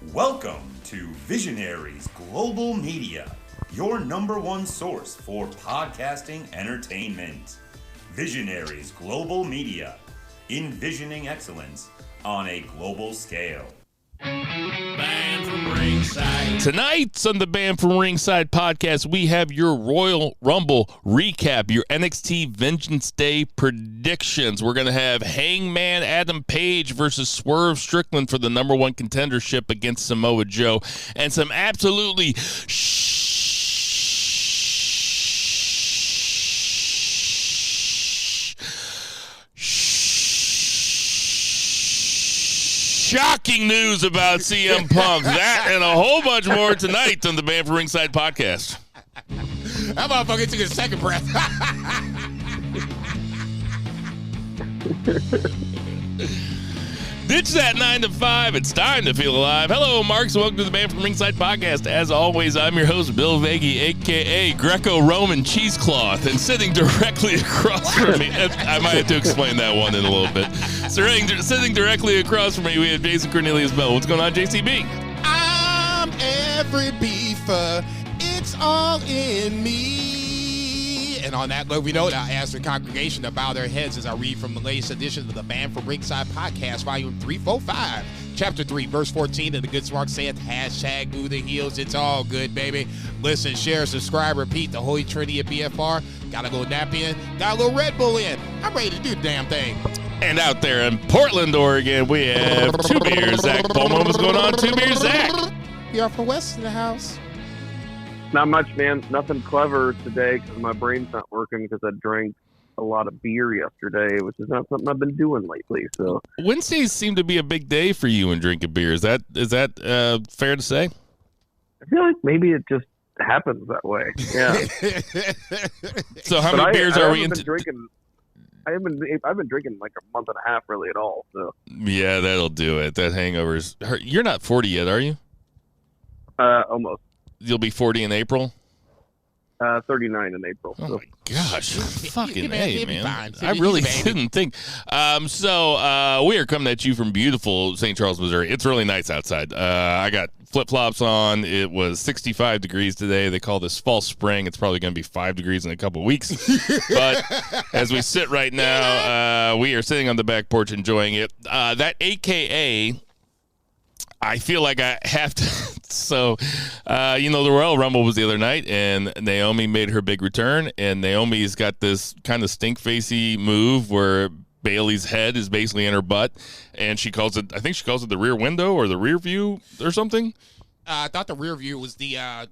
Welcome to Visionaries Global Media, your number one source for podcasting entertainment. Visionaries Global Media, envisioning excellence on a global scale. Band from Ringside. Tonight on the Band from Ringside podcast, we have your Royal Rumble recap, your NXT Vengeance Day predictions. We're going to have Hangman Adam Page versus Swerve Strickland for the number one contendership against Samoa Joe, and some absolutely shocking news about CM Punk. That and a whole bunch more tonight on the Band from Ringside podcast. That motherfucker took his second breath. Ditch that 9 to 5. It's time to feel alive. Hello, Marks. Welcome to the Band from Ringside podcast. As always, I'm your host, Bill Vagey, a.k.a. Greco-Roman Cheesecloth. And sitting directly across from me, I might have to explain that one in a little bit. Sitting directly across from me, we have Jason Cornelius Bell. What's going on, JCB? I'm every beefer. It's all in me. And on that lovely note, I ask the congregation to bow their heads as I read from the latest edition of the Band from Ringside podcast, volume 345, chapter 3, verse 14. And the good smart saith, hashtag boo the heels. It's all good, baby. Listen, share, subscribe, repeat. The Holy Trinity of BFR. Got a little nap in. Got a little Red Bull in. I'm ready to do the damn thing. And out there in Portland, Oregon, we have Two Beers Zach Bowman. What's going on, Two Beers Zach? You're from West in the house. Not much, man. Nothing clever today because my brain's not working because I drank a lot of beer yesterday, which is not something I've been doing lately. So Wednesdays seem to be a big day for you in drinking beer. Is that fair to say? I feel like maybe it just happens that way. Yeah. So how many beers are we into? I've been drinking like a month and a half really at all. So Yeah, that'll do it. That hangover's hurt. You're not 40 yet, are you? almost. You'll be 40 in April? 39 in April. Oh, so. my gosh. Fucking A, man. Fine. I really didn't think. So we are coming at you from beautiful St. Charles, Missouri. It's really nice outside. I got flip-flops on. It was 65 degrees today. They call this fall spring. It's probably going to be 5 degrees in a couple of weeks. But as we sit right now, we are sitting on the back porch enjoying it. That AKA, I feel like I have to. So, the Royal Rumble was the other night, and Naomi made her big return, and Naomi's got this kind of stink-facey move where Bayley's head is basically in her butt, and she calls it the rear window or the rear view or something. I thought the rear view was the,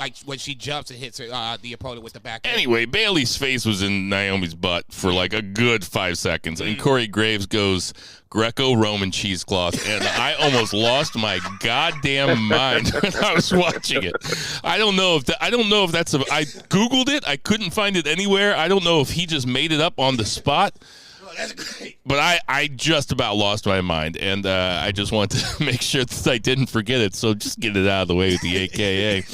like when she jumps and hits the opponent with the back. Anyway, Bayley's face was in Naomi's butt for like a good 5 seconds, and Corey Graves goes Greco-Roman cheesecloth, and I almost lost my goddamn mind when I was watching it. I don't know if that's I Googled it. I couldn't find it anywhere. I don't know if he just made it up on the spot. That's great. But I just about lost my mind, and I just wanted to make sure that I didn't forget it, so just get it out of the way with the AKA.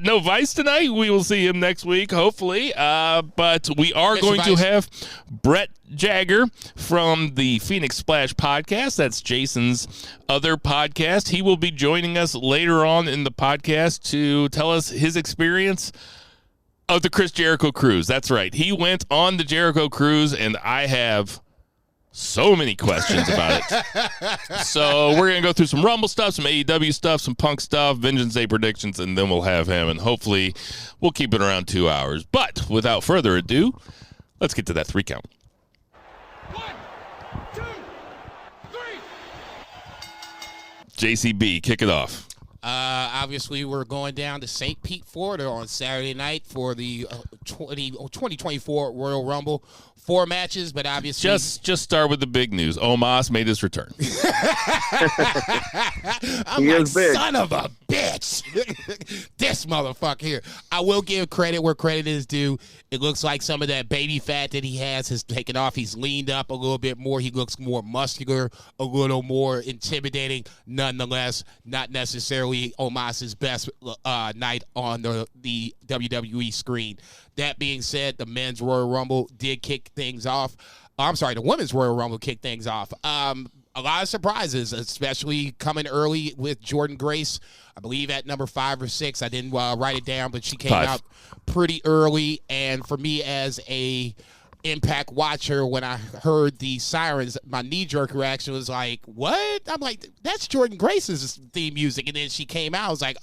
No Vice tonight. We will see him next week, hopefully. But we are Mr. going Vice. to have Brett Jager from the Phoenix Splash podcast. That's Jason's other podcast. He will be joining us later on in the podcast to tell us his experience of the Jericho Cruise. That's right. He went on the Jericho Cruise, and I have so many questions about it. So we're going to go through some Rumble stuff, some AEW stuff, some Punk stuff, Vengeance Day predictions, and then we'll have him, and hopefully we'll keep it around 2 hours. But without further ado, let's get to that 3 count. 1, 2, 3. JCB, kick it off. Obviously, we're going down to St. Pete, Florida on Saturday night for the 2024 Royal Rumble. 4 matches, but obviously... Just start with the big news. Omos made his return. I'm like, son of a bitch. This motherfucker here. I will give credit where credit is due. It looks like some of that baby fat that he has taken off. He's leaned up a little bit more. He looks more muscular, a little more intimidating. Nonetheless, not necessarily Omos's best night on the WWE screen. That being said, the men's Royal Rumble did kick things off. I'm sorry, the women's Royal Rumble kicked things off. a lot of surprises, especially coming early with Jordan Grace, I believe at number 5 or 6. I didn't write it down, but she came 5. out pretty early. And for me as a Impact watcher, when I heard the sirens, my knee-jerk reaction was like, what? I'm like, that's Jordan Grace's theme music. And then she came out. I was like,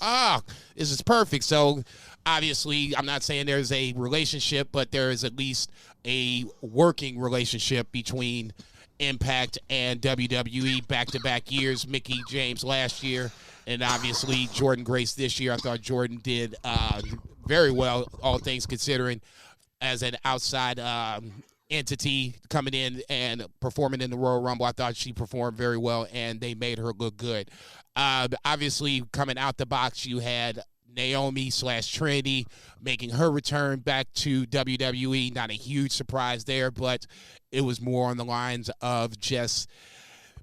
this is perfect. So obviously, I'm not saying there's a relationship, but there is at least a working relationship between Impact and WWE back-to-back years. Mickey James last year, and obviously Jordan Grace this year. I thought Jordan did very well, all things considering, as an outside entity coming in and performing in the Royal Rumble. I thought she performed very well, and they made her look good. Obviously, coming out the box, you had Naomi/Trinity making her return back to WWE. Not a huge surprise there, but it was more on the lines of just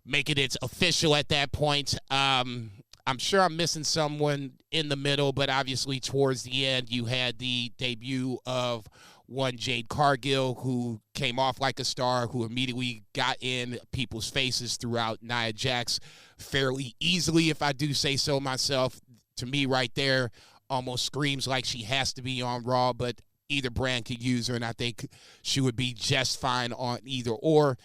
making it official at that point. I'm sure I'm missing someone in the middle, but obviously towards the end, you had the debut of one Jade Cargill, who came off like a star, who immediately got in people's faces throughout Nia Jax fairly easily, if I do say so myself. To me, right there, almost screams like she has to be on Raw, but either brand could use her, and I think she would be just fine on either or.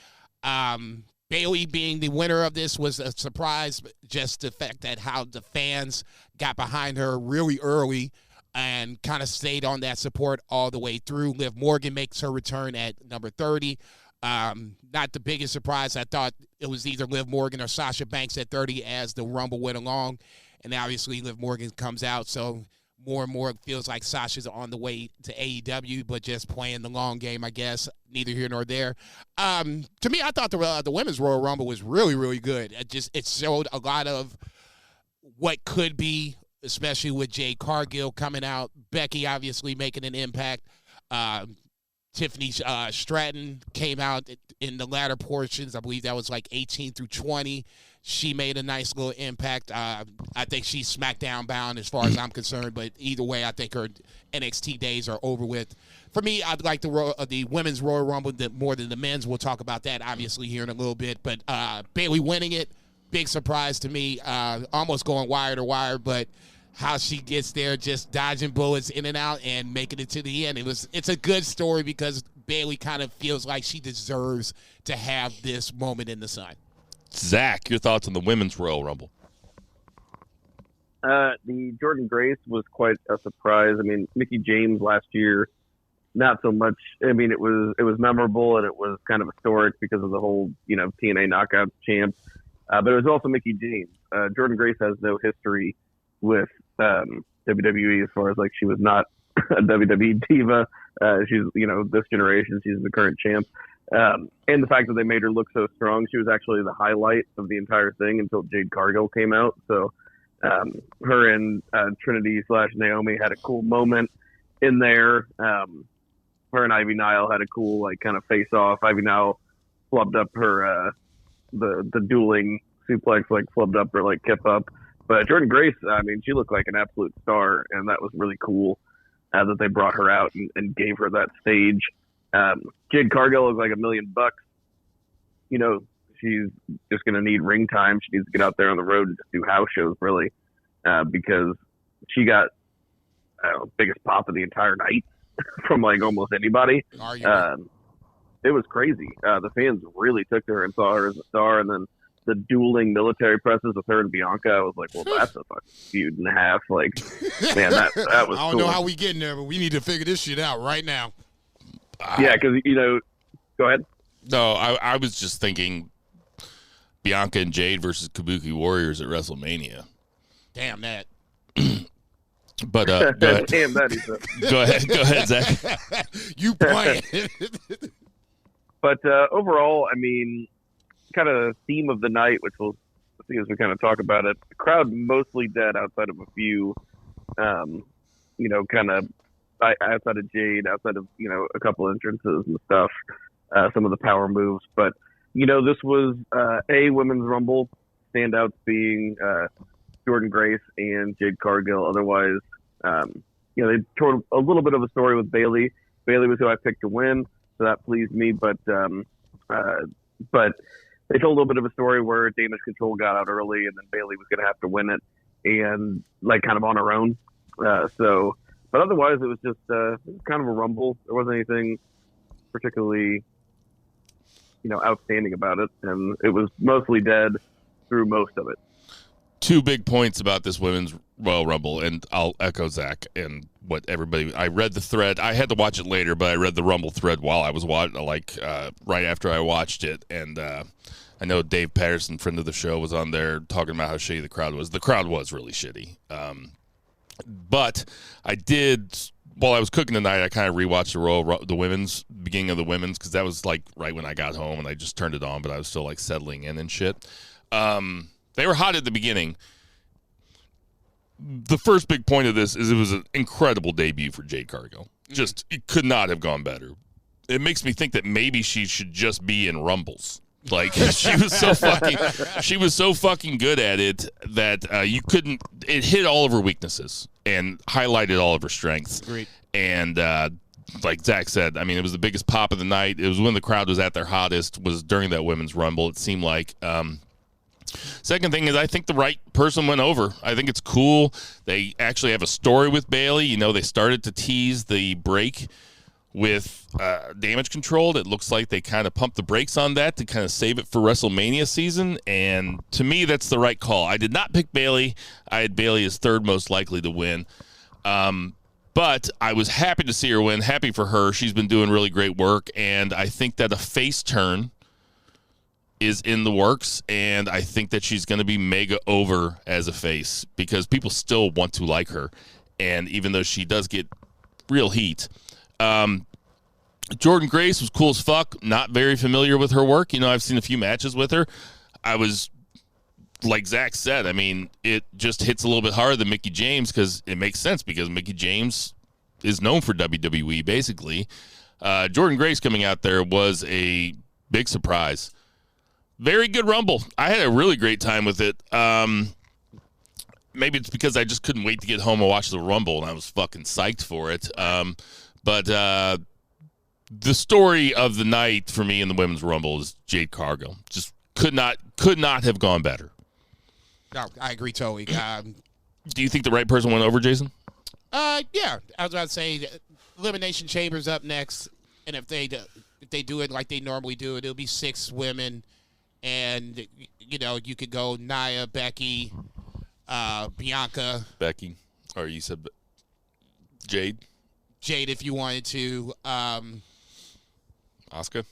Bayley being the winner of this was a surprise, just the fact that how the fans got behind her really early and kind of stayed on that support all the way through. Liv Morgan makes her return at number 30. Not the biggest surprise. I thought it was either Liv Morgan or Sasha Banks at 30 as the Rumble went along. And obviously Liv Morgan comes out, so more and more it feels like Sasha's on the way to AEW, but just playing the long game, I guess. Neither here nor there. To me, I thought the Women's Royal Rumble was really, really good. It showed a lot of what could be, especially with Jade Cargill coming out. Becky obviously making an impact. Tiffany Stratton came out in the latter portions. I believe that was like 18 through 20. She made a nice little impact. I think she's SmackDown bound as far as I'm concerned, but either way, I think her NXT days are over with. For me, I'd like the Women's Royal Rumble more than the men's. We'll talk about that, obviously, here in a little bit. But Bayley winning it, big surprise to me. Almost going wire to wire, but how she gets there, just dodging bullets in and out and making it to the end. It's a good story because Bayley kind of feels like she deserves to have this moment in the sun. Zach, your thoughts on the Women's Royal Rumble? The Jordan Grace was quite a surprise. I mean, Mickey James last year, not so much. I mean, it was memorable and it was kind of historic because of the whole, TNA Knockouts champ. But it was also Mickey James. Jordan Grace has no history with WWE as far as like she was not a WWE diva. She's, this generation, she's the current champ. And the fact that they made her look so strong, she was actually the highlight of the entire thing until Jade Cargill came out. So her and Trinity/Naomi had a cool moment in there. Her and Ivy Nile had a cool kind of face off. Ivy Nile flubbed up her the dueling suplex, flubbed up her kip up. But Jordan Grace, I mean, she looked like an absolute star, and that was really cool that they brought her out and gave her that stage. Jade Cargill looked like $1 million. She's just going to need ring time. She needs to get out there on the road and just do house shows, really, because she got biggest pop of the entire night from almost anybody. It was crazy. The fans really took to her and saw her as a star, and then the dueling military presses with her and Bianca, I was like, well, that's a fucking feud and a half. Man, that was I don't know how we get in there, but we need to figure this shit out right now. Yeah, because, go ahead. No, I was just thinking Bianca and Jade versus Kabuki Warriors at WrestleMania. Damn that. But go ahead. Damn that, he said. Go ahead, Zach. You playing. But overall, I mean, kind of theme of the night, which we'll see as we kind of talk about it, the crowd mostly dead outside of a few, kind of outside of Jade, outside of, a couple entrances and stuff, some of the power moves. But, this was a Women's Rumble, standouts being Jordan Grace and Jade Cargill. Otherwise, they told a little bit of a story with Bayley. Bayley was who I picked to win, so that pleased me. But they told a little bit of a story where Damage Control got out early, and then Bayley was going to have to win it, and like kind of on her own. But otherwise, it was just kind of a rumble. There wasn't anything particularly, outstanding about it, and it was mostly dead through most of it. Two big points about this women's Royal Rumble, and I'll echo Zach and what everybody. I read the thread. I had to watch it later, but I read the Rumble thread while I was watching, right after I watched it. And I know Dave Patterson, friend of the show, was on there talking about how shitty the crowd was. The crowd was really shitty. But I did, while I was cooking tonight, I kind of rewatched the women's, beginning of the women's, because that was like right when I got home, and I just turned it on, but I was still like settling in and shit. They were hot at the beginning. The first big point of this is it was an incredible debut for Jade Cargill. Just, it could not have gone better. It makes me think that maybe she should just be in Rumbles. Like, she was so fucking good at it that it hit all of her weaknesses and highlighted all of her strengths. Great. And like Zach said, I mean, it was the biggest pop of the night. It was when the crowd was at their hottest, was during that women's Rumble. It seemed like. Second thing is, I think the right person went over. I think it's cool. They actually have a story with Bayley. They started to tease the break with Damage Control. It looks like they kind of pumped the brakes on that to kind of save it for WrestleMania season. And to me, that's the right call. I did not pick Bayley. I had Bayley as third most likely to win. But I was happy to see her win. Happy for her. She's been doing really great work. And I think that a face turn is in the works, and I think that she's going to be mega over as a face because people still want to like her, and even though she does get real heat. Jordan Grace was cool as fuck, not very familiar with her work. I've seen a few matches with her. I was, like Zach said, I mean, it just hits a little bit harder than Mickie James because it makes sense because Mickie James is known for WWE, basically. Jordan Grace coming out there was a big surprise. Very good Rumble. I had a really great time with it. Maybe it's because I just couldn't wait to get home and watch the Rumble, and I was fucking psyched for it. But the story of the night for me in the Women's Rumble is Jade Cargill. Just could not have gone better. No, I agree totally. Do you think the right person went over, Jason? Yeah. I was about to say Elimination Chamber's up next, and if they do it like they normally do it, it'll be 6 women. And, you could go Nia, Becky, Bianca. Becky. Or you said Jade? Jade, if you wanted to. Asuka?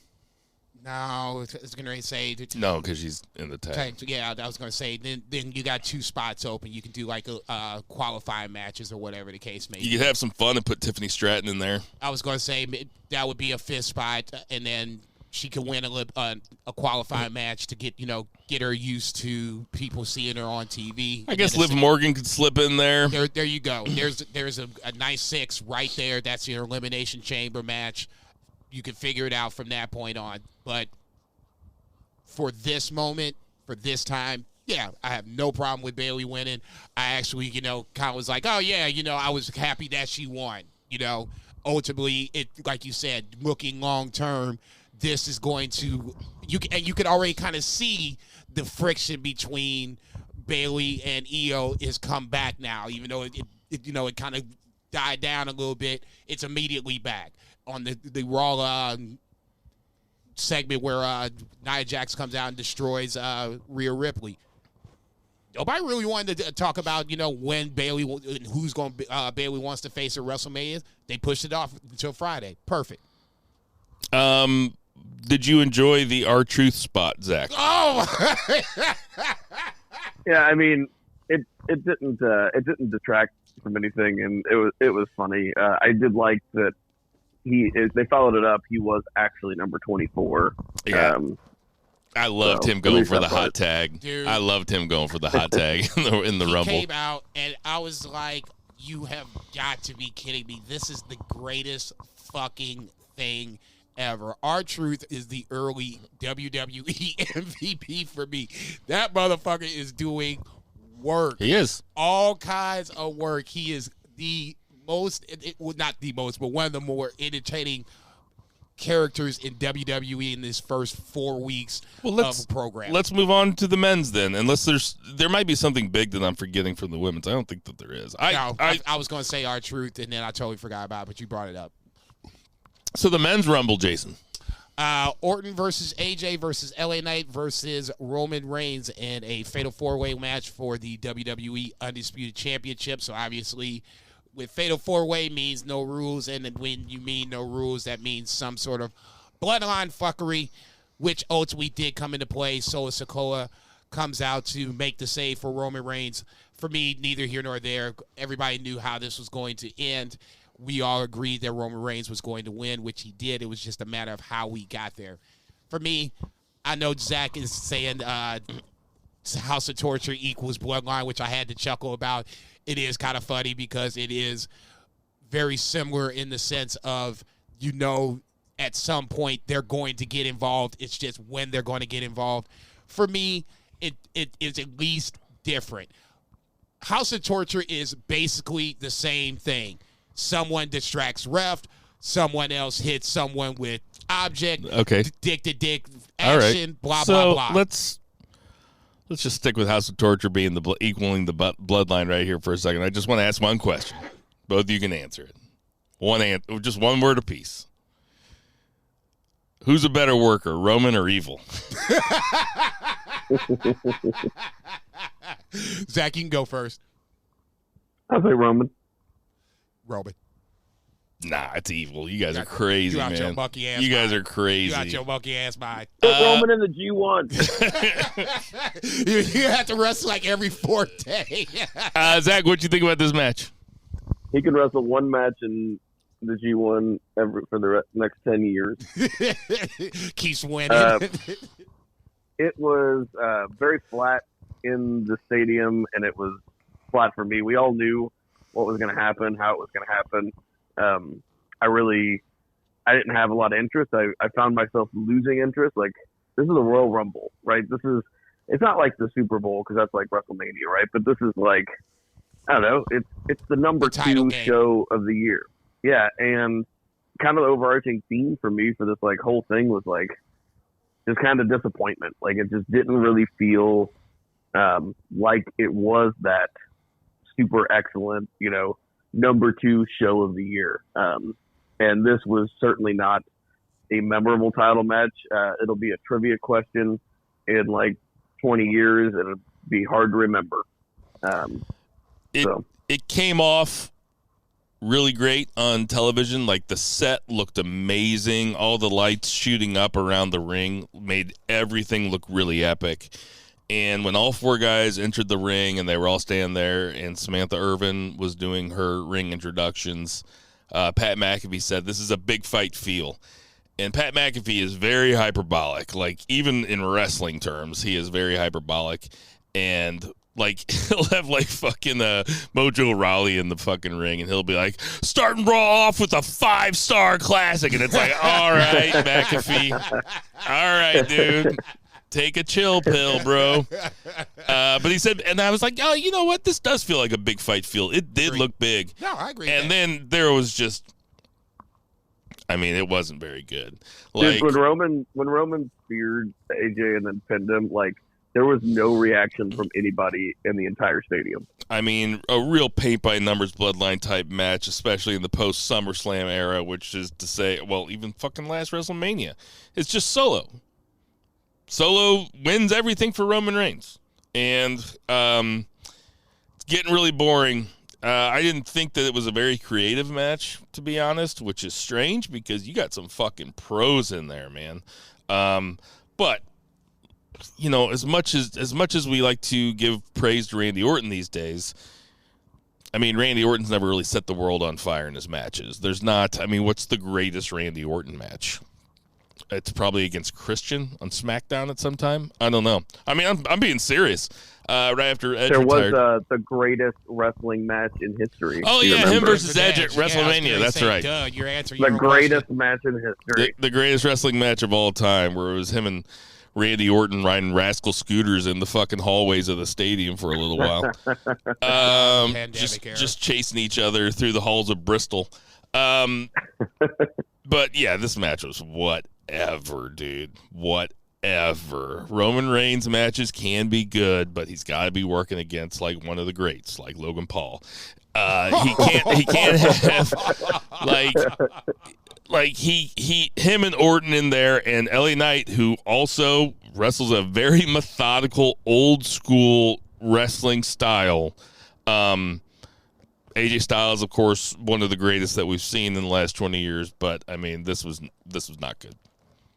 No, I was going to say. No, because she's in the tag. Yeah, I was going to say. Then you got 2 spots open. You can do like qualifying matches or whatever the case may be. You could have some fun and put Tiffany Stratton in there. I was going to say that would be a 5th spot, and then she could win a qualifying match to get her used to people seeing her on TV. I guess Liv Morgan could slip in there. There you go. There's a nice 6 right there. That's your Elimination Chamber match. You can figure it out from that point on. But for this moment, for this time, yeah, I have no problem with Bayley winning. I actually, kind of was like, oh yeah, I was happy that she won. Ultimately, it, like you said, looking long term, this is going to you could already kind of see the friction between Bayley and Io is come back now, even though it kind of died down a little bit. It's immediately back on the Raw segment where Nia Jax comes out and destroys Rhea Ripley. Nobody really wanted to talk about when Bayley who's going Bayley wants to face at WrestleMania. They pushed it off until Friday. Perfect. Did you enjoy the R-Truth spot, Zach? Oh, yeah. I mean, it didn't detract from anything, and it was funny. I did like that they followed it up. He was actually number 24. Yeah. I loved him going for the hot tag. Dude, I loved him going for the hot tag in the Rumble. He came out, and I was like, you have got to be kidding me. This is the greatest fucking thing ever. R-Truth is the early WWE MVP for me. That motherfucker is doing work. He is. All kinds of work. He is the most, not the most, but one of the more entertaining characters in WWE in this first 4 weeks of a program. Let's move on to the men's then, unless there might be something big that I'm forgetting from the women's. I don't think that there is. I was going to say R-Truth, and then I totally forgot about it, but you brought it up. So the men's Rumble, Jason. Orton versus AJ versus LA Knight versus Roman Reigns in a fatal 4-way match for the WWE Undisputed Championship. So obviously, with fatal 4-way means no rules, and when you mean no rules, that means some sort of bloodline fuckery, which ultimately did come into play. Solo Sikoa comes out to make the save for Roman Reigns. For me, neither here nor there. Everybody knew how this was going to end. We all agreed that Roman Reigns was going to win, which he did. It was just a matter of how we got there. For me, I know Zach is saying House of Torture equals Bloodline, which I had to chuckle about. It is kind of funny because it is very similar in the sense of, at some point they're going to get involved. It's just when they're going to get involved. For me, it is at least different. House of Torture is basically the same thing. Someone distracts ref, someone else hits someone with object, dick to dick action, blah, blah, blah. Let's just stick with House of Torture being equaling the bloodline right here for a second. I just want to ask one question. Both of you can answer it. Just one word apiece. Who's a better worker, Roman or Evil? Zach, you can go first. I'll say Roman. Roman. Nah, it's Evil. You guys are crazy, man. Your monkey ass you guys are crazy. You got your monkey ass mind. Put Roman in the G1. you have to wrestle like every 4th day. Zach, what do you think about this match? He can wrestle one match in the G1 for the next 10 years. Keeps winning. It was very flat in the stadium, and it was flat for me. We all knew what was going to happen, how it was going to happen. I didn't have a lot of interest. I found myself losing interest. Like, this is a Royal Rumble, right? It's not like the Super Bowl, because that's like WrestleMania, right? But this is like, I don't know, it's the number 2 show of the year. Yeah, and kind of the overarching theme for me for this like whole thing was like just kind of disappointment. Like, it just didn't really feel like it was that super excellent, number 2 show of the year. And this was certainly not a memorable title match. It'll be a trivia question in like 20 years, and it'll be hard to remember. It came off really great on television. Like, the set looked amazing. All the lights shooting up around the ring made everything look really epic. And when all 4 guys entered the ring and they were all standing there and Samantha Irvin was doing her ring introductions, Pat McAfee said, "This is a big fight feel." And Pat McAfee is very hyperbolic. Like, even in wrestling terms, he is very hyperbolic. And, like, he'll have, like, fucking Mojo Rawley in the fucking ring, and he'll be like, "Starting Raw off with a 5-star classic." And it's like, all right, McAfee. All right, dude. Take a chill pill, bro. But he said, and I was like, oh, you know what? This does feel like a big fight feel. It did look big. No, I agree. And then there was just, it wasn't very good. Like, dude, when Roman speared AJ and then pinned him, like, there was no reaction from anybody in the entire stadium. A real paint by numbers bloodline type match, especially in the post SummerSlam era, which is to say, well, even fucking last WrestleMania. It's just Solo. Solo wins everything for Roman Reigns. And it's getting really boring. I didn't think that it was a very creative match, to be honest, which is strange because you got some fucking pros in there, man. But, as much as we like to give praise to Randy Orton these days, Randy Orton's never really set the world on fire in his matches. There's not, what's the greatest Randy Orton match? It's probably against Christian on SmackDown at some time. I don't know. I'm being serious. Right after Edge retired. There was the greatest wrestling match in history. Oh, yeah, him versus Edge at WrestleMania. That's right. You're answering the greatest match in history. The greatest wrestling match of all time, where it was him and Randy Orton riding rascal scooters in the fucking hallways of the stadium for a little while. Just chasing each other through the halls of Bristol. But yeah, this match was whatever, dude. Whatever. Roman Reigns matches can be good, but he's got to be working against like one of the greats, like Logan Paul. He can't have him and Orton in there, and LA Knight, who also wrestles a very methodical, old school wrestling style. AJ Styles, of course, one of the greatest that we've seen in the last 20 years, but I mean, this was not good.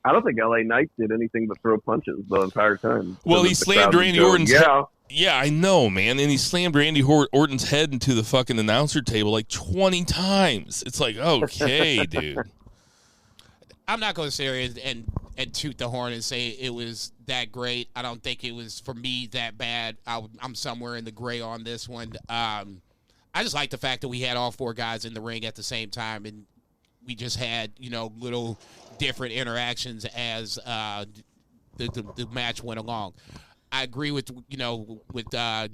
I don't think LA Knight did anything but throw punches the entire time. Well, he slammed Randy Orton's head. Yeah, I know, man. And he slammed Randy Orton's head into the fucking announcer table like 20 times. It's like, okay, dude. I'm not going to sit here and toot the horn and say it was that great. I don't think it was, for me, that bad. I'm somewhere in the gray on this one. I just like the fact that we had all four guys in the ring at the same time, and we just had, little different interactions as the match went along. I agree with the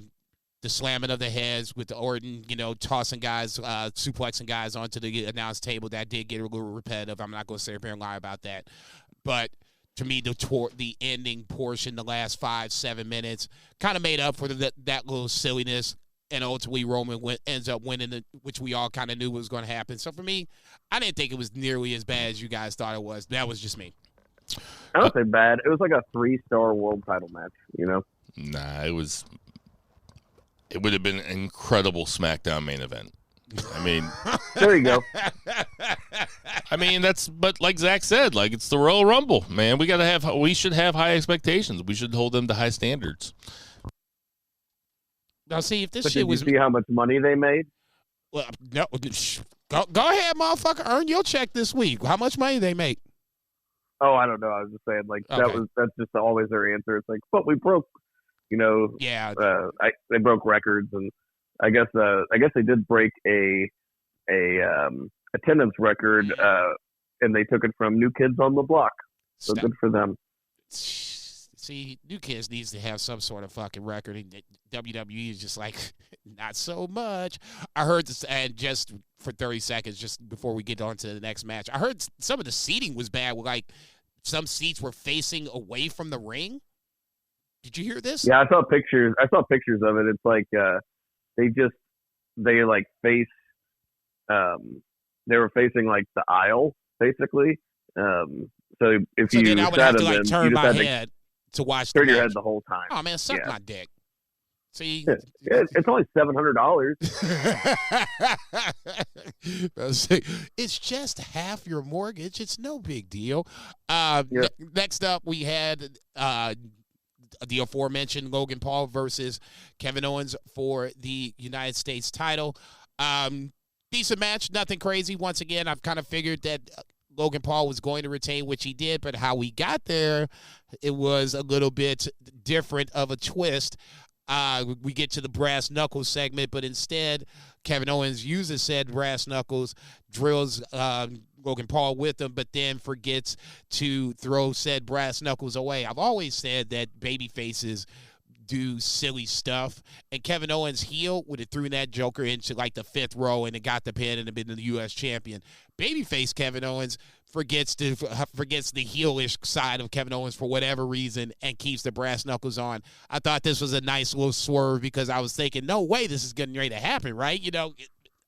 slamming of the heads, with the Orton, tossing guys, suplexing guys onto the announce table. That did get a little repetitive. I'm not going to sit here and lie about that. But to me, the ending portion, the last 5-7 minutes, kind of made up for that little silliness. And ultimately, Roman ends up winning, which we all kind of knew was going to happen. So for me, I didn't think it was nearly as bad as you guys thought it was. That was just me. I don't say bad. It was like a 3-star world title match, Nah, it would have been an incredible SmackDown main event. I mean, there you go. I mean, but like Zach said, like, it's the Royal Rumble, man. We should have high expectations. We should hold them to high standards. Now, see, if this but shit was... Did you see how much money they made? Well, no, go ahead, motherfucker. Earn your check this week. How much money they make? Oh, I don't know. I was just saying, like, Okay. that's just always their answer. It's like, but we broke, Yeah. they broke records, and I guess they did break a attendance record, and they took it from New Kids on the Block. So good for them. See, New Kids needs to have some sort of fucking record. And WWE is just like, not so much. I heard this, and just for 30 seconds, just before we get on to the next match, I heard some of the seating was bad. Like, some seats were facing away from the ring. Did you hear this? Yeah, I saw pictures of it. It's like they face. They were facing like the aisle, basically. So then I would have to like turn my head to watch. Turn your head the whole time. Oh man, suck my dick. See, it's only $700. It's just half your mortgage. It's no big deal. Next up, we had the aforementioned Logan Paul versus Kevin Owens for the United States title. Decent match, nothing crazy. Once again, I've kind of figured that Logan Paul was going to retain, which he did, but how we got there, it was a little bit different of a twist. We get to the brass knuckles segment, but instead, Kevin Owens uses said brass knuckles, drills Logan Paul with them, but then forgets to throw said brass knuckles away. I've always said that baby faces do silly stuff, and Kevin Owens heel would have thrown that Joker into like the 5th row and it got the pin and have been the U.S. champion. Babyface Kevin Owens forgets the heelish side of Kevin Owens for whatever reason and keeps the brass knuckles on. I thought this was a nice little swerve because I was thinking, no way this is getting ready to happen, right?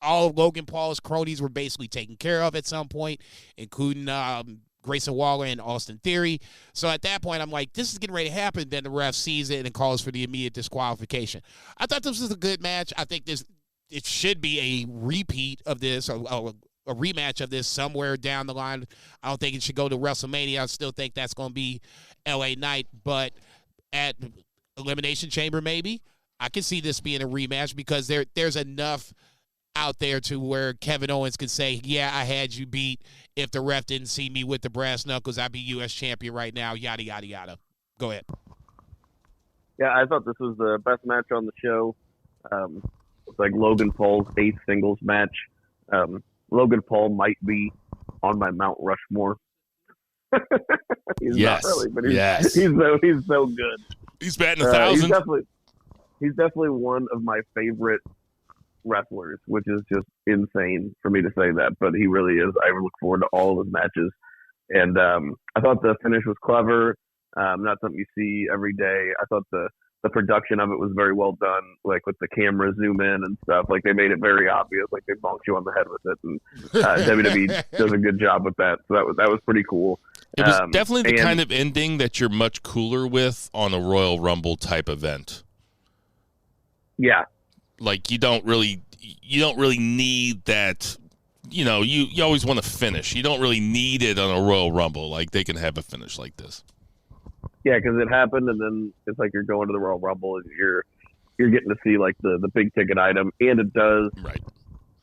All of Logan Paul's cronies were basically taken care of at some point, including Grayson Waller and Austin Theory. So at that point, I'm like, this is getting ready to happen. Then the ref sees it and calls for the immediate disqualification. I thought this was a good match. I think it should be a repeat of this, a rematch of this somewhere down the line. I don't think it should go to WrestleMania. I still think that's going to be LA Knight. But at Elimination Chamber, maybe, I can see this being a rematch because there's enough out there to where Kevin Owens could say, yeah, I had you beat. If the ref didn't see me with the brass knuckles, I'd be U.S. champion right now, yada, yada, yada. Go ahead. Yeah, I thought this was the best match on the show. It's like Logan Paul's 8th singles match. Logan Paul might be on my Mount Rushmore. He's not really, but he's so good. He's batting 1,000. He's definitely one of my favorite wrestlers, which is just insane for me to say that, but he really is. I look forward to all of his matches. And I thought the finish was clever, not something you see every day. I thought the production of it was very well done, like with the camera zoom in and stuff. Like they made it very obvious, like they bonked you on the head with it. And WWE does a good job with that. So that was pretty cool. It was definitely the kind of ending that you're much cooler with on a Royal Rumble type event. Yeah. Like you don't really need that. You know, you always want to finish. You don't really need it on a Royal Rumble. Like they can have a finish like this. Yeah, because it happened, and then it's like you're going to the Royal Rumble, and you're getting to see like the big ticket item, and it does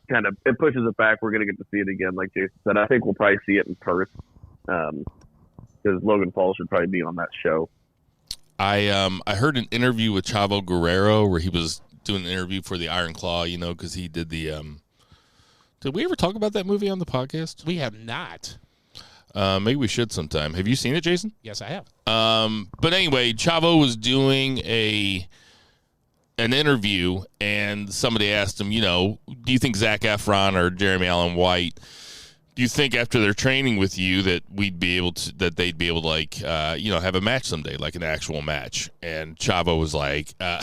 kind of it pushes it back. We're gonna get to see it again, like Jason said. I think we'll probably see it in person because Logan Paul should probably be on that show. I heard an interview with Chavo Guerrero where he was doing an interview for the Iron Claw, you know, because he did the. Did we ever talk about that movie on the podcast? We have not. Maybe we should sometime. Have you seen it, Jason? Yes, I have. But anyway, Chavo was doing an interview, and somebody asked him, you know, do you think Zac Efron or Jeremy Allen White, do you think after their training with you that they'd be able to like, you know, have a match someday, like an actual match? And Chavo was like, I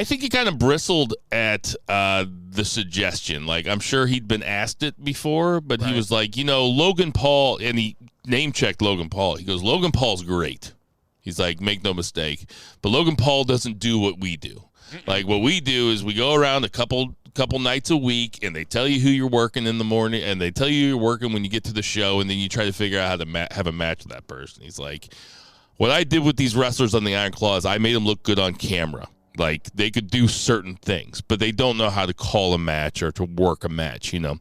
think he kind of bristled at the suggestion. Like, I'm sure he'd been asked it before, but he was like, you know, Logan Paul, and he name-checked Logan Paul. He goes, Logan Paul's great. He's like, make no mistake. But Logan Paul doesn't do what we do. Like, what we do is we go around a couple nights a week, and they tell you who you're working in the morning, and they tell you you're working when you get to the show, and then you try to figure out how to have a match with that person. He's like, what I did with these wrestlers on the Iron Claw is I made them look good on camera. Like, they could do certain things, but they don't know how to call a match or to work a match, you know.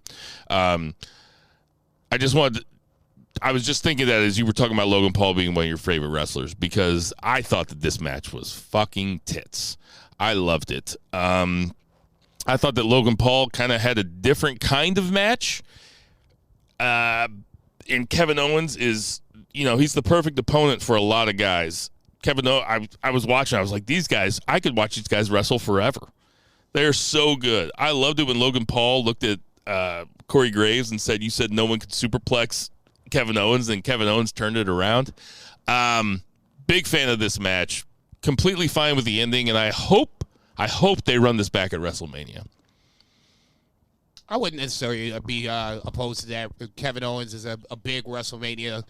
I was just thinking that as you were talking about Logan Paul being one of your favorite wrestlers, because I thought that this match was fucking tits. I loved it. I thought that Logan Paul kind of had a different kind of match. And Kevin Owens is, you know, he's the perfect opponent for a lot of guys. Kevin Owens, I was watching, I was like, these guys, I could watch these guys wrestle forever. They're so good. I loved it when Logan Paul looked at Corey Graves and said, you said no one could superplex Kevin Owens, and Kevin Owens turned it around. Big fan of this match. Completely fine with the ending, and I hope they run this back at WrestleMania. I wouldn't necessarily be opposed to that. Kevin Owens is a big WrestleMania.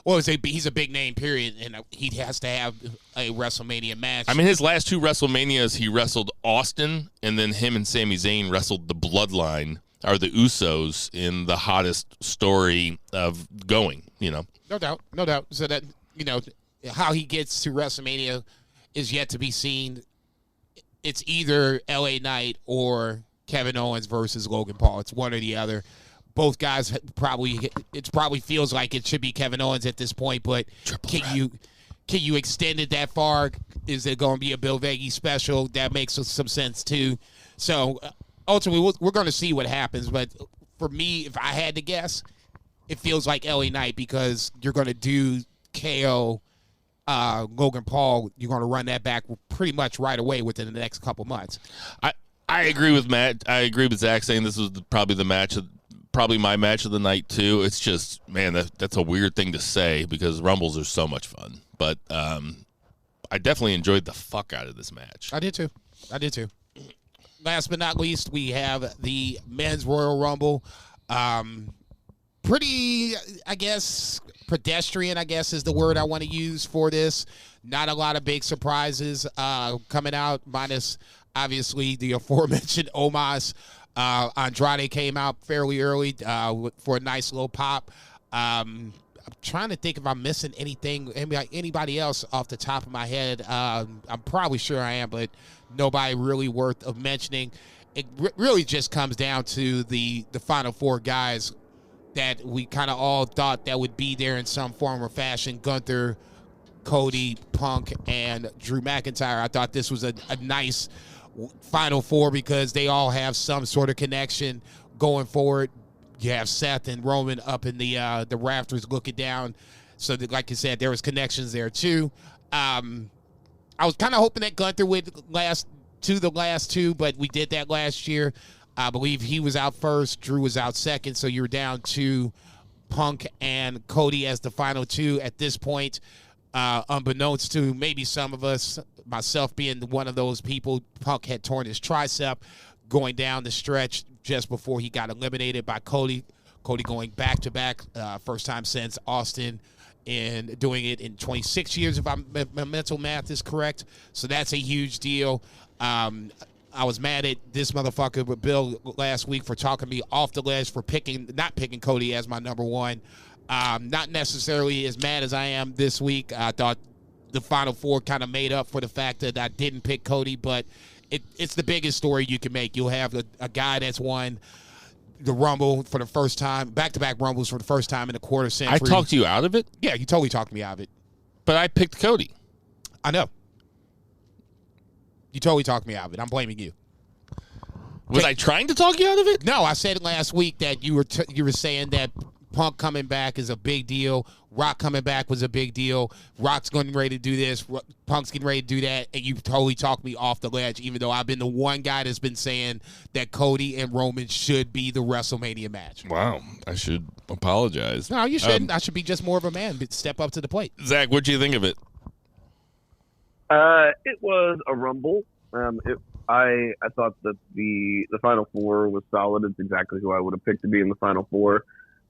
Well, he's a big name, period, and he has to have a WrestleMania match. I mean, his last two WrestleManias, he wrestled Austin, and then him and Sami Zayn wrestled the Bloodline, or the Usos, in the hottest story of going, you know. No doubt. So that, you know, how he gets to WrestleMania is yet to be seen. It's either LA Knight or Kevin Owens versus Logan Paul. It's one or the other. Both guys probably feels like it should be Kevin Owens at this point, but can you extend it that far? Is it going to be a Bill Veggie special? That makes some sense too. So ultimately, we're going to see what happens. But for me, if I had to guess, it feels like LA Knight, because you're going to do KO Logan Paul. You're going to run that back pretty much right away within the next couple months. I agree with Matt. I agree with Zach saying this was probably my match of the night too. It's just, man, that's a weird thing to say because Rumbles are so much fun. But I definitely enjoyed the fuck out of this match. I did too. Last but not least, we have the Men's Royal Rumble. Pretty, I guess, pedestrian, I guess, is the word I want to use for this. Not a lot of big surprises coming out, minus, obviously, the aforementioned Omos. Andrade came out fairly early for a nice little pop. I'm trying to think if I'm missing anything, anybody else off the top of my head. I'm probably sure I am, but nobody really worth of mentioning. It really just comes down to the final four guys that we kind of all thought that would be there in some form or fashion. Gunther, Cody, Punk, and Drew McIntyre. I thought this was a nice final four because they all have some sort of connection going forward. You have Seth and Roman up in the rafters looking down. So that, like you said, there was connections there too. I was kind of hoping that Gunther would last to the last two, but we did that last year. I believe he was out first, Drew was out second, so you're down to Punk and Cody as the final two at this point. Unbeknownst to maybe some of us, myself being one of those people, Punk had torn his tricep going down the stretch just before he got eliminated by Cody. Cody going back-to-back, first time since Austin, and doing it in 26 years, if my mental math is correct. So that's a huge deal. I was mad at this motherfucker with Bill last week for talking me off the ledge for not picking Cody as my number one. Not necessarily as mad as I am this week. I thought the Final Four kind of made up for the fact that I didn't pick Cody, but it's the biggest story you can make. You'll have a guy that's won the Rumble for the first time, back-to-back Rumbles for the first time in a quarter century. I talked you out of it? Yeah, you totally talked me out of it. But I picked Cody. I know. You totally talked me out of it. I'm blaming you. Was I trying to talk you out of it? No, I said last week that you were saying that Punk coming back is a big deal. Rock coming back was a big deal. Rock's getting ready to do this. Punk's getting ready to do that. And you totally talked me off the ledge, even though I've been the one guy that's been saying that Cody and Roman should be the WrestleMania match. Wow. I should apologize. No, you shouldn't. I should be just more of a man, but step up to the plate. Zach, what do you think of it? It was a Rumble. I thought that the Final Four was solid. It's exactly who I would have picked to be in the Final Four.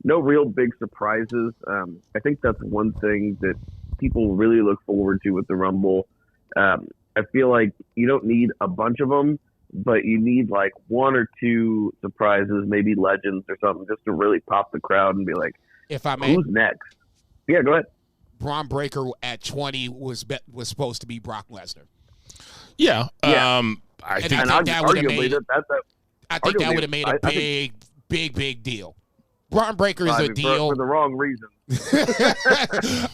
No real big surprises. I think that's one thing that people really look forward to with the Rumble. I feel like you don't need a bunch of them, but you need like one or two surprises, maybe legends or something, just to really pop the crowd and be like, if I may, who's next? Yeah, go ahead. Braun Breaker at 20 was supposed to be Brock Lesnar. Yeah. I think that would have made a big deal. Braun Breaker is a deal for the wrong reason.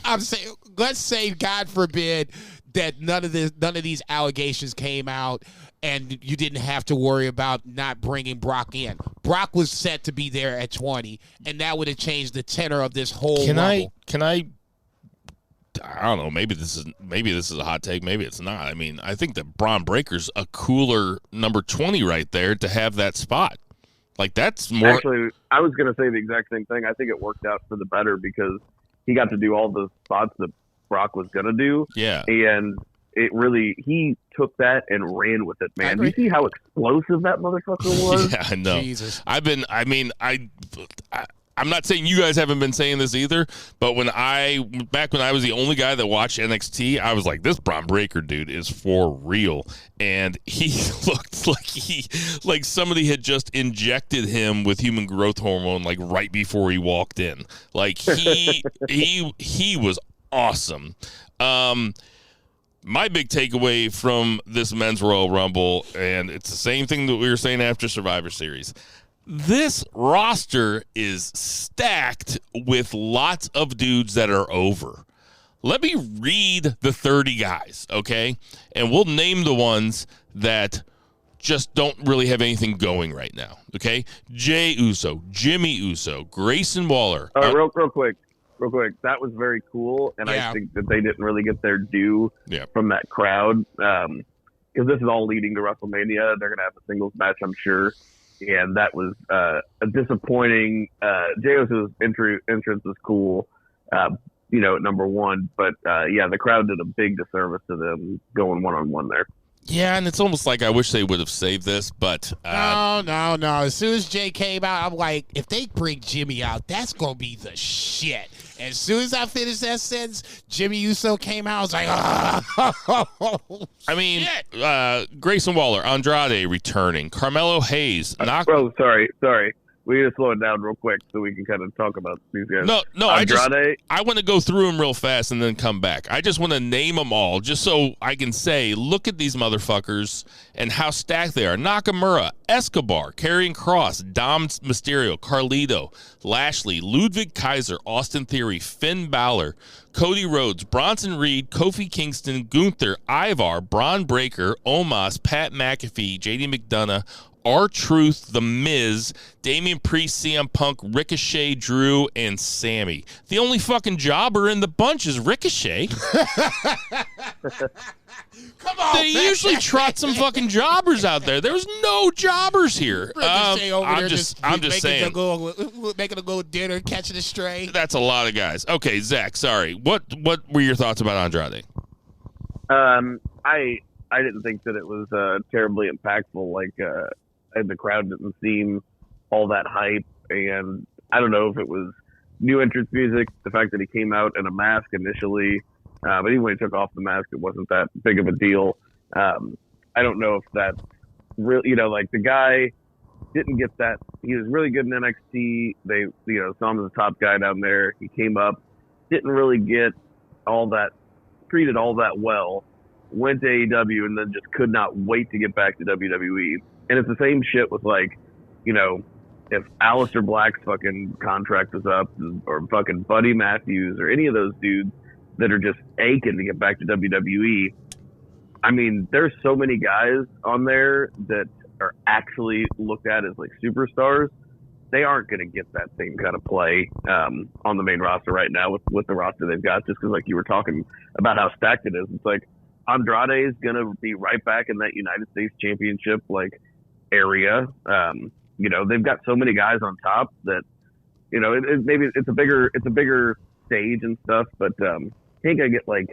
I'm saying, let's say, God forbid, that none of these allegations came out, and you didn't have to worry about not bringing Brock in. Brock was set to be there at 20, and that would have changed the tenor of this whole Rumble. I don't know. Maybe this is a hot take. Maybe it's not. I mean, I think that Braun Breaker's a cooler number 20 right there to have that spot. Like, that's more. Actually, I was going to say the exact same thing. I think it worked out for the better because he got to do all the spots that Brock was going to do. Yeah. And he took that and ran with it, man. Do you see how explosive that motherfucker was? Yeah, I know. Jesus. I'm not saying you guys haven't been saying this either, but back when I was the only guy that watched NXT, I was like, this Braun Breaker dude is for real. And he looked like somebody had just injected him with human growth hormone, like right before he walked in. Like he was awesome. My big takeaway from this Men's Royal Rumble, and it's the same thing that we were saying after Survivor Series, this roster is stacked with lots of dudes that are over. Let me read the 30 guys, okay? And we'll name the ones that just don't really have anything going right now, okay? Jey Uso, Jimmy Uso, Grayson Waller. Real quick. That was very cool, and Yeah. I think that they didn't really get their due from that crowd because this is all leading to WrestleMania. They're going to have a singles match, I'm sure. And that was a disappointing. Jey Uso's entrance was cool, at number one. But, the crowd did a big disservice to them going one-on-one there. Yeah, and it's almost like I wish they would have saved this, but... No. As soon as Jay came out, I'm like, if they bring Jimmy out, that's going to be the shit. As soon as I finished that sentence, Jimmy Uso came out. I was like, I mean, Grayson Waller, Andrade returning, Carmelo Hayes. Sorry. We need to slow it down real quick so we can kind of talk about these guys. No, Andrade. I want to go through them real fast and then come back. I just want to name them all just so I can say, look at these motherfuckers and how stacked they are. Nakamura, Escobar, Karrion Kross, Dom Mysterio, Carlito, Lashley, Ludwig Kaiser, Austin Theory, Finn Balor, Cody Rhodes, Bronson Reed, Kofi Kingston, Gunther, Ivar, Braun Breaker, Omos, Pat McAfee, JD McDonough, R-Truth, The Miz, Damian Priest, CM Punk, Ricochet, Drew, and Sammy. The only fucking jobber in the bunch is Ricochet. Come on, They usually trot some fucking jobbers out there. There's no jobbers here. I'm just saying. Making a go dinner, catching a stray. That's a lot of guys. Okay, Zach, sorry. What were your thoughts about Andrade? I didn't think that it was terribly impactful. Like, the crowd didn't seem all that hype, and I don't know if it was new entrance music, the fact that he came out in a mask initially, but even when he took off the mask, it wasn't that big of a deal. I don't know if that's really, like the guy didn't get that. He was really good in NXT. They, saw him as a top guy down there. He came up, didn't really get all that, treated all that well, went to AEW, and then just could not wait to get back to WWE. And it's the same shit with, like, if Aleister Black's fucking contract was up, or fucking Buddy Matthews, or any of those dudes that are just aching to get back to WWE. I mean, there's so many guys on there that are actually looked at as like superstars. They aren't going to get that same kind of play on the main roster right now with the roster they've got, just because, like you were talking about how stacked it is. It's like Andrade is going to be right back in that United States Championship like area. They've got so many guys on top that, maybe it's a bigger stage and stuff, but he ain't gonna get like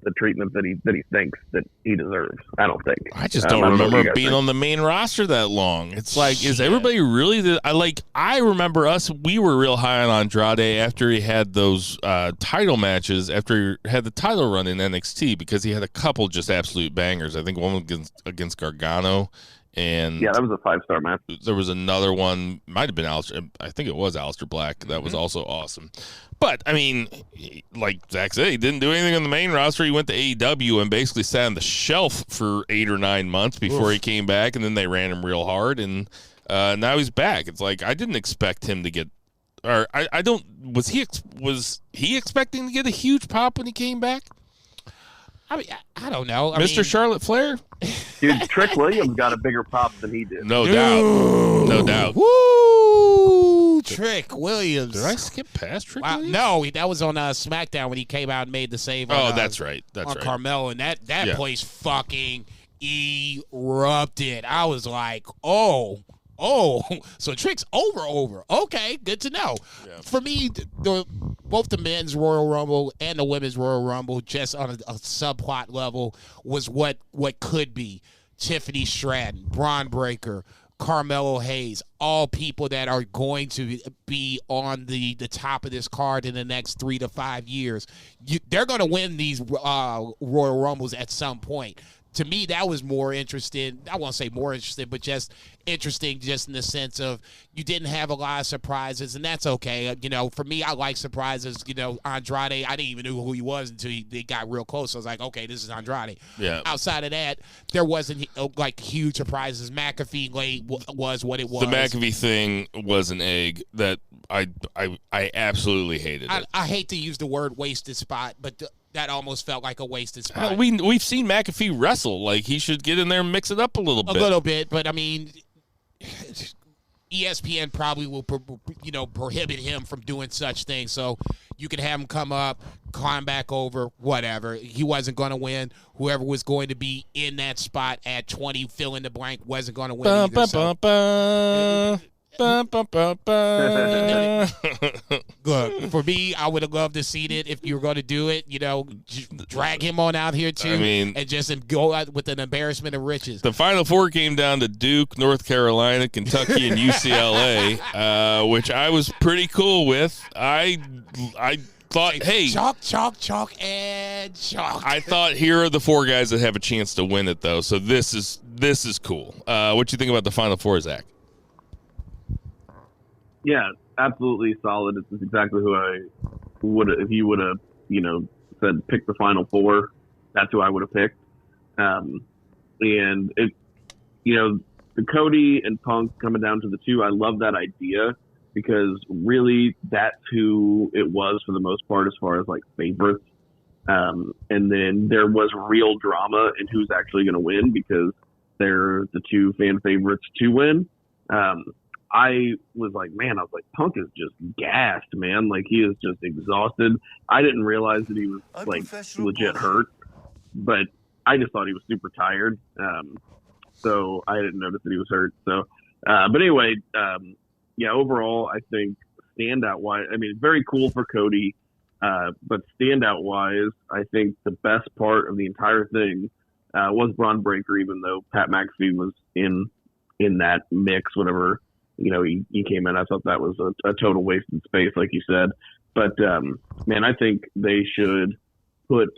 the treatment that he thinks that he deserves. I don't think. I just don't remember being on the main roster that long. It's like, is everybody really I remember we were real high on Andrade after he had those title matches, after he had the title run in NXT, because he had a couple just absolute bangers. I think one against Gargano. And yeah, that was a 5-star match. There was another one, might have been I think it was Aleister Black. That was also awesome. But, I mean, like Zach said, he didn't do anything on the main roster. He went to AEW and basically sat on the shelf for 8 or 9 months before he came back, and then they ran him real hard, and now he's back. It's like, I didn't expect him to get, or I don't, was he expecting to get a huge pop when he came back? I mean, I don't know. Mr. Charlotte Flair? Dude, Trick Williams got a bigger pop than he did. No doubt. Woo! Trick Williams. Did I skip past Trick Williams? No, that was on SmackDown when he came out and made the save. That's right. On Carmelo, and that place fucking erupted. I was like, oh, so Trick's over. Okay, good to know. Yeah. For me, both the men's Royal Rumble and the women's Royal Rumble, just on a subplot level, was what could be. Tiffany Stratton, Braun Breaker, Carmelo Hayes, all people that are going to be on the top of this card in the next 3 to 5 years. They're going to win these Royal Rumbles at some point. To me, that was more interesting. I won't say more interesting, but just interesting just in the sense of you didn't have a lot of surprises, and that's okay. For me, I like surprises. Andrade, I didn't even know who he was until they got real close. So I was like, okay, this is Andrade. Yeah. Outside of that, there wasn't like huge surprises. McAfee late was what it was. The McAfee thing was an egg that I absolutely hated it. I hate to use the word wasted spot, but that almost felt like a wasted spot. We've seen McAfee wrestle. Like, he should get in there and mix it up a little bit. A little bit, but I mean, ESPN probably will, prohibit him from doing such things. So you can have him come up, climb back over, whatever. He wasn't going to win. Whoever was going to be in that spot at 20, fill in the blank, wasn't going to win either. Good. For me, I would have loved to see it if you were going to do it. Drag him on out here too, and just go out with an embarrassment of riches. The Final Four came down to Duke, North Carolina, Kentucky, and UCLA, which I was pretty cool with. I thought, hey, chalk, and chalk. I thought, here are the 4 guys that have a chance to win it, though. So this is cool. What you think about the Final Four, Zach? Yeah, absolutely solid. It's exactly who I would have, if you would have, said pick the Final Four, that's who I would have picked. And it, the Cody and Punk coming down to the 2, I love that idea, because really that's who it was for the most part as far as like favorites. And then there was real drama in who's actually going to win, because they're the 2 fan favorites to win. I was like, Punk is just gassed, man. Like, he is just exhausted. I didn't realize that he was like legit hurt, but I just thought he was super tired. So I didn't notice that he was hurt. So, but anyway, yeah, overall, I think standout-wise, I mean, very cool for Cody. But standout-wise, I think the best part of the entire thing was Braun Breaker, even though Pat McAfee was in that mix, whatever, he came in. I thought that was a total waste of space, like you said. But, man, I think they should put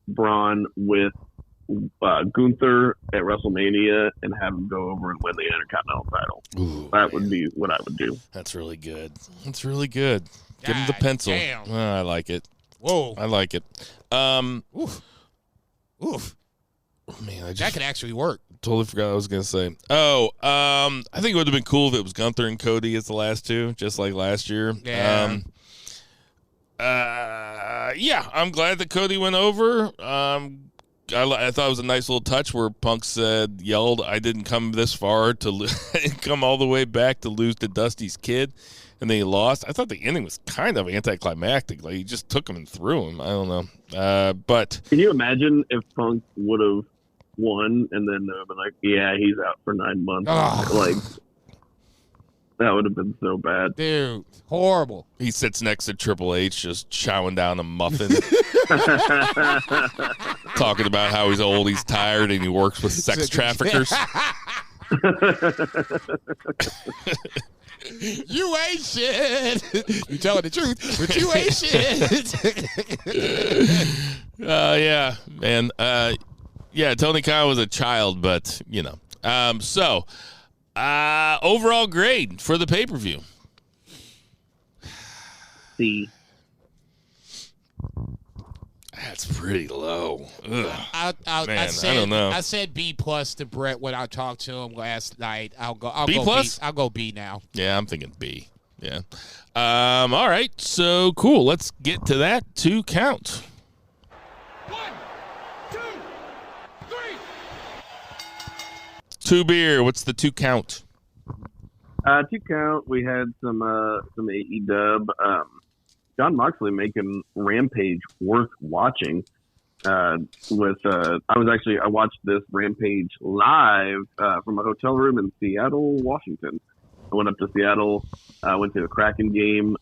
Braun with Gunther at WrestleMania and have him go over and win the Intercontinental title. Ooh, that would be what I would do. That's really good. That's really good. Give him the pencil. Damn. I like it. Whoa. I like it. Oof. Man, That could actually work. Totally forgot what I was going to say. I think it would have been cool if it was Gunther and Cody as the last two, just like last year. Yeah. Yeah, I'm glad that Cody went over. I thought it was a nice little touch where Punk yelled, I didn't come this far to come all the way back to lose to Dusty's kid, and then he lost. I thought the ending was kind of anticlimactic. Like, he just took him and threw him. I don't know. But can you imagine if Punk would have won and then they would have been like, yeah, he's out for 9 months? Oh. Like, that would have been so bad. Dude, horrible. he sits next to Triple H just chowing down a muffin, talking about how he's old, he's tired, and he works with sex traffickers. You ain't shit. You telling the truth, but you ain't shit. Yeah, man. Yeah, Tony Khan was a child, but, overall grade for the pay-per-view. C. That's pretty low. Ugh. I don't know. I said B+ to Brett when I talked to him last night. I'll go B+? I'll go B now. Yeah, I'm thinking B. Yeah. All right. So cool. Let's get to that 2 count. 1, 2, 3. 2 beer. What's the 2 count? 2 count. We had some AEW. John Moxley making Rampage worth watching. I watched this Rampage live from a hotel room in Seattle, Washington. I went up to Seattle, went to the Kraken game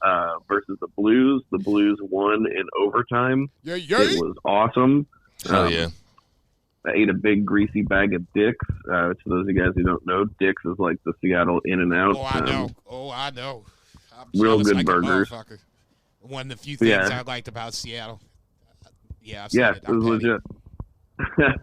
versus the Blues. The Blues won in overtime. Yeah. It was awesome. Oh, yeah. I ate a big greasy bag of Dick's. To those of you guys who don't know, Dick's is like the Seattle In-N-Out. Oh, I know. I'm real jealous good like a burgers. motherfucker. One of the few things I liked about Seattle. Yeah, it was legit. But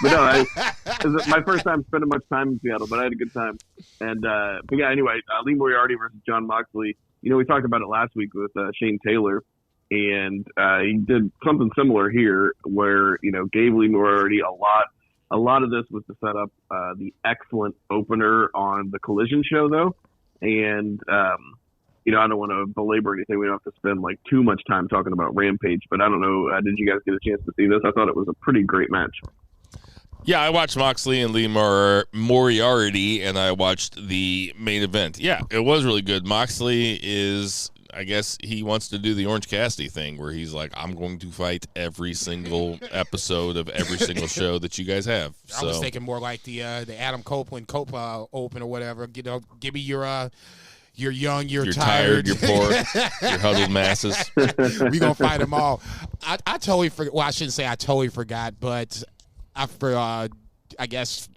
no, it was my first time spending much time in Seattle, but I had a good time. And but yeah, anyway, Lee Moriarty versus John Moxley. We talked about it last week with Shane Taylor, and he did something similar here, where gave Lee Moriarty a lot of this was to set up the excellent opener on the Collision show, though, and I don't want to belabor anything. We don't have to spend like too much time talking about Rampage, but I don't know. Did you guys get a chance to see this? I thought it was a pretty great match. Yeah, I watched Moxley and Lee Moriarty, and I watched the main event. Yeah, it was really good. Moxley is, I guess he wants to do the Orange Cassidy thing, where he's like, I'm going to fight every single episode of every single show that you guys have. I was thinking more like the Adam Copeland Open or whatever. Give me you're young, you're tired, you're poor, you're huddled masses. We gonna fight them all. I totally forgot. Well, I shouldn't say I totally forgot, but I guess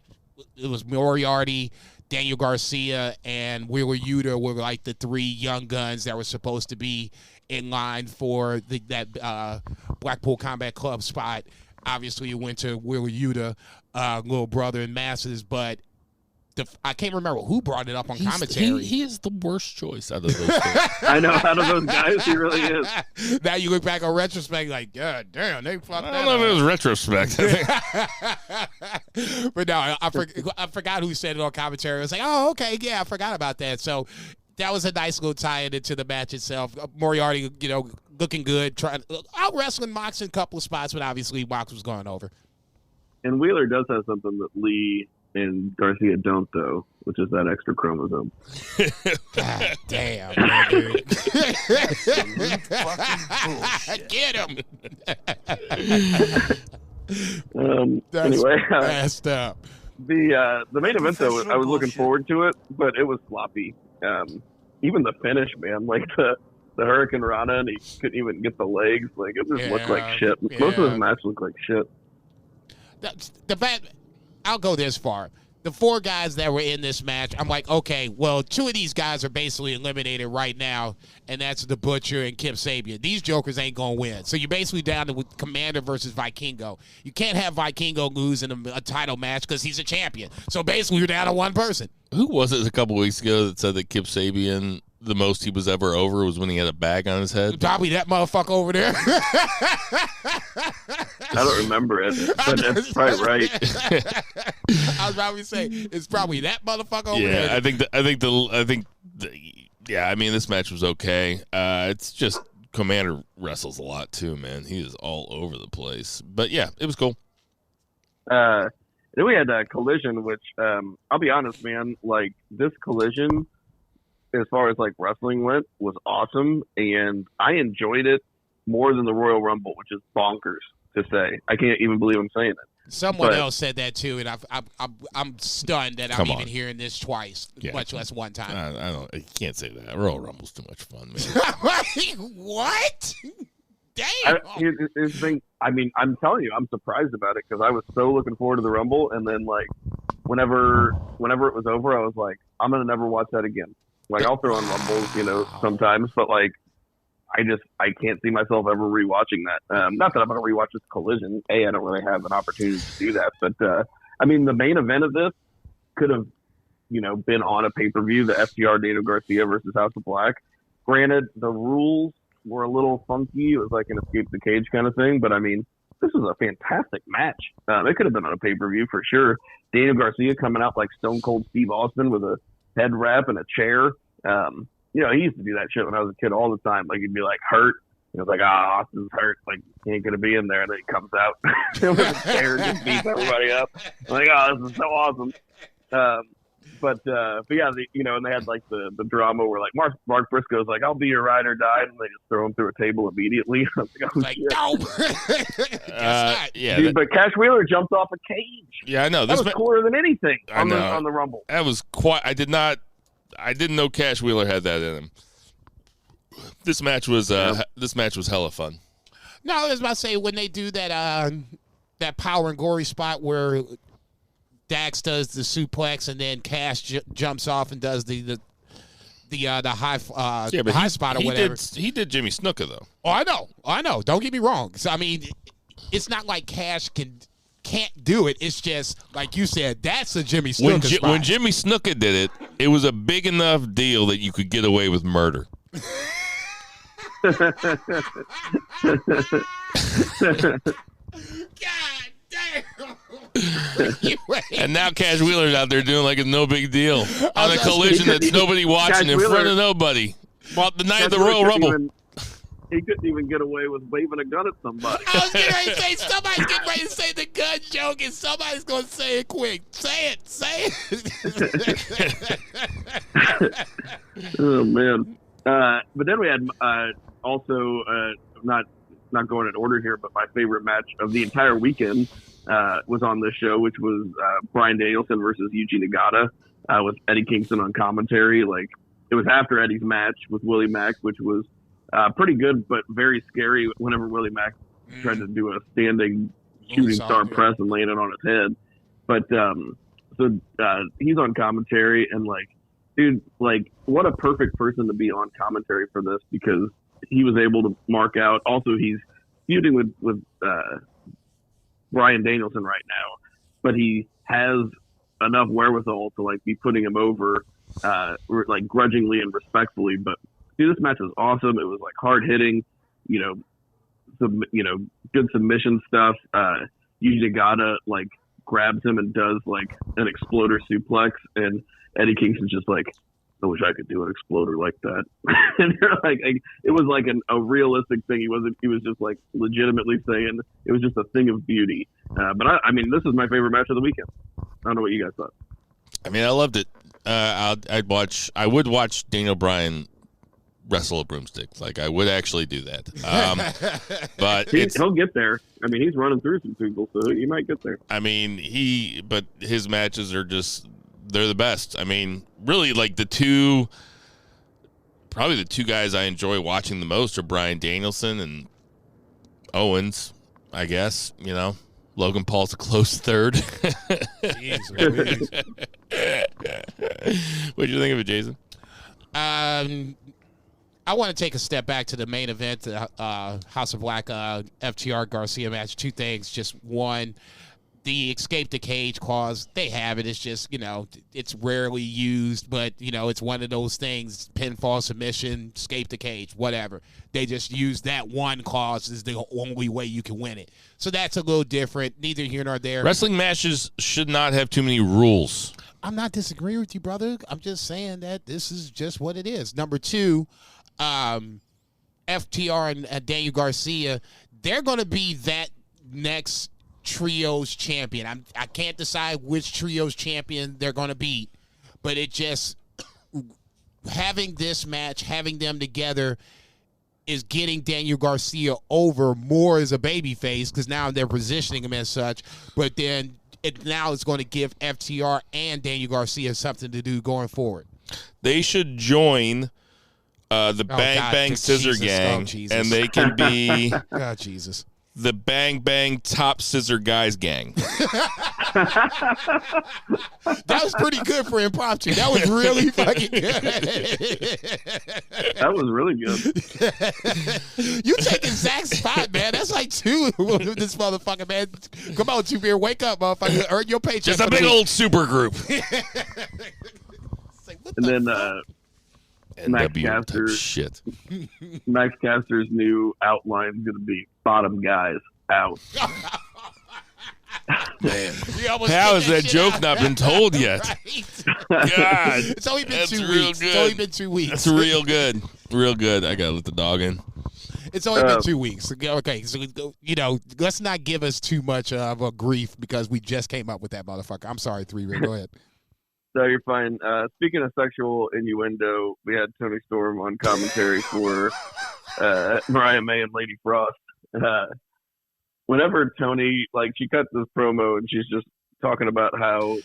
it was Moriarty, Daniel Garcia, and Wheeler Yuta were like the 3 young guns that were supposed to be in line for that Blackpool Combat Club spot. Obviously, it went to Wheeler Yuta, little brother in masses, but I can't remember who brought it up on commentary. He is the worst choice out of those two. I know, out of those guys, he really is. Now you look back on retrospect, like, God damn, they fucked that up. I don't know if it was retrospect. But no, I forgot who said it on commentary. I was like, oh, okay, yeah, I forgot about that. So that was a nice little tie-in into the match itself. Moriarty, looking good, out wrestling Mox in a couple of spots, but obviously Mox was going over. And Wheeler does have something that Lee and Garcia don't, though, which is that extra chromosome. God damn, man, dude. Fucking bullshit. Get him. Anyway, messed up. The main event though, I was looking forward to it, but it was sloppy. Even the finish, man, like the Hurricane Rana, and he couldn't even get the legs. Like it just looked like shit. Most of his matches looked like shit. I'll go this far. The 4 guys that were in this match, I'm like, okay, well, 2 of these guys are basically eliminated right now, and that's the Butcher and Kip Sabian. These jokers ain't going to win. So you're basically down to Komander versus Vikingo. You can't have Vikingo lose in a title match because he's a champion. So basically you're down to 1 person. Who was it a couple weeks ago that said that Kip Sabian, the most he was ever over was when he had a bag on his head? Probably that motherfucker over there. I don't remember it, but that's probably right. I was probably saying it's probably that motherfucker over there. Yeah, I mean, this match was okay. It's just Komander wrestles a lot too, man. He is all over the place. But yeah, it was cool. Then we had a Collision, which I'll be honest, man. Like this Collision, as far as like wrestling went, was awesome, and I enjoyed it more than the Royal Rumble, which is bonkers to say. I can't even believe I'm saying it. Someone else said that too, and I'm stunned that I'm even hearing this twice, much less one time. You can't say that. Royal Rumble's too much fun, man. What? Damn. I'm telling you, I'm surprised about it because I was so looking forward to the Rumble, and then like whenever it was over, I was like, I'm gonna never watch that again. Like I'll throw on Rumbles, sometimes, but like I can't see myself ever rewatching that. Not that I'm going to rewatch this Collision. I don't really have an opportunity to do that. But, the main event of this could have, been on a pay-per-view, the FTR Daniel Garcia versus House of Black. Granted, the rules were a little funky. It was like an escape the cage kind of thing. But, this was a fantastic match. It could have been on a pay-per-view for sure. Daniel Garcia coming out like Stone Cold Steve Austin with a head wrap and a chair. He used to do that shit when I was a kid all the time. Like, he'd be, like, hurt. He was like, Austin's hurt. Like, he ain't going to be in there. And then he comes out with a chair and just beats everybody up. I'm like, this is so awesome. But yeah, and they had, like, the drama where, like, Mark Briscoe's like, I'll be your ride or die. And they just throw him through a table immediately. I was like, no. Yeah. Dude, but Cash Wheeler jumped off a cage. Yeah, I know. That was cooler than anything on the Rumble. That was quite – I didn't know Cash Wheeler had that in him. This match was hella fun. No, I was about to say when they do that power and gory spot where Dax does the suplex and then Cash jumps off and does the high high spot or whatever. He did Jimmy Snuka though. Oh, I know. Don't get me wrong. So it's not like Cash can't do it. It's just like you said. That's a Jimmy Snuka spot. When Jimmy Snuka did it was a big enough deal that you could get away with murder. God damn! And now Cash Wheeler's out there doing like it's no big deal on a Collision that's nobody watching in front of nobody. Well, the night of the Royal Rumble. He couldn't even get away with waving a gun at somebody. I was getting ready to say, somebody's getting ready to say the gun joke, and somebody's going to say it quick. Say it. Oh, man. But then we had also, not going in order here, but my favorite match of the entire weekend was on this show, which was Bryan Danielson versus Yuji Nagata with Eddie Kingston on commentary. Like, it was after Eddie's match with Willie Mack, which was pretty good, but very scary whenever Willie Mack tried to do a standing shooting star press and land it on his head. But so he's on commentary, and like, dude, like, what a perfect person to be on commentary for this, because he was able to mark out. Also, he's feuding with Bryan Danielson right now, but he has enough wherewithal to like be putting him over, like grudgingly and respectfully. But dude, this match was awesome. It was like hard hitting, good submission stuff. Yuji Nagata like grabs him and does like an exploder suplex, and Eddie Kingston's just like, I wish I could do an exploder like that. And they're like, it was like a realistic thing. He was just like legitimately saying it was just a thing of beauty. But I mean, this is my favorite match of the weekend. I don't know what you guys thought. I mean, I loved it. I would watch Daniel Bryan wrestle a broomstick. Like, I would actually do that. But he'll get there. I mean, he's running through some people, so he might get there. I mean, but his matches are just, they're the best. I mean, really, like, probably the two guys I enjoy watching the most are Bryan Danielson and Owens, I guess. You know, Logan Paul's a close third. Jeez, What'd you think of it, Jason? I want to take a step back to the main event, the House of Black FTR Garcia match. Two things. Just one, the escape the cage clause, they have it. It's just, it's rarely used, but, it's one of those things, pinfall, submission, escape the cage, whatever. They just use that one clause as the only way you can win it. So that's a little different. Neither here nor there. Wrestling matches should not have too many rules. I'm not disagreeing with you, brother. I'm just saying that this is just what it is. Number two, FTR and Daniel Garcia, they're going to be that next trios champion. I can't decide which trios champion they're going to beat, but it just, having this match, having them together is getting Daniel Garcia over more as a babyface, because now they're positioning him as such, but then now it's going to give FTR and Daniel Garcia something to do going forward. They should join the Bang Bang Scissor Gang, and they can be God, Jesus. The Bang Bang Top Scissor Guys Gang. That was pretty good for impromptu. That was really fucking good. That was really good. You taking Zach's spot, man. That's like two of this motherfucker, man. Come on, Two Beer. Wake up, motherfucker. Earn your paycheck. Just a big old super group. And then Max Caster's new outline is going to be bottom guys out. Man, how has that joke not been told yet? Right? God, it's only been 2 weeks. Good. It's only been 2 weeks. That's real good. Real good. I gotta let the dog in. It's only been 2 weeks. Okay, so let's not give us too much of a grief because we just came up with that motherfucker. I'm sorry, 3-Ray. Go ahead. No, you're fine. Speaking of sexual innuendo, we had Tony Storm on commentary for Mariah May and Lady Frost. Whenever Tony, she cuts this promo and she's just talking about how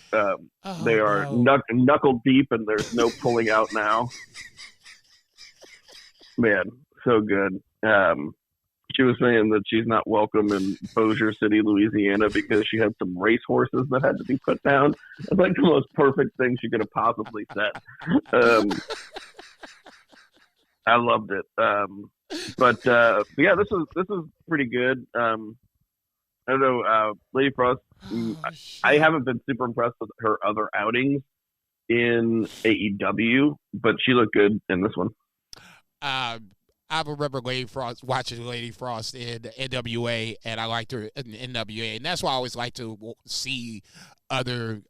they are knuckle deep and there's no pulling out now. Man, so good. She was saying that she's not welcome in Bossier City, Louisiana, because she had some race horses that had to be put down. It's like the most perfect thing she could have possibly said. I loved it. But yeah, this is pretty good. I don't know, Lady Frost. I haven't been super impressed with her other outings in AEW, but she looked good in this one. I remember watching Lady Frost in NWA, and I liked her in NWA, and that's why I always like to see other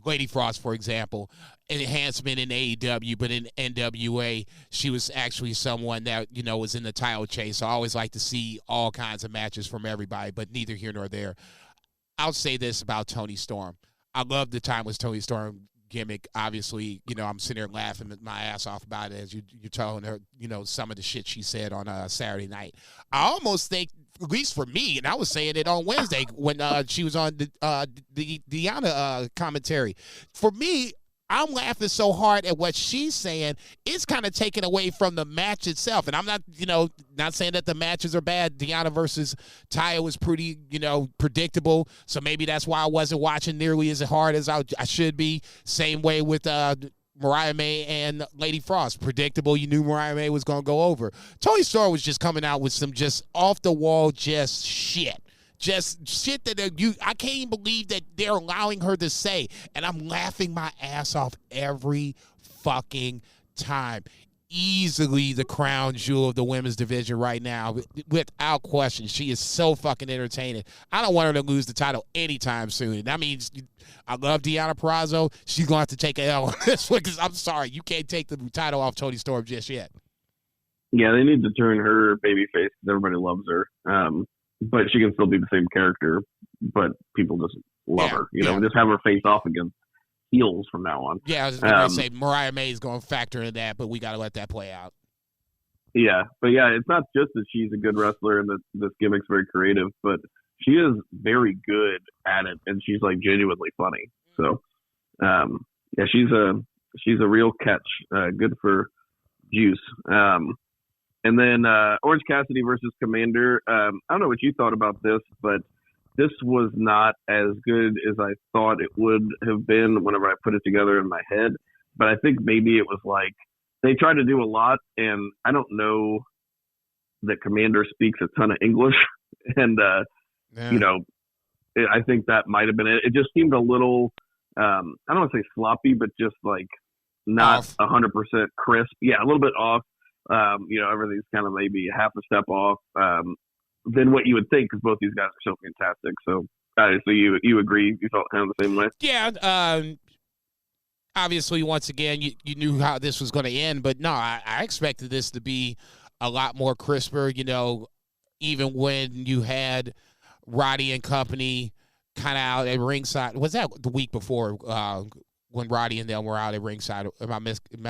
Lady Frost, for example, enhancement in AEW, but in NWA, she was actually someone that was in the title chase. So I always like to see all kinds of matches from everybody, but neither here nor there. I'll say this about Tony Storm: I love the Timeless Tony Storm gimmick. Obviously, I'm sitting there laughing my ass off about it as you're telling her, some of the shit she said on Saturday night. I almost think, at least for me, and I was saying it on Wednesday when she was on the Deanna commentary. For me, I'm laughing so hard at what she's saying, it's kind of taken away from the match itself. And I'm not, not saying that the matches are bad. Deanna versus Taya was pretty, predictable. So maybe that's why I wasn't watching nearly as hard as I should be. Same way with Mariah May and Lady Frost. Predictable. You knew Mariah May was going to go over. Tony Storm was just coming out with some just off-the-wall just shit. Just shit that I can't even believe that they're allowing her to say. And I'm laughing my ass off every fucking time. Easily the crown jewel of the women's division right now. Without question. She is so fucking entertaining. I don't want her to lose the title anytime soon. That means I love Deonna Purrazzo. She's going to have to take an L on this one because I'm sorry. You can't take the title off Toni Storm just yet. Yeah, they need to turn her babyface because everybody loves her. But she can still be the same character, but people just love her. Just have her face off again. heels from now on. Yeah, I was going to say Mariah May is going to factor in that, but we got to let that play out. Yeah, but yeah, it's not just that she's a good wrestler and that this gimmick's very creative, but she is very good at it, and she's like genuinely funny. So, yeah, she's a real catch. Good for Juice. And then Orange Cassidy versus Komander. I don't know what you thought about this, but this was not as good as I thought it would have been whenever I put it together in my head. But I think maybe it was like they tried to do a lot, and I don't know that Komander speaks a ton of English. And, you know, I think that might have been it. It just seemed a little, I don't want to say sloppy, but just like not 100% crisp. Yeah, a little bit off. You know, everything's kind of maybe half a step off than what you would think, because both these guys are so fantastic. So you agree? You felt kind of the same way? Yeah. Obviously, once again, you knew how this was going to end, but no, I expected this to be a lot more crisper. You know, even when you had Roddy and company kind of out at ringside. Was that the week before when Roddy and them were out at ringside? Am I mixing? It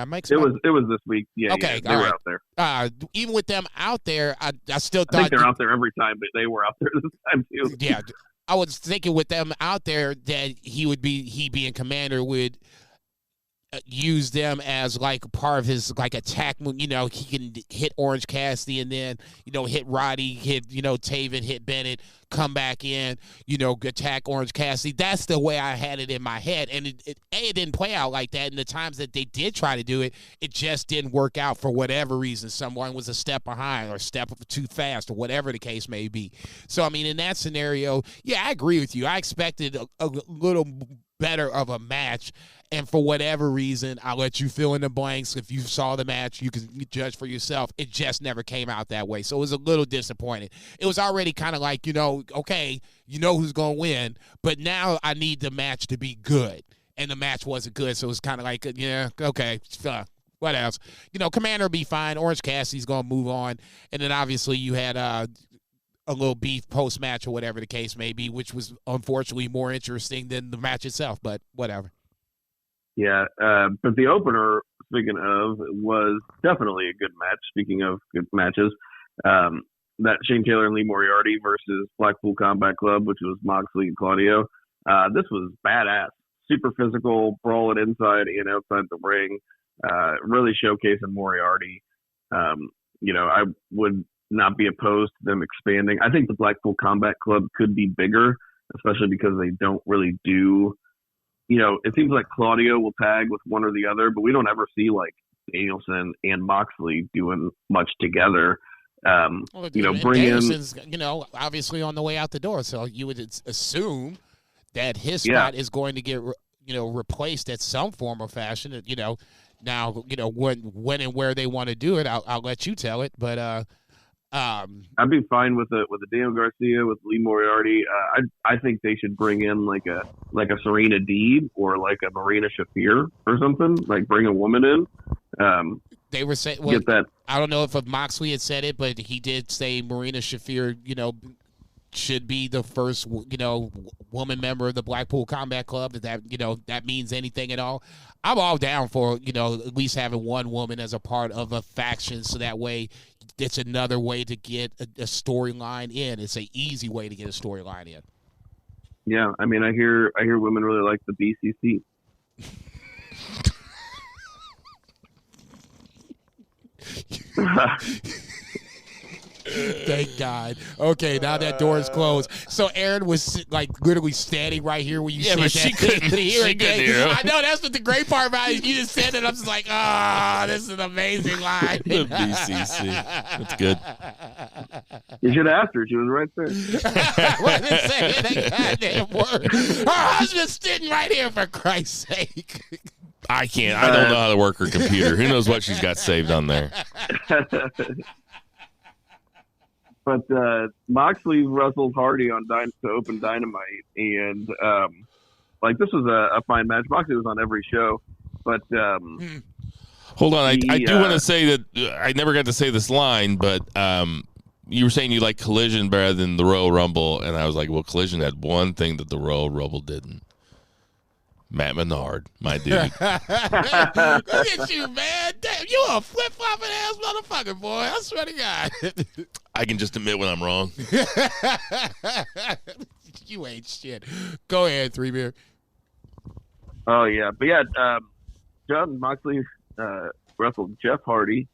was this week. Yeah. Okay. Yeah, they were out there. Even with them out there, I still thought I think they're out there every time, but they were out there this time too. Yeah. I was thinking with them out there that he being Komander would use them as like part of his like attack. You know, he can hit Orange Cassidy and then, you know, hit Roddy, hit, you know, Taven, hit Bennett, come back in, you know, attack Orange Cassidy. That's the way I had it in my head. And it didn't play out like that. And the times that they did try to do it, it just didn't work out for whatever reason. Someone was a step behind or a step too fast or whatever the case may be. So, I mean, in that scenario, yeah, I agree with you. I expected a little better of a match. And for whatever reason, I'll let you fill in the blanks. If you saw the match, you can judge for yourself. It just never came out that way. So it was a little disappointing. It was already kind of like, you know, okay, you know who's going to win, but now I need the match to be good. And the match wasn't good, so it was kind of like, yeah, okay, what else? You know, Komander will be fine. Orange Cassidy's going to move on. And then obviously you had a little beef post-match or whatever the case may be, which was unfortunately more interesting than the match itself, but whatever. Yeah, but the opener, speaking of, was definitely a good match. Speaking of good matches, that Shane Taylor and Lee Moriarty versus Blackpool Combat Club, which was Moxley and Claudio. This was badass. Super physical, brawling inside and outside the ring. Really showcasing Moriarty. You know, I would not be opposed to them expanding. I think the Blackpool Combat Club could be bigger, especially because they don't really do, you know, it seems like Claudio will tag with one or the other, but we don't ever see like Danielson and Moxley doing much together. You know, bring Danielson's, you know, obviously on the way out the door, so you would assume that his spot is going to get, you know, replaced at some form or fashion. You know, now, you know, when and where they want to do it, I'll let you tell it, but I'd be fine with a Daniel Garcia, with Lee Moriarty. I think they should bring in like a Serena Deeb or like a Marina Shafir or something. Like bring a woman in. They were saying, well, I don't know if Moxley had said it, but he did say Marina Shafir, you know, should be the first, you know, woman member of the Blackpool Combat Club. That, you know, that means anything at all. I'm all down for, you know, at least having one woman as a part of a faction, so that way it's another way to get a storyline in. It's an easy way to get a storyline in. Yeah, I mean, I hear women really like the BCC. Thank God. Okay, now that door is closed. So Aaron was like literally standing right here when you said that. She couldn't hear it. I know, that's what the great part about it. You just said it. I'm just like, this is an amazing line. The BCC. That's good. You should have asked her. She was right there. What did say that goddamn word? Her husband's sitting right here, for Christ's sake. I can't. I don't know how to work her computer. Who knows what she's got saved on there? But Moxley wrestled Hardy on to open Dynamite, and like this was a fine match. Moxley was on every show, but hold on, I do want to say that I never got to say this line, but you were saying you like Collision better than the Royal Rumble, and I was like, well, Collision had one thing that the Royal Rumble didn't. Matt Menard, my dude. Look at you, man. Damn, you a flip-flopping ass motherfucker, boy. I swear to God. I can just admit when I'm wrong. You ain't shit. Go ahead, 3-Beer. Oh, yeah. But, yeah, John Moxley wrestled Jeff Hardy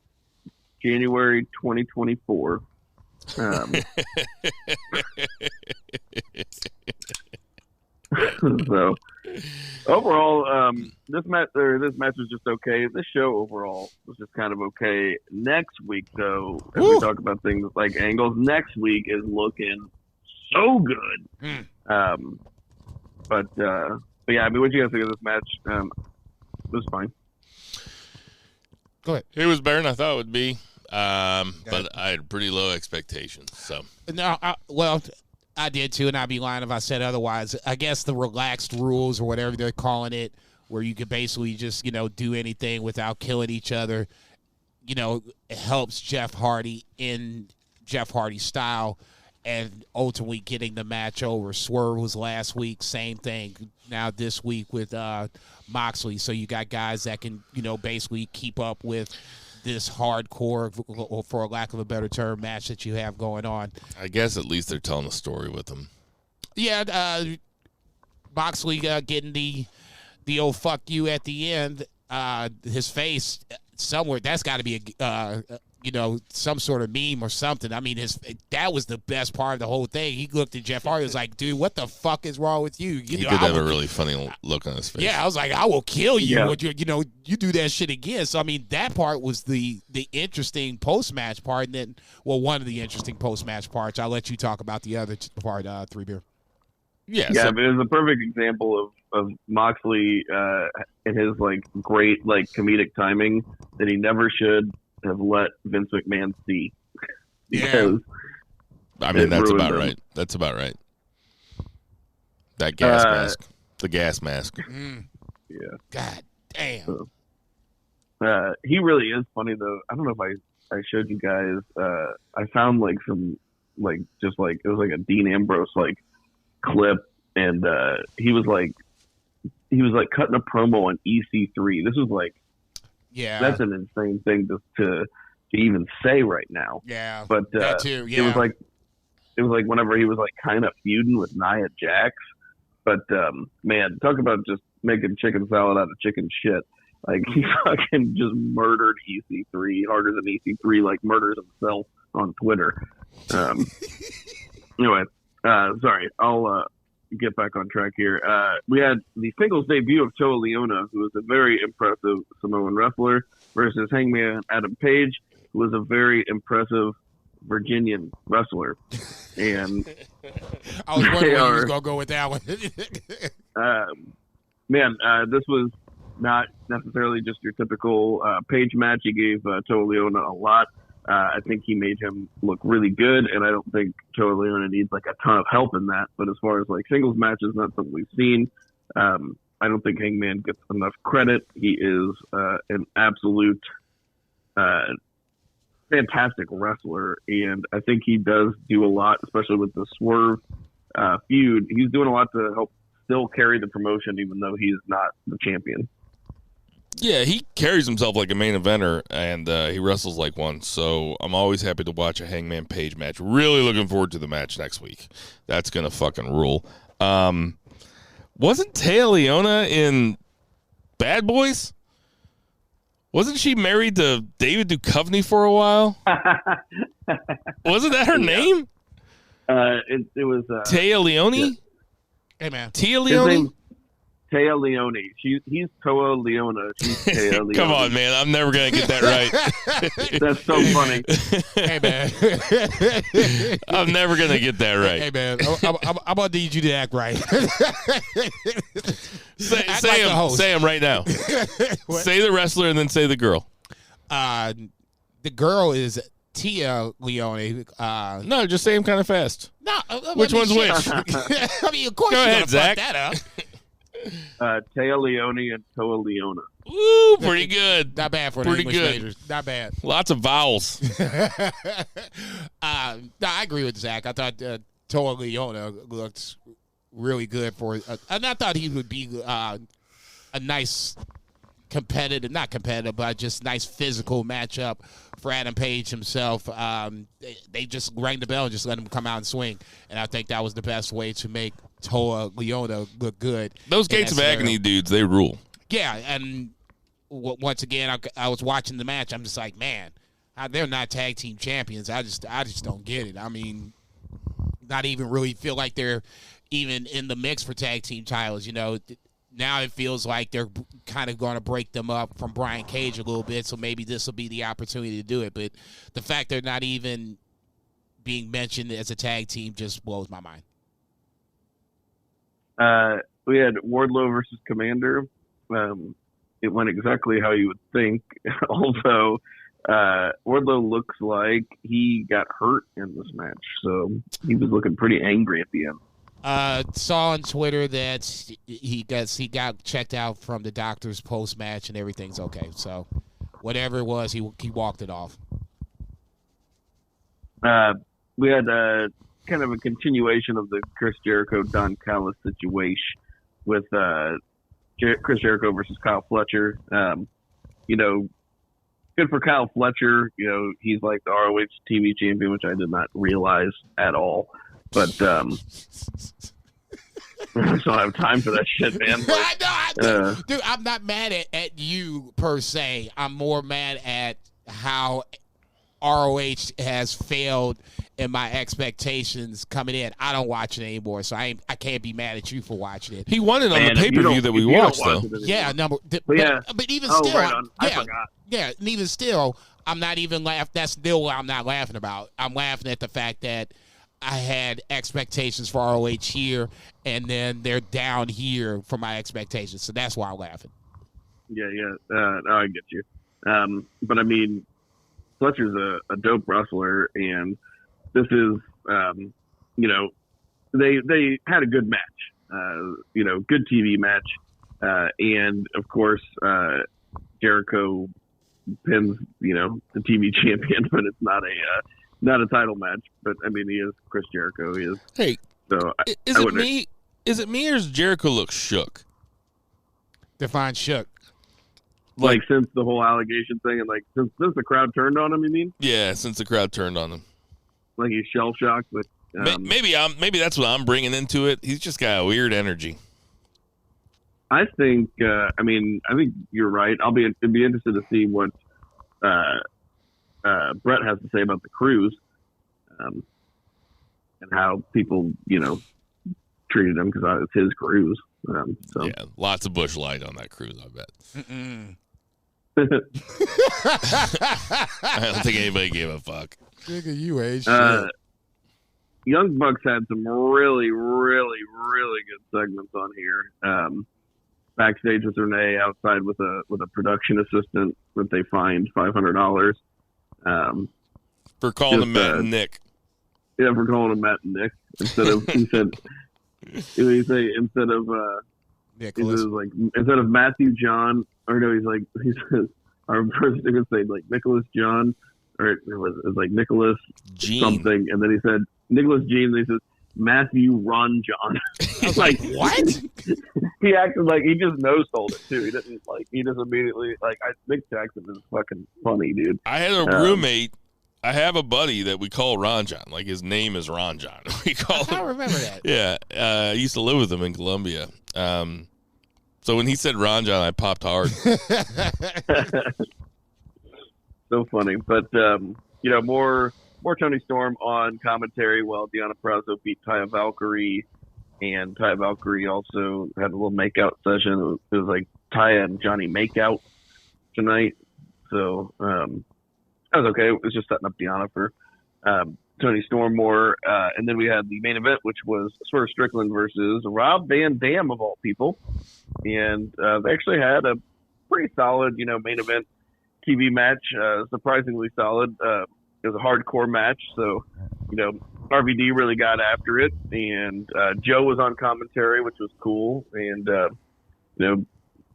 January 2024. So overall, this match was just okay. This show overall was just kind of okay. Next week, though, as we talk about things like angles, next week is looking so good. But yeah, I mean, what you guys think of this match? It was fine. Go ahead. It was better than I thought it would be, but I had pretty low expectations. So No, I did too, and I'd be lying if I said otherwise. I guess the relaxed rules or whatever they're calling it, where you could basically just, do anything without killing each other, it helps Jeff Hardy in Jeff Hardy's style and ultimately getting the match over. Swerve was last week, same thing. Now this week with Moxley. So you got guys that can, basically keep up with this hardcore, or for a lack of a better term, match that you have going on. I guess at least they're telling a story with them. Yeah, Moxley getting the old fuck you at the end. His face somewhere, that's got to be some sort of meme or something. I mean, that was the best part of the whole thing. He looked at Jeff Hardy, was like, dude, what the fuck is wrong with you? He did have a really funny look on his face. Yeah, I was like, I will kill you. Yeah. You do that shit again. So, I mean, that part was the interesting post-match part. And then, one of the interesting post-match parts. I'll let you talk about the other part, 3-Beer. Yeah, it was a perfect example of Moxley and his, great, comedic timing that he never should have let Vince McMahon see. Because I mean, that's about right. That's about right. That gas mask. The gas mask. Yeah. God damn. So, he really is funny, though. I don't know if I showed you guys. I found, some, it was a Dean Ambrose, clip, and he was cutting a promo on EC3. This was, that's an insane thing to even say right now. Yeah, but that too. Yeah, it was whenever he was kind of feuding with Nia Jax. But man, talk about just making chicken salad out of chicken shit. He fucking just murdered EC3 harder than EC3 murders himself on Twitter. Anyway, sorry, I'll get back on track here. We had the singles debut of Toa Leona, who was a very impressive Samoan wrestler, versus Hangman Adam Page, who was a very impressive Virginian wrestler. And I was wondering where you was going to go with that one. This was not necessarily just your typical Page match. He gave Toa Leona a lot. I think he made him look really good, and I don't think Toa Leona needs a ton of help in that. But as far as singles matches, not something we've seen. I don't think Hangman gets enough credit. He is an absolute fantastic wrestler, and I think he does do a lot, especially with the Swerve feud. He's doing a lot to help still carry the promotion, even though he's not the champion. Yeah, he carries himself like a main eventer, and he wrestles like one. So I'm always happy to watch a Hangman Page match. Really looking forward to the match next week. That's going to fucking rule. Wasn't Taya Leona in Bad Boys? Wasn't she married to David Duchovny for a while? Wasn't that her name? It was Taya Leone? Yeah. Hey, man. Tia Leone? Taya Leone. He's Toa Leona. She's Taya Leone. Come on, man. I'm never going to get that right. That's so funny. Hey, man. I'm never going to get that right. Hey, man. I'm going to need you to act right. Say him right now. Say the wrestler and then say the girl. The girl is Tia Leone. No, just say him kind of fast. No, which one's which? I mean, of course Go you're ahead, gonna Zach. fuck that up. Taya Leone and Toa Leona. Ooh, pretty good. Not bad for the English majors. Not bad. Lots of vowels. No, I agree with Zach. I thought Toa Leona looked really good for and I thought he would be a nice not competitive, but just nice physical matchup for Adam Page himself. They just rang the bell and just let him come out and swing. And I think that was the best way to make Toa Leona look good. Those Gates of Agony dudes, they rule. Yeah, and once again, I was watching the match. I'm just like, man, they're not tag team champions. I just don't get it. I mean, not even really feel like they're even in the mix for tag team titles, Now it feels like they're kind of going to break them up from Brian Cage a little bit, so maybe this will be the opportunity to do it. But the fact they're not even being mentioned as a tag team just blows my mind. We had Wardlow versus Komander. It went exactly how you would think. Although Wardlow looks like he got hurt in this match, so he was looking pretty angry at the end. Saw on Twitter that he got checked out from the doctors post match and everything's okay. So whatever it was, he walked it off. We had kind of a continuation of the Chris Jericho Don Callis situation with Chris Jericho versus Kyle Fletcher. Good for Kyle Fletcher. He's like the ROH TV champion, which I did not realize at all. But I just don't have time for that shit, man. Dude, I'm not mad at you per se. I'm more mad at how ROH has failed in my expectations coming in. I don't watch it anymore, so I can't be mad at you for watching it. He won it on the pay-per-view that we watched, though. Yeah, but even still, right on. I forgot. Yeah, and even still, I'm not even laughing. That's still what I'm not laughing about. I'm laughing at the fact that I had expectations for ROH here, and then they're down here for my expectations. So that's why I'm laughing. Yeah. I get you. But I mean, Fletcher's a dope wrestler, and this is, they had a good match, good TV match. And of course, Jericho pins, the TV champion, but it's not a title match, but I mean, he is Chris Jericho. He is. Hey, so is it me? Is it me, or does Jericho look shook? Define shook. Like since the whole allegation thing, and like since the crowd turned on him, you mean? Yeah, since the crowd turned on him. Like he's shell shocked, but maybe that's what I'm bringing into it. He's just got a weird energy. I think. I think you're right. It'd be interested to see what Brett has to say about the cruise, and how people, treated him, because it's his cruise. Yeah, lots of Busch Light on that cruise, I bet. I don't think anybody gave a fuck. Nigga, you ain't shit. Young Bucks had some really, really, really good segments on here. Backstage with Renee, outside with a production assistant that they fined $500. For calling him Matt and Nick. Yeah, for calling him Matt and Nick. Instead of instead of Matthew John, or no, he says our person could say like Nicholas John, or it was like Nicholas Gene. Something, and then he said Nicholas Gene, and he says Matthew Ron John. I was like, what? He acted like he just no-sold it too. He just immediately I think Jackson is fucking funny, dude. I had a roommate. I have a buddy that we call Ron John. Like his name is Ron John. We call him. I remember that. Yeah, I used to live with him in Columbia. So when he said Ron John, I popped hard. So funny, but more Tony Storm on commentary while Deonna Purrazzo beat Taya Valkyrie, and Taya Valkyrie also had a little makeout session. It was like Taya and Johnny makeout tonight, so that was okay. It was just setting up Deonna for Tony Storm more, and then we had the main event, which was Swerve Strickland versus Rob Van Dam, of all people, and they actually had a pretty solid, main event TV match, surprisingly solid. It was a hardcore match, so RVD really got after it, and Joe was on commentary, which was cool, and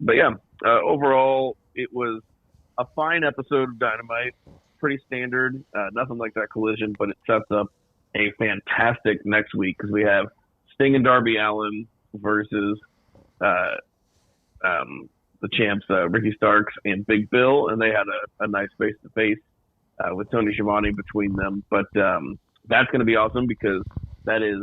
but yeah, overall it was a fine episode of Dynamite. Pretty standard, nothing like that Collision, but it sets up a fantastic next week, because we have Sting and Darby Allin versus the champs, Ricky Starks and Big Bill, and they had a nice face-to-face with Tony Schiavone between them. But that's going to be awesome because that is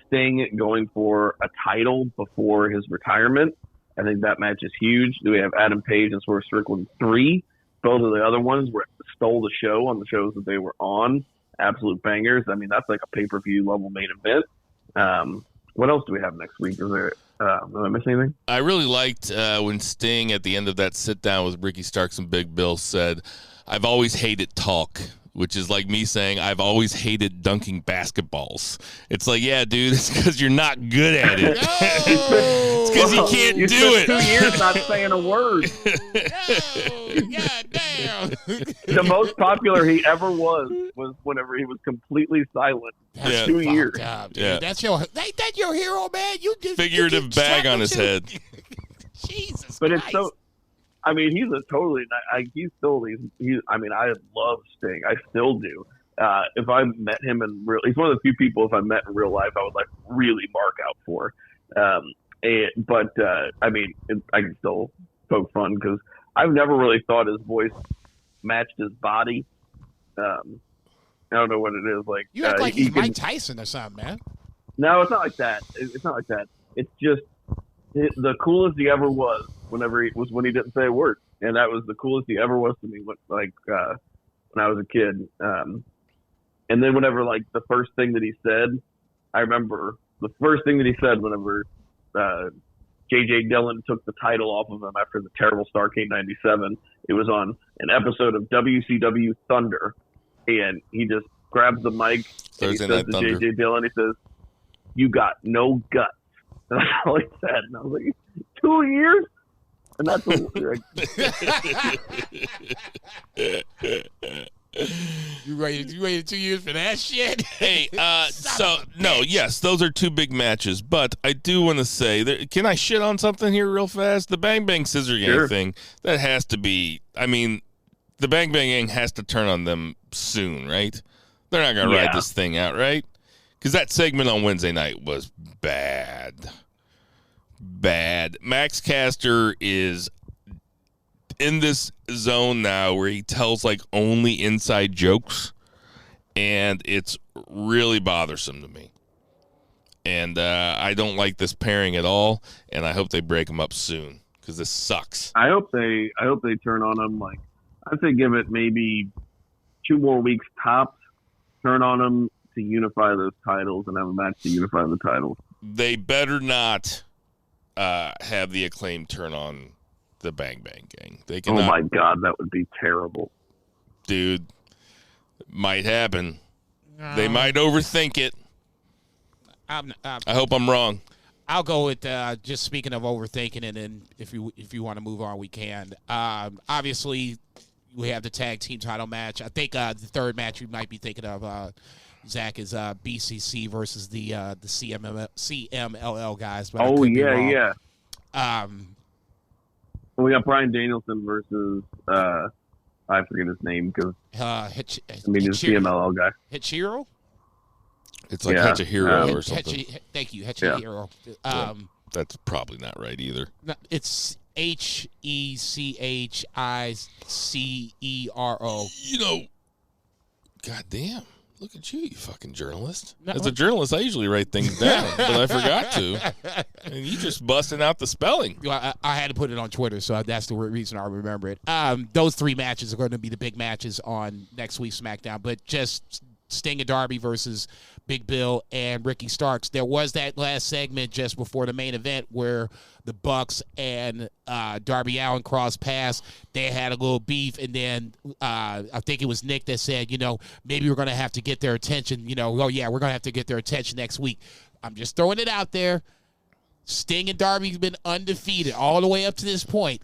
Sting going for a title before his retirement. I think that match is huge. We have Adam Page and Swerve Strickland 3. Both of the other ones stole the show on the shows that they were on. Absolute bangers. I mean, that's like a pay-per-view level main event. What else do we have next week? Is there? Am I missing anything? I really liked when Sting at the end of that sit down with Ricky Starks and Big Bill said, "I've always hated talk," which is like me saying, "I've always hated dunking basketballs." It's like, yeah, dude, it's because you're not good at it. It's because you can't do it. 2 years not saying a word. God damn. The most popular he ever was whenever he was completely silent. That's 2 years. Up, dude. Yeah. That's your hero, man. You just Figurative bag on his head. Jesus But Christ. it's so. I mean, he's a totally. He's still. I mean, I love Sting. I still do. If I met him in real, he's one of the few people if I met in real life I would like really mark out for. I mean, I can still poke fun because I've never really thought his voice matched his body. I don't know what it is. Like you act like he's Mike Tyson or something, man. No, it's not like that. It's not like that. It's just the coolest he ever was. When he didn't say a word, and that was the coolest he ever was to me. When I was a kid, and then whenever like the first thing that he said, I remember the first thing that he said whenever J.J. Dillon took the title off of him after the terrible Starrcade '97. It was on an episode of WCW Thunder, and he just grabs the mic and he says to J.J. Dillon, he says, "You got no guts." And that's all he said, and I was like, 2 years. And that's You waited 2 years for that shit? Hey, yes, those are two big matches, but I do want to say, can I shit on something here real fast? The Bang Bang Scissor Gang thing, that has to be, I mean, the Bang Bang Gang has to turn on them soon, right? They're not going to ride this thing out, right? Because that segment on Wednesday night was bad. Max Caster is in this zone now where he tells like only inside jokes, and it's really bothersome to me. And I don't like this pairing at all, and I hope they break them up soon because this sucks. I hope they turn on him. Like I'd say, give it maybe 2 more weeks tops. Turn on them to unify those titles and have a match to unify the titles. They better not have the Acclaim turn on the Bang Bang Gang. They cannot. Oh my God, that would be terrible, dude. Might happen. They might overthink it. I hope I'm wrong. I'll go with just speaking of overthinking, and then if you want to move on, we can. Obviously, we have the tag team title match. I think the third match you might be thinking of, Zach, is BCC versus the CMLL guys. But oh yeah. We got Bryan Danielson versus I forget his name because it's CMLL guy. Hichiro. It's like Hechihiro or something. Thank you, Hechihiro. That's probably not right either. No, it's HECHICERO. You know, goddamn. Look at you, you fucking journalist. As a journalist, I usually write things down, but I forgot to. And you just busting out the spelling. I had to put it on Twitter, so that's the reason I remember it. Those 3 matches are going to be the big matches on next week's SmackDown, but just Sting and Darby versus Big Bill and Ricky Starks. There was that last segment just before the main event where the Bucks and Darby Allin crossed paths. They had a little beef, and then I think it was Nick that said, maybe we're going to have to get their attention. We're going to have to get their attention next week. I'm just throwing it out there. Sting and Darby's been undefeated all the way up to this point.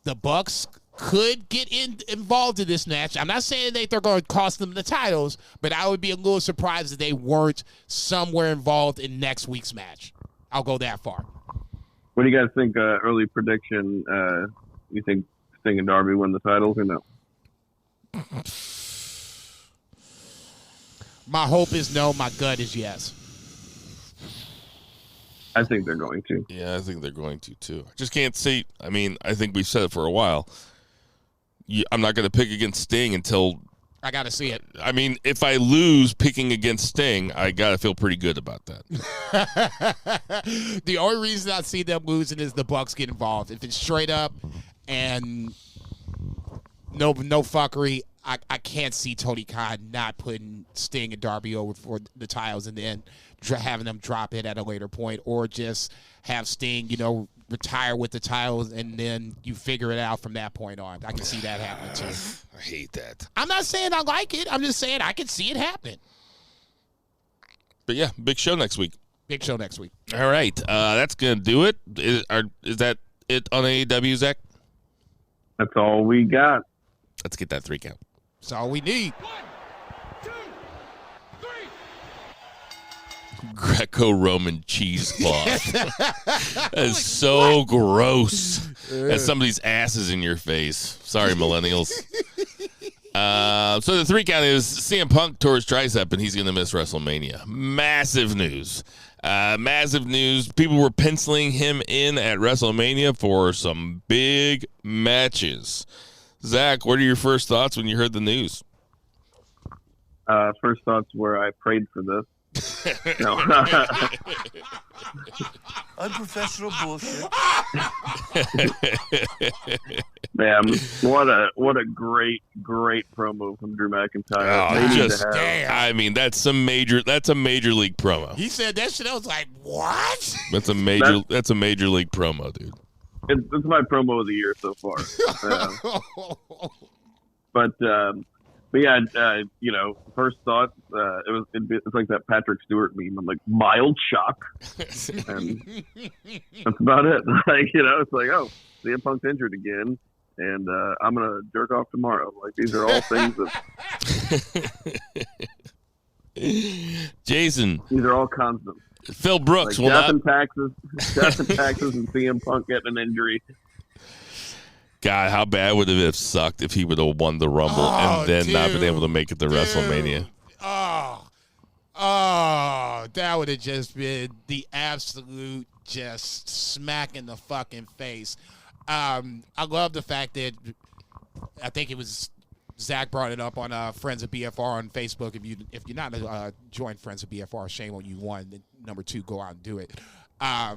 The Bucks could get involved in this match. I'm not saying that they're going to cost them the titles, but I would be a little surprised if they weren't somewhere involved in next week's match. I'll go that far. What do you guys think? Early prediction. You think Sting and Darby win the titles or no? My hope is no. My gut is yes. I think they're going to. Yeah, I think they're going to too. I just can't see. I mean, I think we've said it for a while. I'm not going to pick against Sting until I got to see it. I mean, if I lose picking against Sting, I got to feel pretty good about that. The only reason I see them losing is the Bucks get involved. If it's straight up and no fuckery, I can't see Tony Khan not putting Sting and Darby over for the titles and then having them drop it at a later point, or just have Sting, retire with the titles and then you figure it out from that point on. I can see that happening too. I hate that. I'm not saying I like it. I'm just saying I can see it happen. But yeah, big show next week. Big show next week. All right, that's gonna do it. Is that it on AEW, Zach? That's all we got. Let's get that 3 count. That's all we need. 1, 2, 3. Greco-Roman cheesecloth. That is so gross. As somebody's ass is in your face. Sorry, millennials. So the 3 count is CM Punk tore his tricep and he's going to miss WrestleMania. Massive news. Massive news. People were penciling him in at WrestleMania for some big matches. Zach, what are your first thoughts when you heard the news? First thoughts were I prayed for this. No. Unprofessional bullshit. Man, what a great promo from Drew McIntyre. They need to have- I mean, that's a major league promo. He said that shit. I was like, what? That's a major league promo, dude. It's my promo of the year so far. But yeah, first thought, it's like that Patrick Stewart meme. I'm like, mild shock. And that's about it. It's like, oh, CM Punk's injured again, and I'm going to jerk off tomorrow. Like, these are all things that... Jason. These are all constants. Phil Brooks like will death not... and taxes, and CM Punk getting an injury. God, how bad would it have sucked if he would have won the Rumble and then not been able to make it to WrestleMania? That would have just been the absolute just smack in the fucking face. I love the fact that I think it was Zach brought it up on Friends of BFR on Facebook. If you're not joined Friends of BFR, shame on you. 1, then number 2, go out and do it. I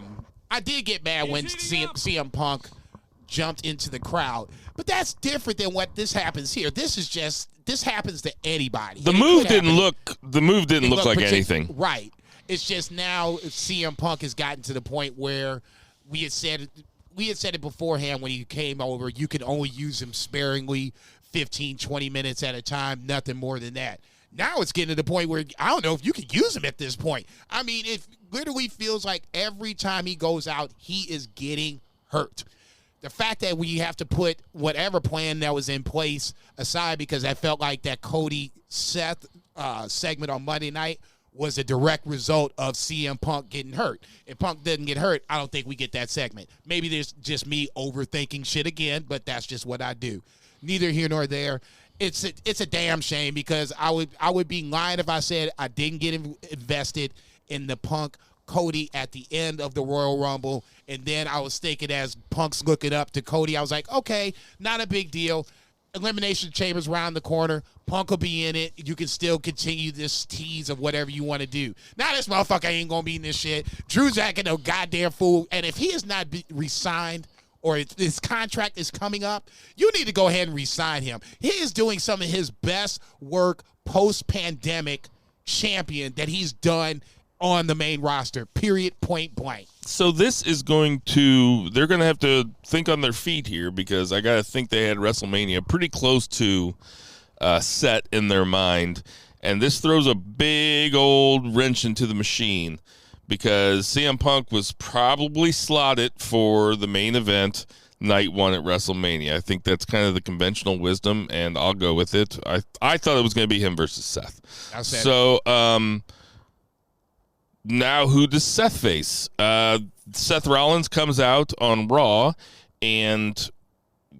did get mad when CM Punk jumped into the crowd, but that's different than what this happens here. This happens to anybody. The move didn't look like anything. Right. It's just now CM Punk has gotten to the point where we had said it beforehand when he came over, you could only use him sparingly, 15, 20 minutes at a time, nothing more than that. Now it's getting to the point where I don't know if you can use him at this point. I mean, it literally feels like every time he goes out, he is getting hurt. The fact that we have to put whatever plan that was in place aside because I felt like that Cody-Seth segment on Monday night was a direct result of CM Punk getting hurt. If Punk didn't get hurt, I don't think we get that segment. Maybe there's just me overthinking shit again, but that's just what I do. Neither here nor there. It's a damn shame because I would be lying if I said I didn't get invested in the Punk Cody at the end of the Royal Rumble, and then I was thinking as Punk's looking up to Cody, I was like, okay, not a big deal. Elimination Chamber's around the corner. Punk will be in it. You can still continue this tease of whatever you want to do. Now this motherfucker ain't going to be in this shit. Drew's acting no goddamn fool, and if he is not re-signed or his contract is coming up, you need to go ahead and re-sign him. He is doing some of his best work post-pandemic champion that he's done on the main roster, period, point blank. So this is they're going to have to think on their feet here because I got to think they had WrestleMania pretty close to set in their mind. And this throws a big old wrench into the machine because CM Punk was probably slotted for the main event night 1 at WrestleMania. I think that's kind of the conventional wisdom, and I'll go with it. I thought it was going to be him versus Seth. So, now who does Seth face? Seth Rollins comes out on Raw and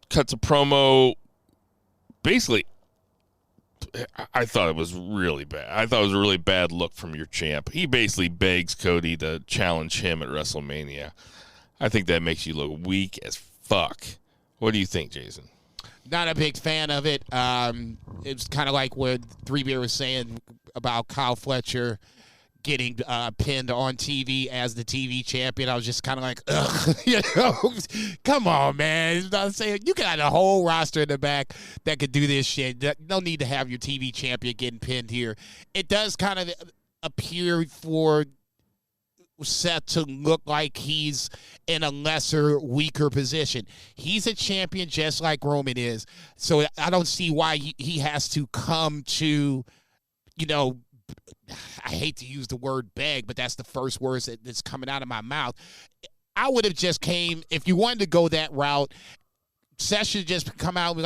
cuts a promo basically I thought it was really bad. I thought it was a really bad look from your champ. He basically begs Cody to challenge him at WrestleMania. I think that makes you look weak as fuck. What do you think, Jason? Not a big fan of it. It's kind of like what Three Beer was saying about Kyle Fletcher getting pinned on TV as the TV champion. I was just kind of like, ugh, come on, man. I'm saying you got a whole roster in the back that could do this shit. No need to have your TV champion getting pinned here. It does kind of appear for Seth to look like he's in a lesser, weaker position. He's a champion just like Roman is. So I don't see why he has to come to, I hate to use the word beg, but that's the first words that's coming out of my mouth. I would have just came, if you wanted to go that route, Seth should just come out with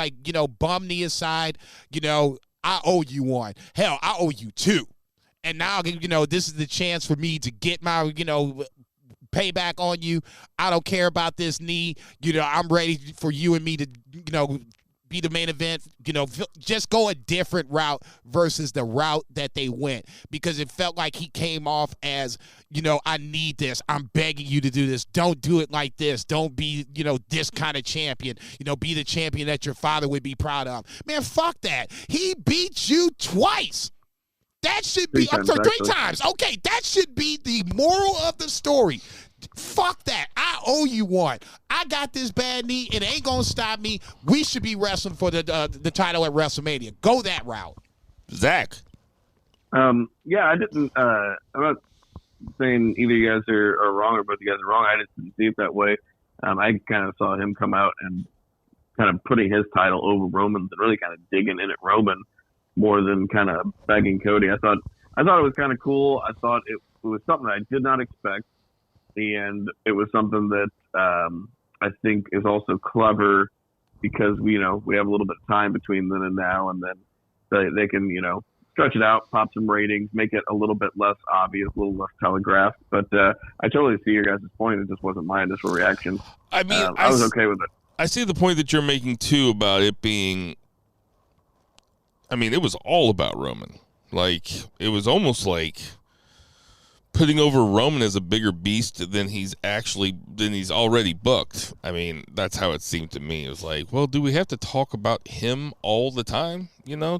bum knee aside, I owe you one. Hell, I owe you two. And now, this is the chance for me to get my, payback on you. I don't care about this knee. I'm ready for you and me to, be the main event. Just go a different route versus the route that they went, because it felt like he came off as, I need this. I'm begging you to do this. Don't do it like this. Don't be, this kind of champion. Be the champion that your father would be proud of. Man, fuck that. He beat you twice. That should be, I'm sorry, 3 times. Okay, that should be the moral of the story. Fuck that. I owe you one. I got this bad knee. It ain't going to stop me. We should be wrestling for the title at WrestleMania. Go that route. Zach. Yeah, I didn't, I'm not saying either you guys are wrong or both you guys are wrong. I just didn't see it that way. I kind of saw him come out and kind of putting his title over Roman's and really kind of digging in at Roman more than kind of begging Cody. I thought it was kind of cool. I thought it was something I did not expect, and it was something that I think is also clever because we have a little bit of time between then and now, and then they can stretch it out, pop some ratings, make it a little bit less obvious, a little less telegraphed. But I totally see your guys' point. It just wasn't my initial reaction. I mean, I was okay with it. I see the point that you're making too about it being. I mean, it was all about Roman. Like, it was almost like putting over Roman as a bigger beast than he's already booked. I mean, that's how it seemed to me. It was like, well, do we have to talk about him all the time?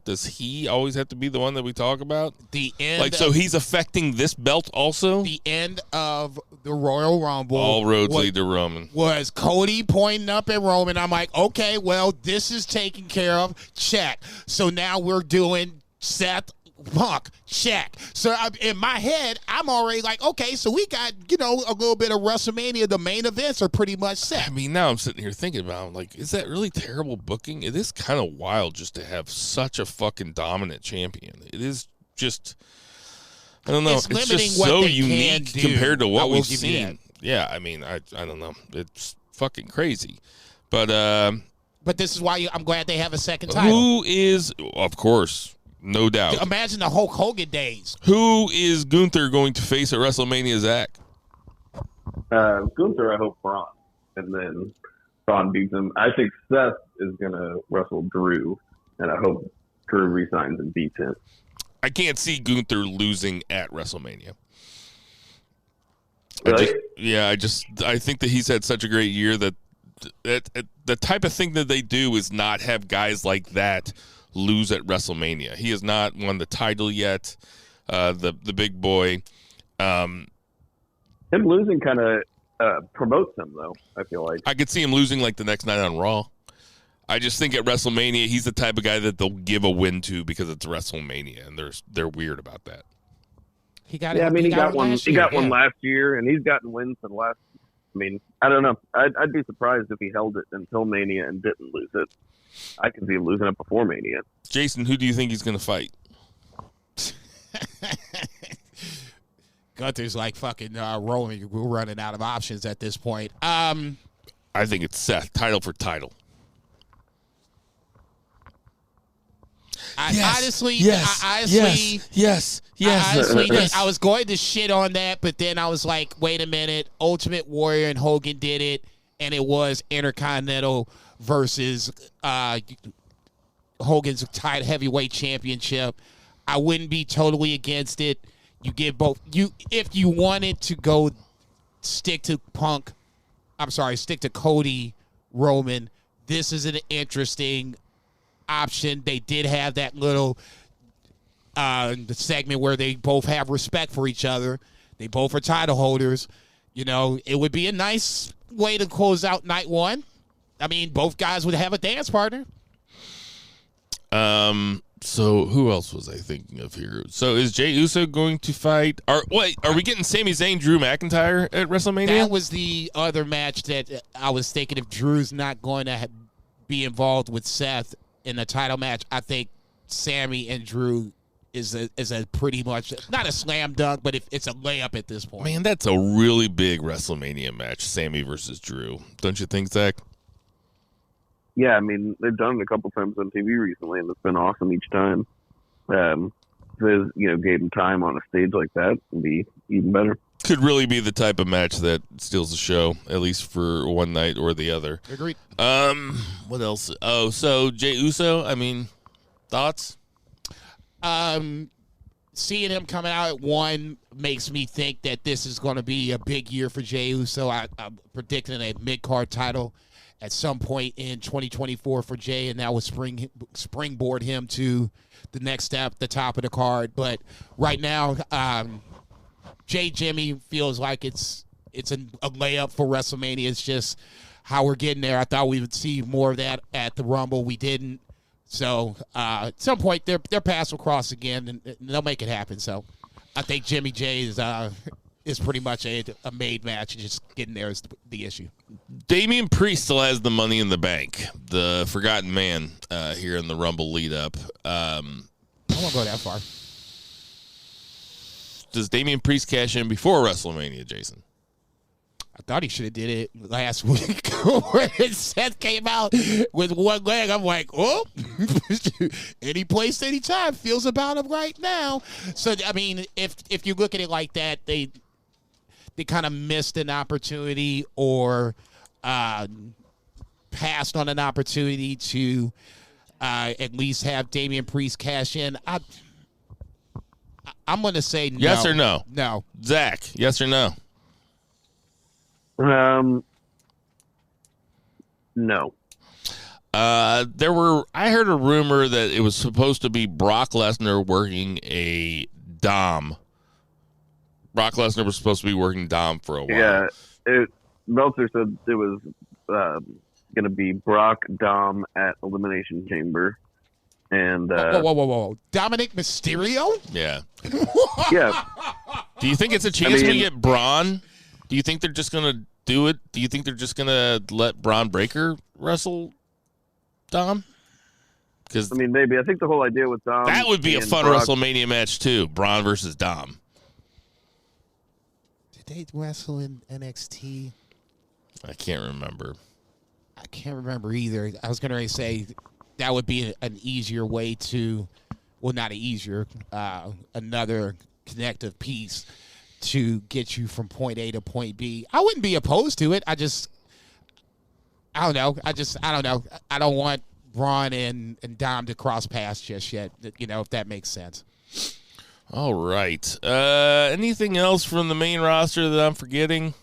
Does he always have to be the one that we talk about? The end. So he's affecting this belt also? The end of the Royal Rumble. All roads lead to Roman. Was Cody pointing up at Roman. I'm like, okay, well, this is taken care of. Check. So now we're doing Seth Punk. Check. So in my head, I'm already like, okay, so we got, a little bit of WrestleMania. The main events are pretty much set. I mean, now I'm sitting here thinking about, like, is that really terrible booking? It is kind of wild just to have such a fucking dominant champion. It is just, I don't know. It's just so unique compared to what we've seen. Yeah, I mean, I don't know. It's fucking crazy. But this is why I'm glad they have a second title. Who is, of course, no doubt. Imagine the Hulk Hogan days. Who is Gunther going to face at WrestleMania, Zach? Gunther, I hope Braun. And then Braun beats him. I think Seth is going to wrestle Drew, and I hope Drew resigns and beats him. I can't see Gunther losing at WrestleMania. Really? I think that he's had such a great year that the type of thing that they do is not have guys like that lose at WrestleMania. He has not won the title yet, the big boy. Him losing kind of promotes him, though, I feel like. I could see him losing like the next night on Raw. I just think at WrestleMania, he's the type of guy that they'll give a win to because it's WrestleMania, and they're weird about that. He got one. He got one last year, and he's gotten wins for the last. I mean, I don't know. I'd be surprised if he held it until Mania and didn't lose it. I can see him losing it before Mania. Jason, who do you think he's going to fight? Gunther's like fucking rolling. We're running out of options at this point. I think it's Seth, title for title. Honestly, I was going to shit on that, but then I was like, wait a minute. Ultimate Warrior and Hogan did it, and it was Intercontinental versus Hogan's tied heavyweight championship. I wouldn't be totally against it. You give both. If you wanted to go stick to Cody, Roman, this is an interesting option. They did have that little segment where they both have respect for each other. They both are title holders. It would be a nice way to close out night one. I mean, both guys would have a dance partner. So who else was I thinking of here? So is Jey Uso going to fight? Are we getting Sami Zayn, Drew McIntyre at WrestleMania? That was the other match that I was thinking if Drew's not going to be involved with Seth in a title match, I think Sami and Drew is a pretty much, not a slam dunk, but it's a layup at this point. Man, that's a really big WrestleMania match, Sami versus Drew. Don't you think, Zach? Yeah, I mean, they've done it a couple times on TV recently, and it's been awesome each time. If they, gave them time on a stage like that, it'd be even better. Could really be the type of match that steals the show, at least for one night or the other. Agreed. What else? Oh, so Jey Uso, I mean, thoughts? Seeing him coming out at 1 makes me think that this is going to be a big year for Jey Uso. I'm predicting a mid-card title at some point in 2024 for Jey, and that would springboard him to the next step, the top of the card. But right now, Jimmy feels like it's a layup for WrestleMania. It's just how we're getting there. I thought we would see more of that at the Rumble. We didn't. So at some point, their paths will cross again, and they'll make it happen. So I think Jimmy J is pretty much a made match, and just getting there is the issue. Damian Priest still has the Money in the Bank, the forgotten man here in the Rumble lead-up. I won't go that far. Does Damian Priest cash in before WrestleMania, Jason? I thought he should have did it last week when Seth came out with one leg. I'm like, oh, any place, anytime, feels about him right now. So, I mean, if you look at it like that, they kind of missed an opportunity or passed on an opportunity to at least have Damian Priest cash in. I'm going to say no. Yes or no? No. Zach, yes or no? No. I heard a rumor that it was supposed to be Brock Lesnar working a Dom. Brock Lesnar was supposed to be working Dom for a while. Yeah, Meltzer said it was going to be Brock Dom at Elimination Chamber. And whoa. Dominic Mysterio? Yeah. Yeah. Do you think it's a chance we get Braun? Do you think they're just going to do it? Do you think they're just going to let Braun Breaker wrestle Dom? Because maybe. I think the whole idea with Dom, that would be a fun Brock, WrestleMania match too. Braun versus Dom. Did they wrestle in NXT? I can't remember. I can't remember either. I was going to say that would be an easier way to, well, not an easier, another connective piece to get you from point A to point B. I wouldn't be opposed to it. I don't know. I don't know. I don't want Braun and Dom to cross paths just yet, if that makes sense. All right. Anything else from the main roster that I'm forgetting?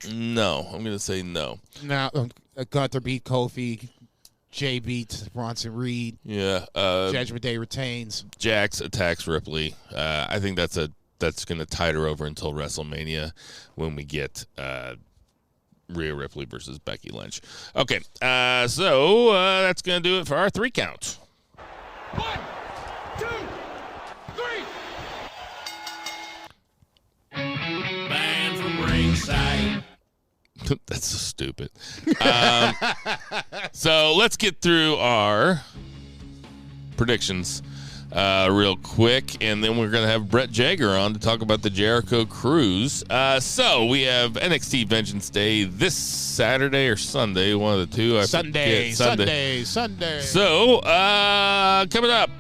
No. I'm going to say no. No. Gunther beat Kofi. Jay beats Bronson Reed. Yeah. Judgment Day retains. Jax attacks Ripley. I think that's going to tide her over until WrestleMania when we get Rhea Ripley versus Becky Lynch. Okay. So that's going to do it for our 3 count. 1, 2, 3. Man from Ringside. That's so stupid. So let's get through our predictions real quick, and then we're going to have Brett Jager on to talk about the Jericho Cruise. So we have NXT Vengeance Day this Saturday or Sunday, one of the two. Sunday. So coming up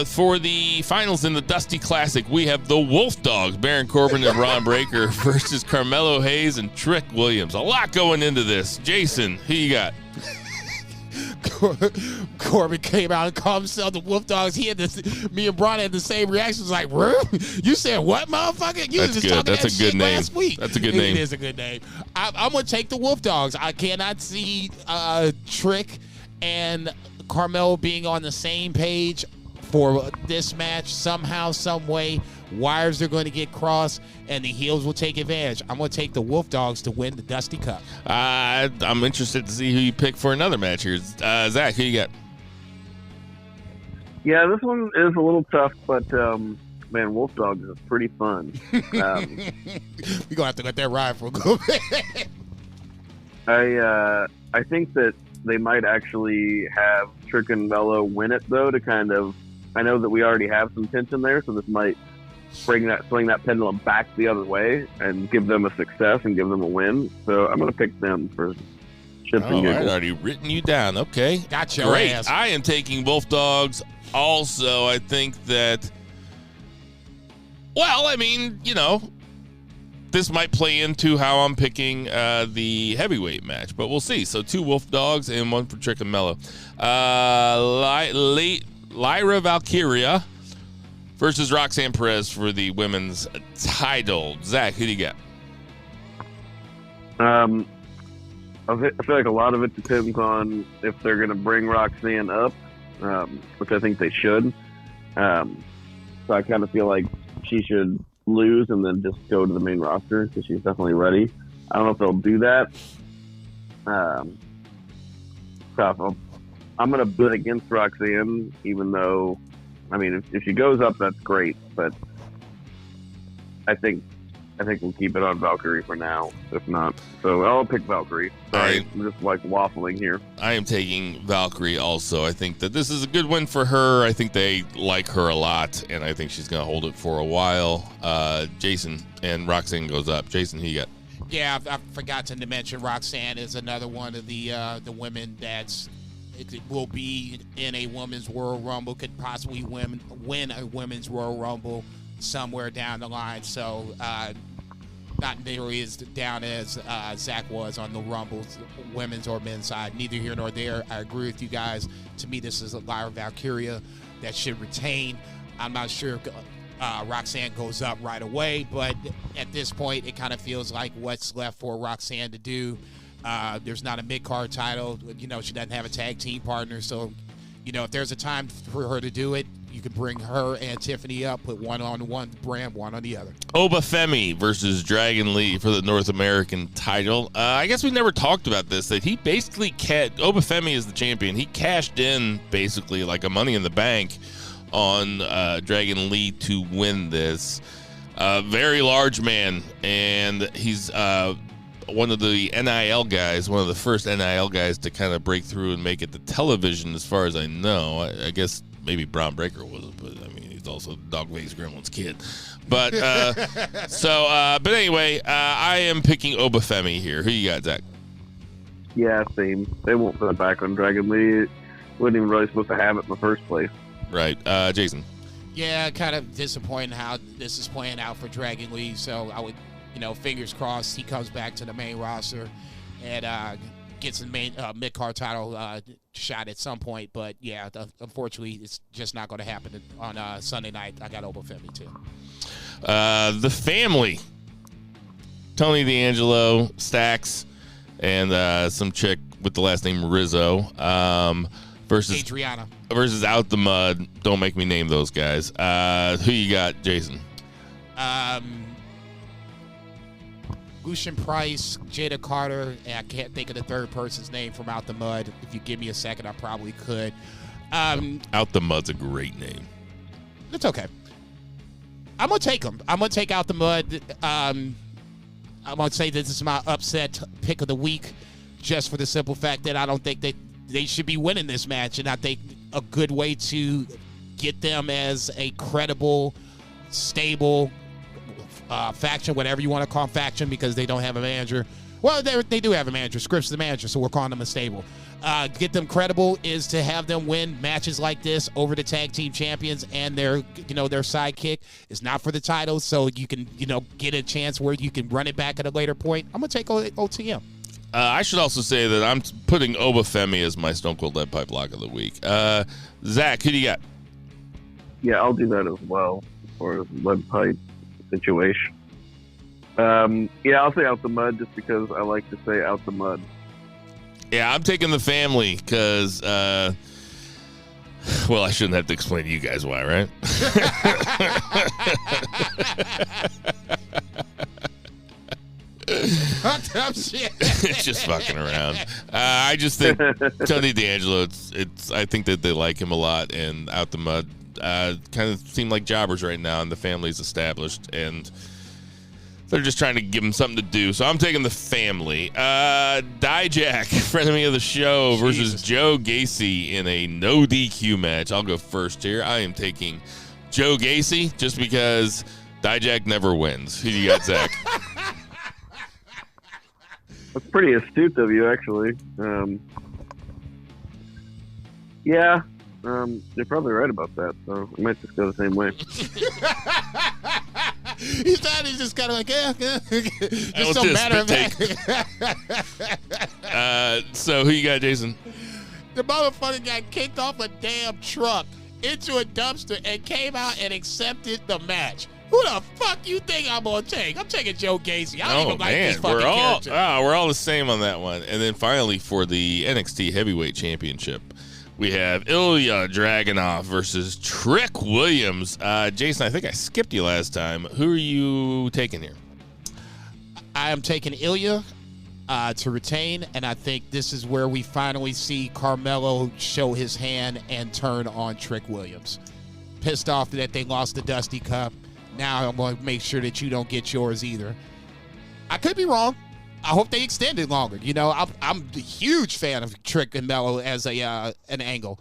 for the finals in the Dusty Classic, we have the Wolf Dogs, Baron Corbin and Ron Breakker versus Carmelo Hayes and Trick Williams. A lot going into this. Jason, who you got? Corbin came out and called himself the Wolf Dogs. He had this. Me and Braun had the same reactions. Like, you said what, motherfucker? You That's was just good. talking That's that a good shit name. last week. That's a good name. It is a good name. I'm gonna take the Wolf Dogs. I cannot see Trick and Carmelo being on the same page for this match somehow, some way. Wires are going to get crossed, and the heels will take advantage. I'm going to take the Wolf Dogs to win the Dusty Cup. I'm interested to see who you pick for another match here. Zach, who you got? Yeah, this one is a little tough, but man, Wolf Dogs is pretty fun. We're going to have to let that ride for a little bit. I think that they might actually have Trick and Mello win it, though, to kind of, I know that we already have some tension there, so this might swing that pendulum back the other way and give them a success and give them a win. So I'm going to pick them for shits and giggles. I've already written you down. Okay. Got your Great. ass. I am taking Wolf Dogs also. I think that, well, I mean, this might play into how I'm picking the heavyweight match, but we'll see. So 2 Wolf Dogs and 1 for Trick and Mello. Lyra Valkyria versus Roxanne Perez for the women's title. Zach, who do you got? I feel like a lot of it depends on if they're going to bring Roxanne up, which I think they should. So I kind of feel like she should lose and then just go to the main roster because she's definitely ready. I don't know if they'll do that. So I'm going to bet against Roxanne, even though, I mean, if she goes up, that's great. But I think we'll keep it on Valkyrie for now, if not. So I'll pick Valkyrie. Sorry, I'm just like waffling here. I am taking Valkyrie also. I think that this is a good win for her. I think they like her a lot, and I think she's going to hold it for a while. Jason, and Roxanne goes up. Jason, who you got? Yeah, I forgot to mention Roxanne is another one of the women that's will be in a women's Royal Rumble, could possibly win a women's Royal Rumble somewhere down the line. So not nearly as down as Zach was on the Rumbles, women's or men's side. Neither here nor there. I agree with you guys. To me, this is a Lyra Valkyria that should retain. I'm not sure if Roxanne goes up right away, but at this point, it kind of feels like what's left for Roxanne to do. There's not a mid-card title. She doesn't have a tag team partner. So, if there's a time for her to do it, you could bring her and Tiffany up, put one on one brand, one on the other. Obafemi versus Dragon Lee for the North American title. I guess we never talked about this, that he basically Obafemi is the champion. He cashed in basically like a Money in the Bank on Dragon Lee to win this. Very large man, and he's one of the NIL guys, one of the first NIL guys to kind of break through and make it to television, as far as I know. I guess maybe Braun Breaker was, but I mean, he's also Dog-Faced Gremlin's kid. But but anyway, I am picking Obafemi here. Who you got, Zach? Yeah, same. They won't put it back on Dragon Lee. Wasn't even really supposed to have it in the first place. Right. Jason? Yeah, kind of disappointing how this is playing out for Dragon Lee. So I would, fingers crossed he comes back to the main roster and gets the main mid-card title shot at some point. But, yeah, unfortunately, it's just not going to happen on Sunday night. I got Obafemi, too. The family. Tony D'Angelo, Stax, and some chick with the last name Rizzo versus Adriana. Versus Out the Mud. Don't make me name those guys. Who you got, Jason? Lucian Price, Jada Carter, and I can't think of the third person's name from Out the Mud. If you give me a second, I probably could. Out the Mud's a great name. It's okay. I'm going to take them. I'm going to take Out the Mud. I'm going to say this is my upset pick of the week, just for the simple fact that I don't think they should be winning this match, and I think a good way to get them as a credible, stable faction, whatever you want to call them, faction, because they don't have a manager. Well, they do have a manager. Scripps the manager, so we're calling them a stable. Get them credible is to have them win matches like this over the tag team champions and their sidekick. It's not for the title, so you can get a chance where you can run it back at a later point. I'm gonna take OTM. I should also say that I'm putting Obafemi as my Stone Cold Lead Pipe lock of the week. Zach, who do you got? Yeah, I'll do that as well for the lead pipe situation. Yeah, I'll say Out the Mud just because I like to say Out the Mud. Yeah, I'm taking the family because, well, I shouldn't have to explain to you guys why, right? Just fucking around. I just think Tony D'Angelo. I think that they like him a lot, and Out the Mud kind of seem like jobbers right now, and the family's established, and they're just trying to give him something to do. So I'm taking the family. Dijak, friend of the show, versus Joe Gacy in a no DQ match. I'll go first here. I am taking Joe Gacy just because Dijak never wins. Who do you got, Zach? That's pretty astute of you, actually. Yeah, you're probably right about that, so I might just go the same way. He thought he's just kind of like, yeah. Just so matter of fact. So who you got, Jason? The motherfucker got kicked off a damn truck into a dumpster and came out and accepted the match. Who the fuck you think I'm gonna take? I'm taking Joe Gacy. I don't even like this fucking character. We're all the same on that one. And then finally for the NXT Heavyweight Championship, we have Ilya Dragunov versus Trick Williams. Jason, I think I skipped you last time. Who are you taking here? I am taking Ilya to retain, and I think this is where we finally see Carmelo show his hand and turn on Trick Williams. Pissed off that they lost the Dusty Cup. Now I'm going to make sure that you don't get yours either. I could be wrong. I hope they extend it longer. You know, I'm a huge fan of Trick and Mello as an angle.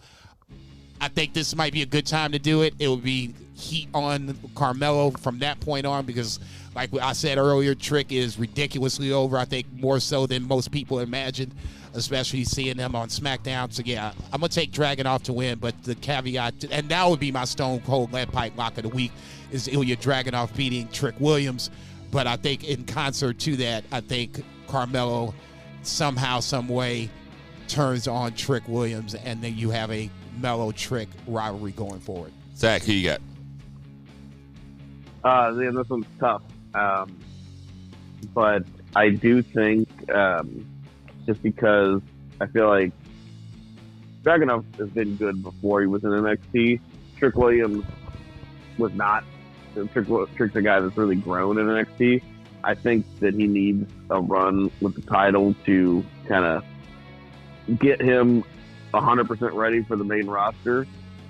I think this might be a good time to do it. It would be heat on Carmelo from that point on because, like I said earlier, Trick is ridiculously over. I think more so than most people imagined, especially seeing them on SmackDown. So, yeah, I'm going to take Dragunov to win, but the caveat, and that would be my Stone Cold Lead Pipe lock of the week, is Ilya Dragunov beating Trick Williams. But I think in concert to that, I think Carmelo somehow, some way turns on Trick Williams, and then you have a Mello Trick rivalry going forward. Zach, who you got? Yeah, this one's tough. But I do think, just because I feel like Dragunov has been good before he was in NXT. Trick Williams was not. Trick's a guy that's really grown in NXT. I think that he needs a run with the title to kind of get him 100% ready for the main roster.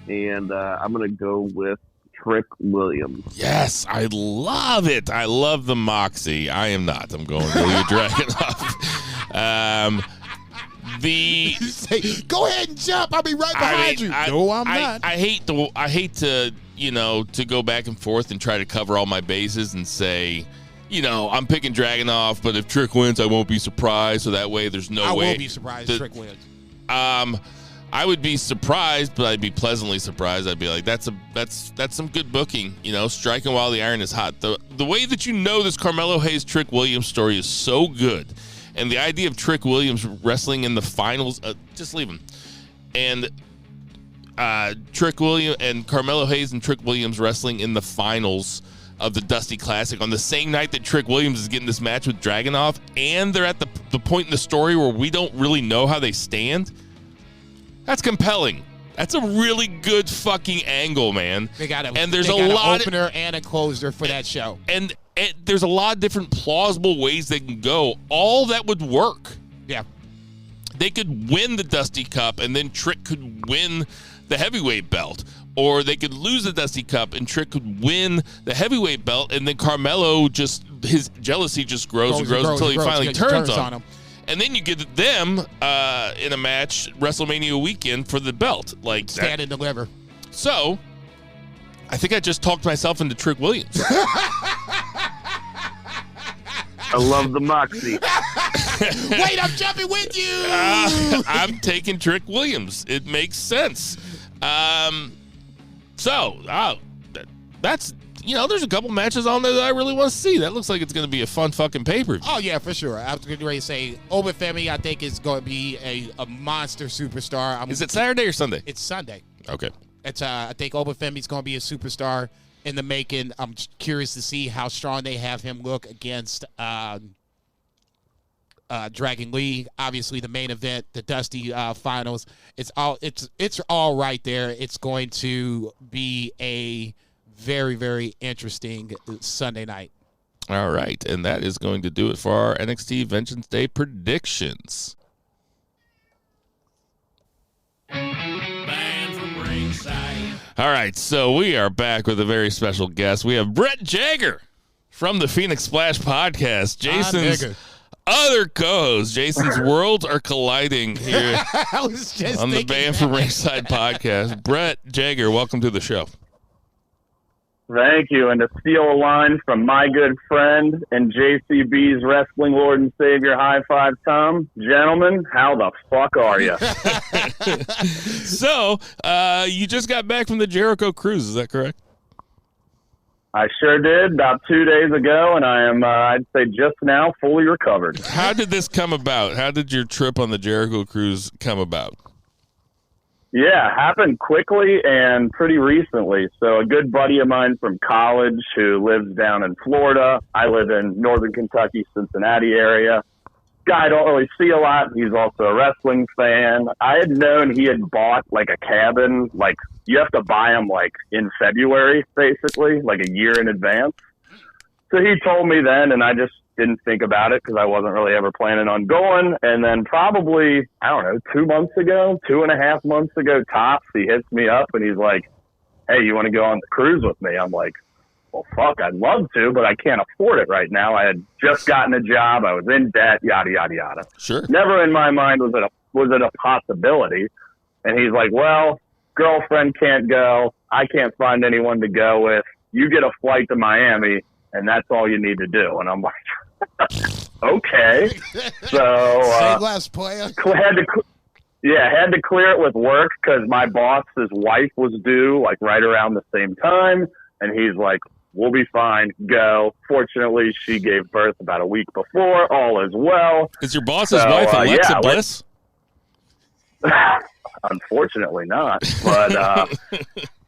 And I'm going to go with Trick Williams. Yes, I love it. I love the moxie. I am not. I'm going Ilya Dragunov. Go ahead and jump. I'll be right behind you. No, I'm not. I hate to to go back and forth and try to cover all my bases and say, I'm picking Dragunov, but if Trick wins, I won't be surprised. So that way, there's no way. I will be surprised if Trick wins. I would be surprised, but I'd be pleasantly surprised. I'd be like, that's some good booking. Striking while the iron is hot. The way that this Carmelo Hayes Trick Williams story is so good, and the idea of Trick Williams wrestling in the finals, just leave him. And Trick Williams and Carmelo Hayes and Trick Williams wrestling in the finals of the Dusty Classic on the same night that Trick Williams is getting this match with Dragunov, and they're at the point in the story where we don't really know how they stand. That's compelling. That's a really good fucking angle, man. There's a lot of opener and a closer for that show. And there's a lot of different plausible ways they can go. All that would work. Yeah. They could win the Dusty Cup, and then Trick could win the heavyweight belt. Or they could lose the Dusty Cup, and Trick could win the heavyweight belt, and then Carmelo his jealousy just grows until he finally turns on him. And then you get them in a match WrestleMania weekend for the belt. Like stand and deliver. So, I think I just talked myself into Trick Williams. I love the moxie. Wait, I'm jumping with you. I'm taking Trick Williams. It makes sense. That's there's a couple matches on there that I really want to see. That looks like it's going to be a fun fucking pay-per-view. Oh, yeah, for sure. I was getting ready to say, Obafemi, I think, is going to be a monster superstar. Is it Saturday or Sunday? It's Sunday. Okay. I think Obafemi's going to be a superstar in the making. I'm curious to see how strong they have him look against Dragon Lee. Obviously, the main event, the Dusty finals. It's all right there. It's going to be a very, very interesting Sunday night. All right, and that is going to do it for our NXT Vengeance Day predictions. Man from Ringside. All right, so we are back with a very special guest. We have Brett Jager from the Phoenix Splash podcast. Jason's other co-host. Jason's worlds are colliding here on the Band from Ringside podcast. Brett Jager, welcome to the show. Thank you. And to steal a line from my good friend and JCB's Wrestling Lord and Savior, High Five Tom, gentlemen, how the fuck are you? So, you just got back from the Jericho Cruise, is that correct? I sure did, about 2 days ago, and I am, I'd say just now, fully recovered. How did this come about? How did your trip on the Jericho Cruise come about? Yeah, happened quickly and pretty recently. So a good buddy of mine from college who lives down in Florida. I live in northern Kentucky, Cincinnati area. Guy I don't really see a lot. He's also a wrestling fan. I had known he had bought like a cabin. Like you have to buy them like in February, basically, like a year in advance. So he told me then, and I just didn't think about it because I wasn't really ever planning on going. And then probably, I don't know, 2 months ago, 2.5 months ago, tops, he hits me up and he's like, hey, you want to go on the cruise with me? I'm like, well, fuck, I'd love to, but I can't afford it right now. I had just gotten a job. I was in debt, yada, yada, yada. Sure. Never in my mind was it a possibility. And he's like, well, girlfriend can't go. I can't find anyone to go with. You get a flight to Miami, and that's all you need to do. And I'm like, okay. So same last player. had to clear it with work because my boss's wife was due like right around the same time, and he's like, we'll be fine, go. Fortunately, she gave birth about a week before. All is well. Is your boss's wife Alexa Bliss? Unfortunately not, but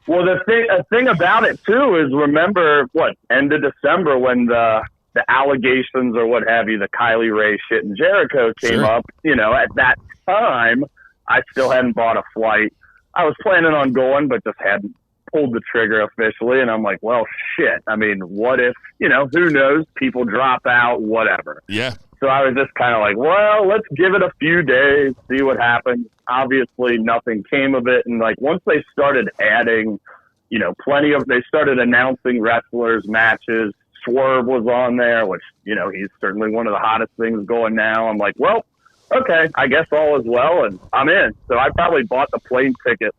well, the thing about it too is, remember end of December when the allegations or what have you, the Kylie Ray shit in Jericho came up. At that time, I still hadn't bought a flight. I was planning on going, but just hadn't pulled the trigger officially. And I'm like, well, shit. I mean, what if, who knows? People drop out, whatever. Yeah. So I was just kind of like, well, let's give it a few days, see what happens. Obviously, nothing came of it. And once they started adding, they started announcing wrestlers, matches. Swerve was on there, which, he's certainly one of the hottest things going now. I'm like, well, okay, I guess all is well, and I'm in. So I probably bought the plane ticket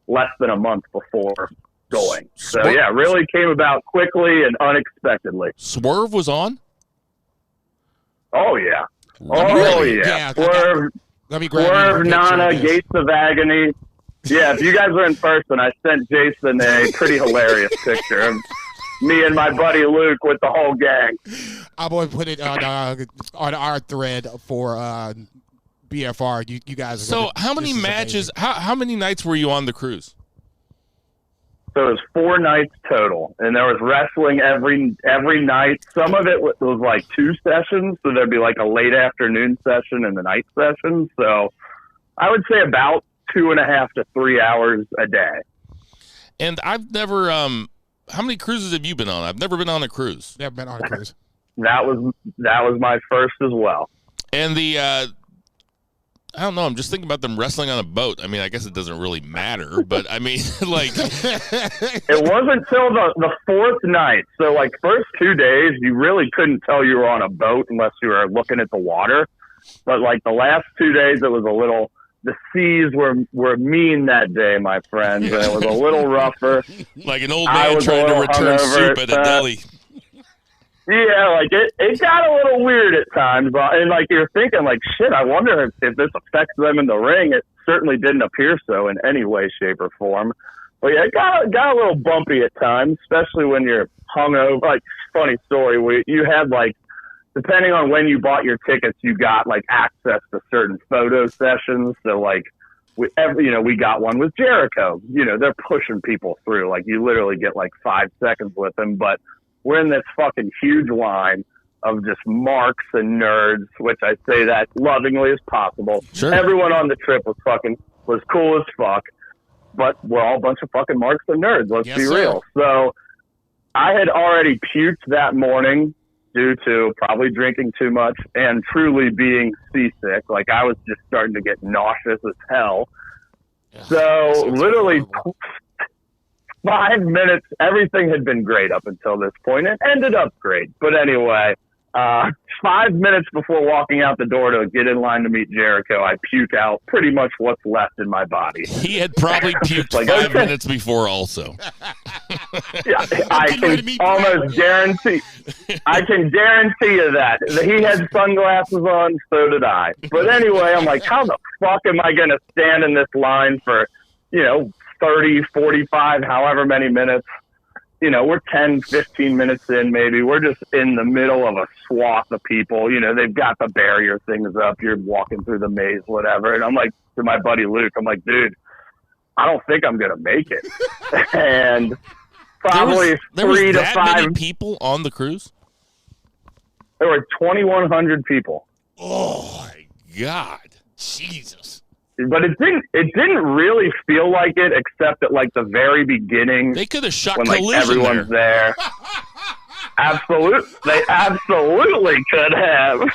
less than a month before going. So yeah, really came about quickly and unexpectedly. Swerve was on? Oh yeah. Really? Yeah. Swerve, Nana, Gates of Agony. Yeah, if you guys were in person, I sent Jason a pretty hilarious picture of me and my buddy Luke with the whole gang. I'm going to put it on our thread for BFR. You guys are So how many matches, how many nights were you on the cruise? So it was 4 nights total, and there was wrestling every night. Some of it was 2 sessions, so there'd be a late afternoon session and the night session. So I would say about 2.5 to 3 hours a day. And I've never, how many cruises have you been on? I've never been on a cruise. Never been on a cruise. That was my first as well. And the, I don't know. I'm just thinking about them wrestling on a boat. I mean, I guess it doesn't really matter, but I mean, It wasn't until the 4th night. So, first 2 days, you really couldn't tell you were on a boat unless you were looking at the water. But, the last 2 days, it was a little... The seas were mean that day, my friends, and it was a little rougher. Like an old man trying to return soup at a deli. Yeah, it got a little weird at times, and you're thinking, shit, I wonder if this affects them in the ring. It certainly didn't appear so in any way, shape, or form. Well, yeah, it got a little bumpy at times, especially when you're hungover. Like, funny story, you had, like, depending on when you bought your tickets, you got, like, access to certain photo sessions. So, like, we got one with Jericho. You know, they're pushing people through. Like, you literally get, like, 5 seconds with them. But we're in this fucking huge line of just marks and nerds, which I say that lovingly as possible. Sure. Everyone on the trip was cool as fuck. But we're all a bunch of fucking marks and nerds. Let's be real. So I had already puked that morning due to probably drinking too much and truly being seasick. Like, I was just starting to get nauseous as hell. So literally 5 minutes, everything had been great up until this point. It ended up great. But anyway, 5 minutes before walking out the door to get in line to meet Jericho, I puke out pretty much what's left in my body. He had probably puked like, 5 minutes before also. Yeah, I can almost guarantee. I can guarantee you that. He had sunglasses on, so did I. But anyway, I'm like, how the fuck am I going to stand in this line for, 30, 45, however many minutes? We're 10, 15 minutes in, maybe. We're just in the middle of a swath of people. They've got the barrier things up. You're walking through the maze, whatever. And I'm like, to my buddy Luke, I'm like, dude, I don't think I'm going to make it. And probably there was 3 to that 5 many people on the cruise? There were 2,100 people. Oh, my God. Jesus. But it didn't really feel like it, except at like the very beginning. They could have shot when like Collision everyone's there. They absolutely could have.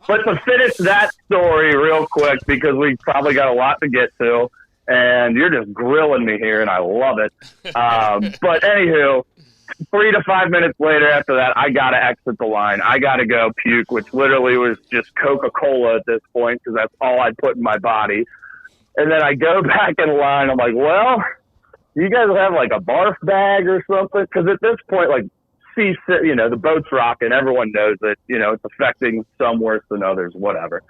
But to finish that story real quick, because we probably got a lot to get to, and you're just grilling me here, and I love it. But anywho, 3 to 5 minutes later after that, I got to exit the line. I got to go puke, which literally was just Coca-Cola at this point, because that's all I put in my body. And then I go back in line. I'm like, well, you guys have like a barf bag or something? Because at this point, like, the boat's rocking. Everyone knows it. It's affecting some worse than others, whatever.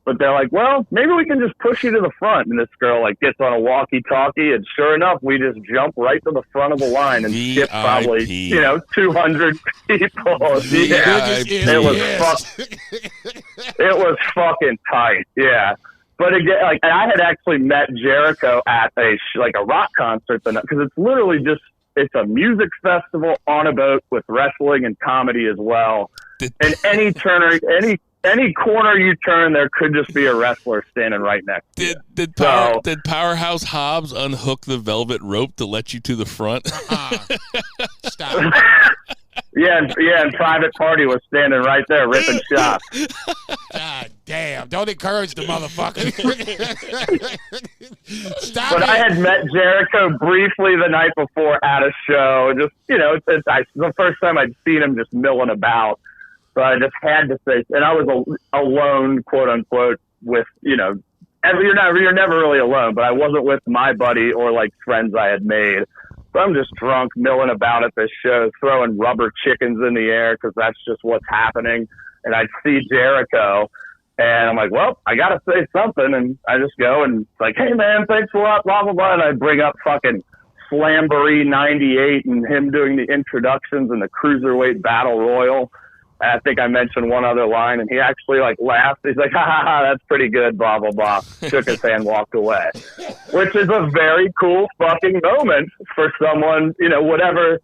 But they're like, well, maybe we can just push you to the front. And this girl like gets on a walkie-talkie, and sure enough, we just jump right to the front of the line and skip probably 200 people. Yeah, it was fucking tight. Yeah, but again, like, I had actually met Jericho at a rock concert, because it's literally it's a music festival on a boat with wrestling and comedy as well. And any corner you turn, there could just be a wrestler standing right next to you. Did Powerhouse Hobbs unhook the velvet rope to let you to the front? Stop. Yeah, and Private Party was standing right there ripping shots. God damn. Don't encourage the motherfucker. Stop But it. I had met Jericho briefly the night before at a show. Just, it's the first time I'd seen him just milling about. So I just had to say, and I was alone, quote unquote, with, you're never really alone, but I wasn't with my buddy or like friends I had made. So I'm just drunk, milling about at this show, throwing rubber chickens in the air, because that's just what's happening. And I see Jericho, and I'm like, well, I got to say something. And I just go and it's like, hey man, thanks a lot, blah, blah, blah. And I bring up fucking Slamboree 98 and him doing the introductions and the Cruiserweight Battle Royal. I think I mentioned one other line, and he actually like laughed. He's like, ha ha ha, that's pretty good, blah, blah, blah. Shook his hand, walked away, which is a very cool fucking moment for someone, whatever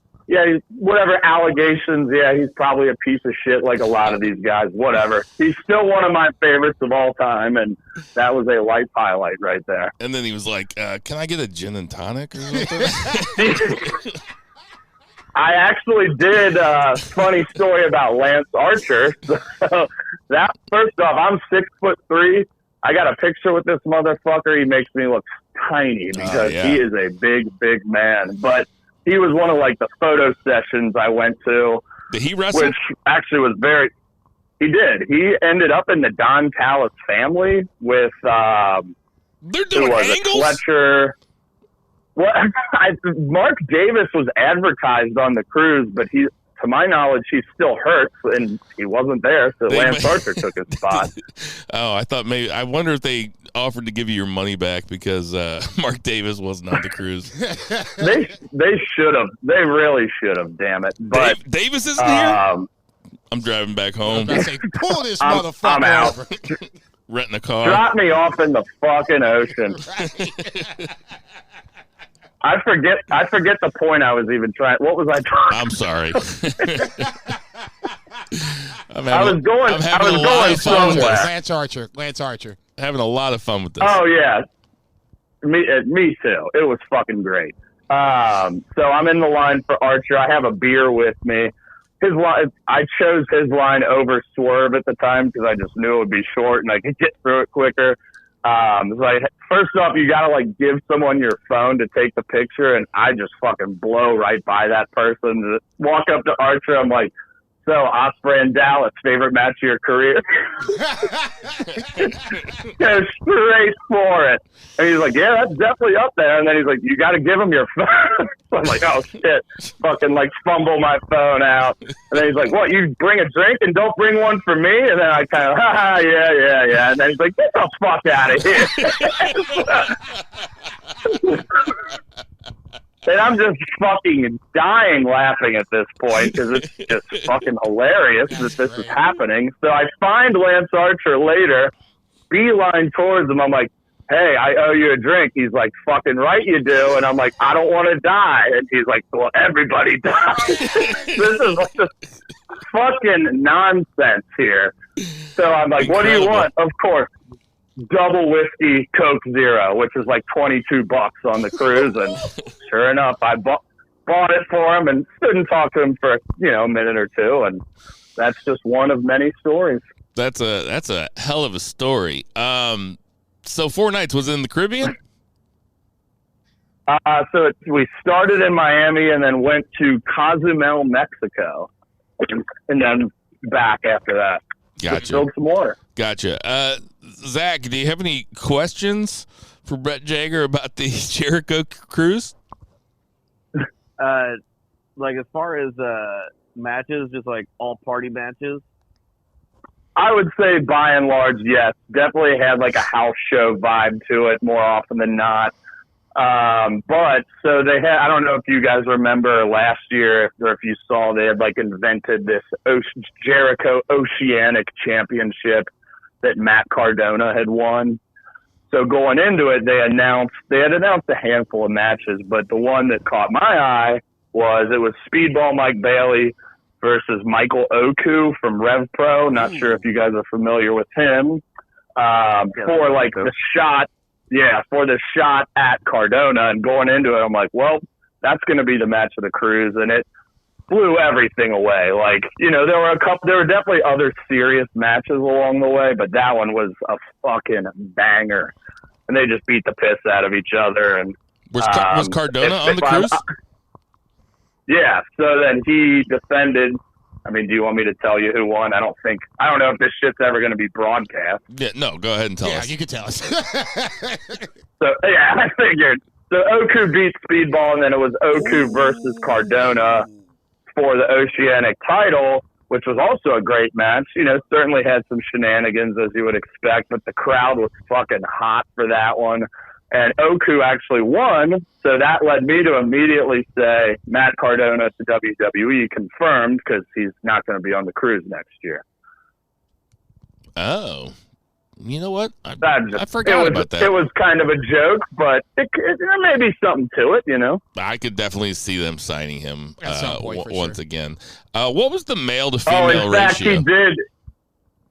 allegations. Yeah, he's probably a piece of shit like a lot of these guys, whatever. He's still one of my favorites of all time, and that was a life highlight right there. And then he was like, can I get a gin and tonic or something? I actually did a funny story about Lance Archer. So that, first off, I'm 6'3". I got a picture with this motherfucker. He makes me look tiny because he is a big, big man. But he was one of like the photo sessions I went to. Did he wrestle? Which actually was he did. He ended up in the Don Callis family with, they're doing angles? Fletcher. Well, Mark Davis was advertised on the cruise, but to my knowledge, he's still hurt, and he wasn't there, so Lance Archer took his spot. Oh, I wonder if they offered to give you your money back because Mark Davis wasn't on the cruise. They should have. They really should have, damn it. But Davis isn't here? I'm driving back home. I say, pull this motherfucker I'm out. over. Renting a car. Drop me off in the fucking ocean. I forget the point I was even trying. What was I trying? I'm sorry. I was going somewhere. Lance Archer. Having a lot of fun with this. Oh yeah, me too. It was fucking great. So I'm in the line for Archer. I have a beer with me. His line, I chose his line over Swerve at the time because I just knew it would be short and I could get through it quicker. It's like, first off, you gotta like give someone your phone to take the picture, and I just fucking blow right by that person. Walk up to Archer, I'm like, so Ospreay and Dallas, favorite match of your career? Go straight for it. And he's like, yeah, that's definitely up there. And then he's like, you got to give him your phone. So I'm like, oh shit, fucking like fumble my phone out. And then he's like, what, you bring a drink and don't bring one for me? And then I kind of, yeah. And then he's like, get the fuck out of here. And I'm just fucking dying laughing at this point because it's just fucking hilarious that this is happening. So I find Lance Archer later, beeline towards him. I'm like, hey, I owe you a drink. He's like, fucking right you do. And I'm like, I don't want to die. And he's like, well, everybody dies. This is just fucking nonsense here. So I'm like, what do you want? Of course. Double whiskey Coke Zero, which is like $22 on the cruise, and sure enough, I bought it for him and stood and talked to him for a minute or two, and that's just one of many stories. That's a hell of a story. So 4 nights was it in the Caribbean? We started in Miami and then went to Cozumel, Mexico, and then back after that. Gotcha. Build some more. Gotcha. Zach, do you have any questions for Brett Jager about the Jericho Cruise? Like as far as matches, just like all party matches? I would say by and large, yes. Definitely had like a house show vibe to it more often than not. But so they had, I don't know if you guys remember last year or if you saw, they had like invented this Jericho Oceanic Championship that Matt Cardona had won. So going into it, they had announced a handful of matches, but the one that caught my eye was Speedball Mike Bailey versus Michael Oku from Rev Pro. Not sure if you guys are familiar with him. For like the shot. Yeah, for the shot at Cardona, and going into it, I'm like, well, that's going to be the match of the cruise, and it blew everything away. Like, there were definitely other serious matches along the way, but that one was a fucking banger, and they just beat the piss out of each other. And was Cardona on the cruise? Yeah, so then he defended. I mean, do you want me to tell you who won? I don't know if this shit's ever going to be broadcast. Yeah, no, go ahead and tell us. Yeah, you can tell us. So, yeah, I figured. So, Oku beat Speedball, and then it was Oku versus Cardona for the Oceanic title, which was also a great match. Certainly had some shenanigans, as you would expect, but the crowd was fucking hot for that one. And Oku actually won, so that led me to immediately say Matt Cardona to WWE confirmed because he's not going to be on the cruise next year. Oh. You know what? I forgot about that. It was kind of a joke, but there may be something to it, I could definitely see them signing him once again. What was the male to Oh, female in fact, ratio? he did.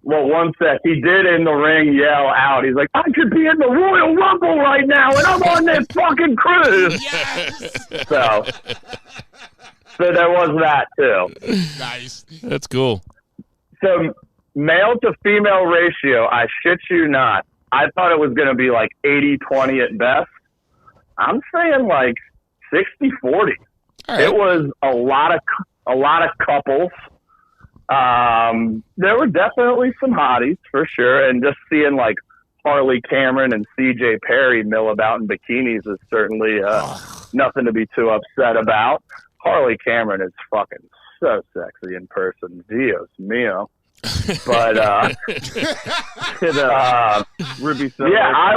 Well, one sec, he did in the ring yell out. He's like, I could be in the Royal Rumble right now, and I'm on this fucking cruise. Yes! So there was that, too. Nice. That's cool. So male to female ratio, I shit you not, I thought it was going to be like 80-20 at best. I'm saying like 60-40. Right. It was a lot of couples. There were definitely some hotties for sure, and just seeing like Harley Cameron and CJ Perry mill about in bikinis is certainly nothing to be too upset about. Harley Cameron is fucking so sexy in person. Dios mío. But Ruby so yeah, I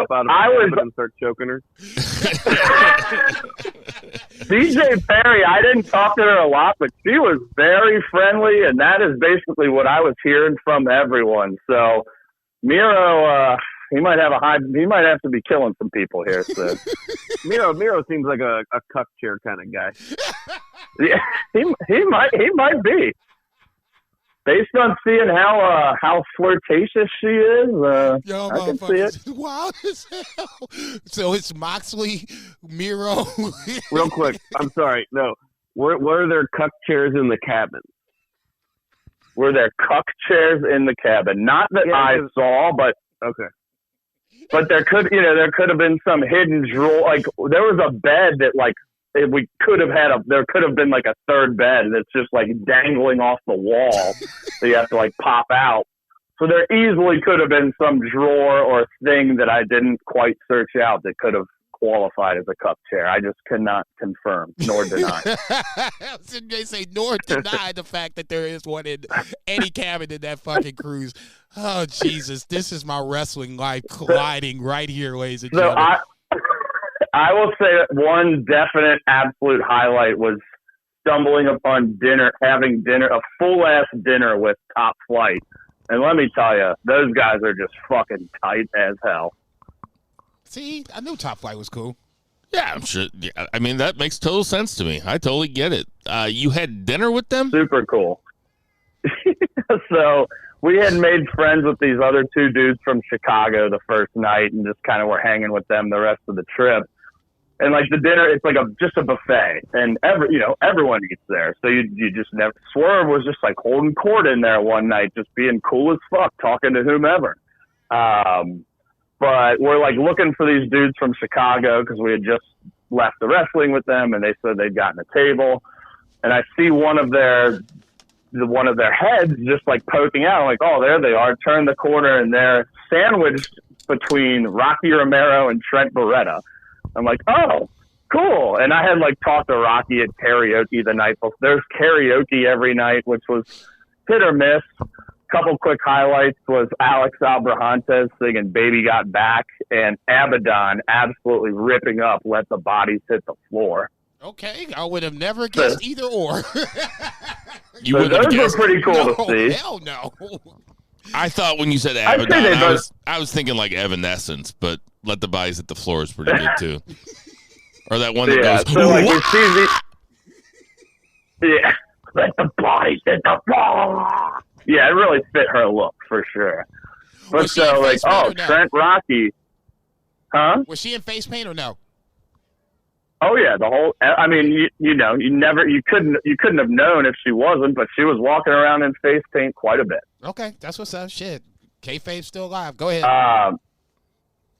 was and start choking her. DJ Perry, I didn't talk to her a lot, but she was very friendly, and that is basically what I was hearing from everyone. So Miro, he might have to be killing some people here soon. Miro seems like a cuck chair kind of guy. Yeah, he might be. Based on seeing how flirtatious she is, I can see it. Wild as hell. So it's Moxley, Miro. Real quick, I'm sorry. No, were there cuck chairs in the cabin? Were there cuck chairs in the cabin? Not that I saw, but okay. But there could have been some hidden drawer. Like there was a bed that there could have been like a third bed that's just like dangling off the wall. So you have to like pop out. So there easily could have been some drawer or thing that I didn't quite search out that could have qualified as a cup chair. I just cannot confirm nor deny. They say nor deny the fact that there is one in any cabin in that fucking cruise. Oh Jesus, this is my wrestling life colliding right here, ladies and gentlemen. I will say that one definite absolute highlight was stumbling upon having a full-ass dinner with Top Flight. And let me tell you, those guys are just fucking tight as hell. See, I knew Top Flight was cool. Yeah, I'm sure. Yeah, I mean, that makes total sense to me. I totally get it. You had dinner with them? Super cool. So we had made friends with these other two dudes from Chicago the first night and just kind of were hanging with them the rest of the trip. And like the dinner, it's like just a buffet, and everyone eats there. So you just never. Swerve was just like holding court in there one night, just being cool as fuck, talking to whomever. But we're like looking for these dudes from Chicago because we had just left the wrestling with them, and they said they'd gotten a table. And I see one of their heads just like poking out. I'm like, oh, there they are. Turn the corner, and they're sandwiched between Rocky Romero and Trent Beretta. I'm like, oh, cool. And I had like talked to Rocky at karaoke the night before. There's karaoke every night, which was hit or miss. Couple quick highlights was Alex Abrahantes singing Baby Got Back, and Abaddon absolutely ripping up Let the Bodies Hit the Floor. Okay, I would have never guessed either or. Those were pretty cool to see. Hell no. I thought when you said Abaddon, I was thinking like Evanescence, but Let the Bodies Hit the Floor is pretty good too. Or that one that goes, so like you see Let the Bodies Hit the Floor. Yeah, it really fit her look for sure. But so like, oh, Trent Rocky, huh? Was she in face paint or no? Oh yeah, the whole. I mean, you couldn't have known if she wasn't, but she was walking around in face paint quite a bit. Okay, that's what's up. Shit, kayfabe's still alive. Go ahead.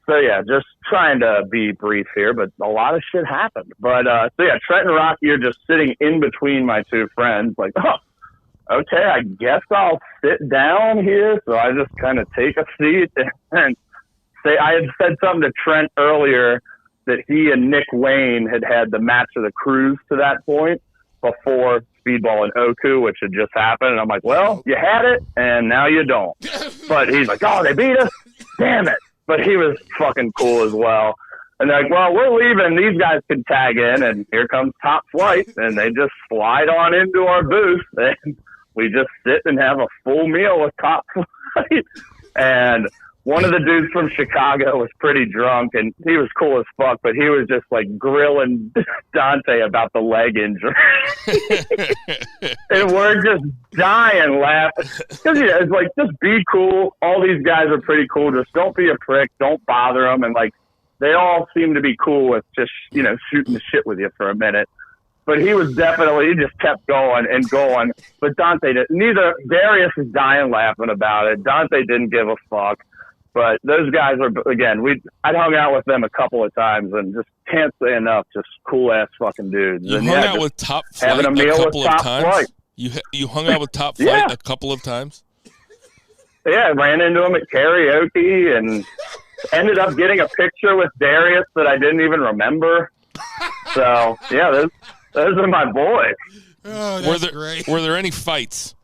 So yeah, just trying to be brief here, but a lot of shit happened. But so yeah, Trent and Rocky are just sitting in between my two friends, like, oh, okay, I guess I'll sit down here. So I just kind of take a seat and say, I had said something to Trent earlier that he and Nick Wayne had the match of the cruise to that point before Speedball and Oku, which had just happened. And I'm like, well, you had it, and now you don't. But he's like, oh, they beat us? Damn it. But he was fucking cool as well. And they're like, well, we're leaving. These guys can tag in, and here comes Top Flight. And they just slide on into our booth, and we just sit and have a full meal with Top Flight. And one of the dudes from Chicago was pretty drunk, and he was cool as fuck, but he was just like grilling Dante about the leg injury. And we're just dying laughing. Because it's like, just be cool. All these guys are pretty cool. Just don't be a prick. Don't bother them. And like, they all seem to be cool with just, shooting the shit with you for a minute. But he just kept going and going. But Dante Darius is dying laughing about it. Dante didn't give a fuck. But those guys are, again, I'd hung out with them a couple of times and just can't say enough, just cool-ass fucking dudes. You hung out with Top Flight a couple of times? You hung out with Top Flight a couple of times? Yeah, I ran into him at karaoke and ended up getting a picture with Darius that I didn't even remember. So, yeah, those are my boys. Oh, that's great. Were there any fights?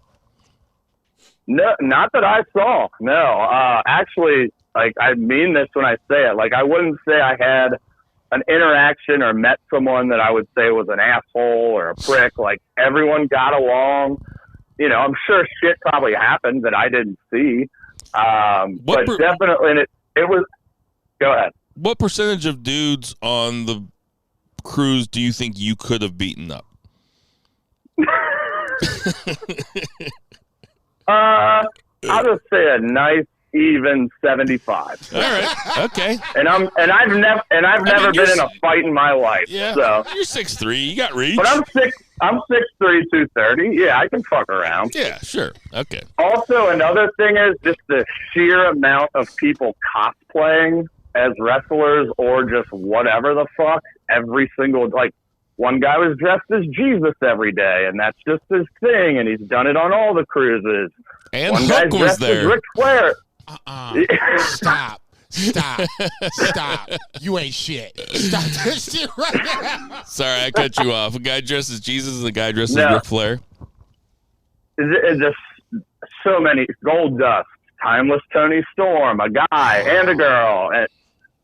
No, not that I saw. No, actually, like, I mean this when I say it. Like, I wouldn't say I had an interaction or met someone that I would say was an asshole or a prick. Like, everyone got along. You know, I'm sure shit probably happened that I didn't see. But definitely, and it was. Go ahead. What percentage of dudes on the cruise do you think you could have beaten up? I'll just say a nice even 75. All right. Okay. And I've never been in a fight in my life. Yeah. So you're 6'3". You got reach. But I'm 6'3", 230. Yeah, I can fuck around. Yeah, sure. Okay. Also, another thing is just the sheer amount of people cosplaying as wrestlers or just whatever the fuck. Every single, like, one guy was dressed as Jesus every day, and that's just his thing, and he's done it on all the cruises. And one Hook guy's was dressed there. as Ric Flair. Stop. You ain't shit. Stop this shit right now. Sorry, I cut you off. A guy dressed as Jesus and a guy dressed as Ric Flair. It's just so many. Gold Dust, Timeless Tony Storm, a guy and a girl, and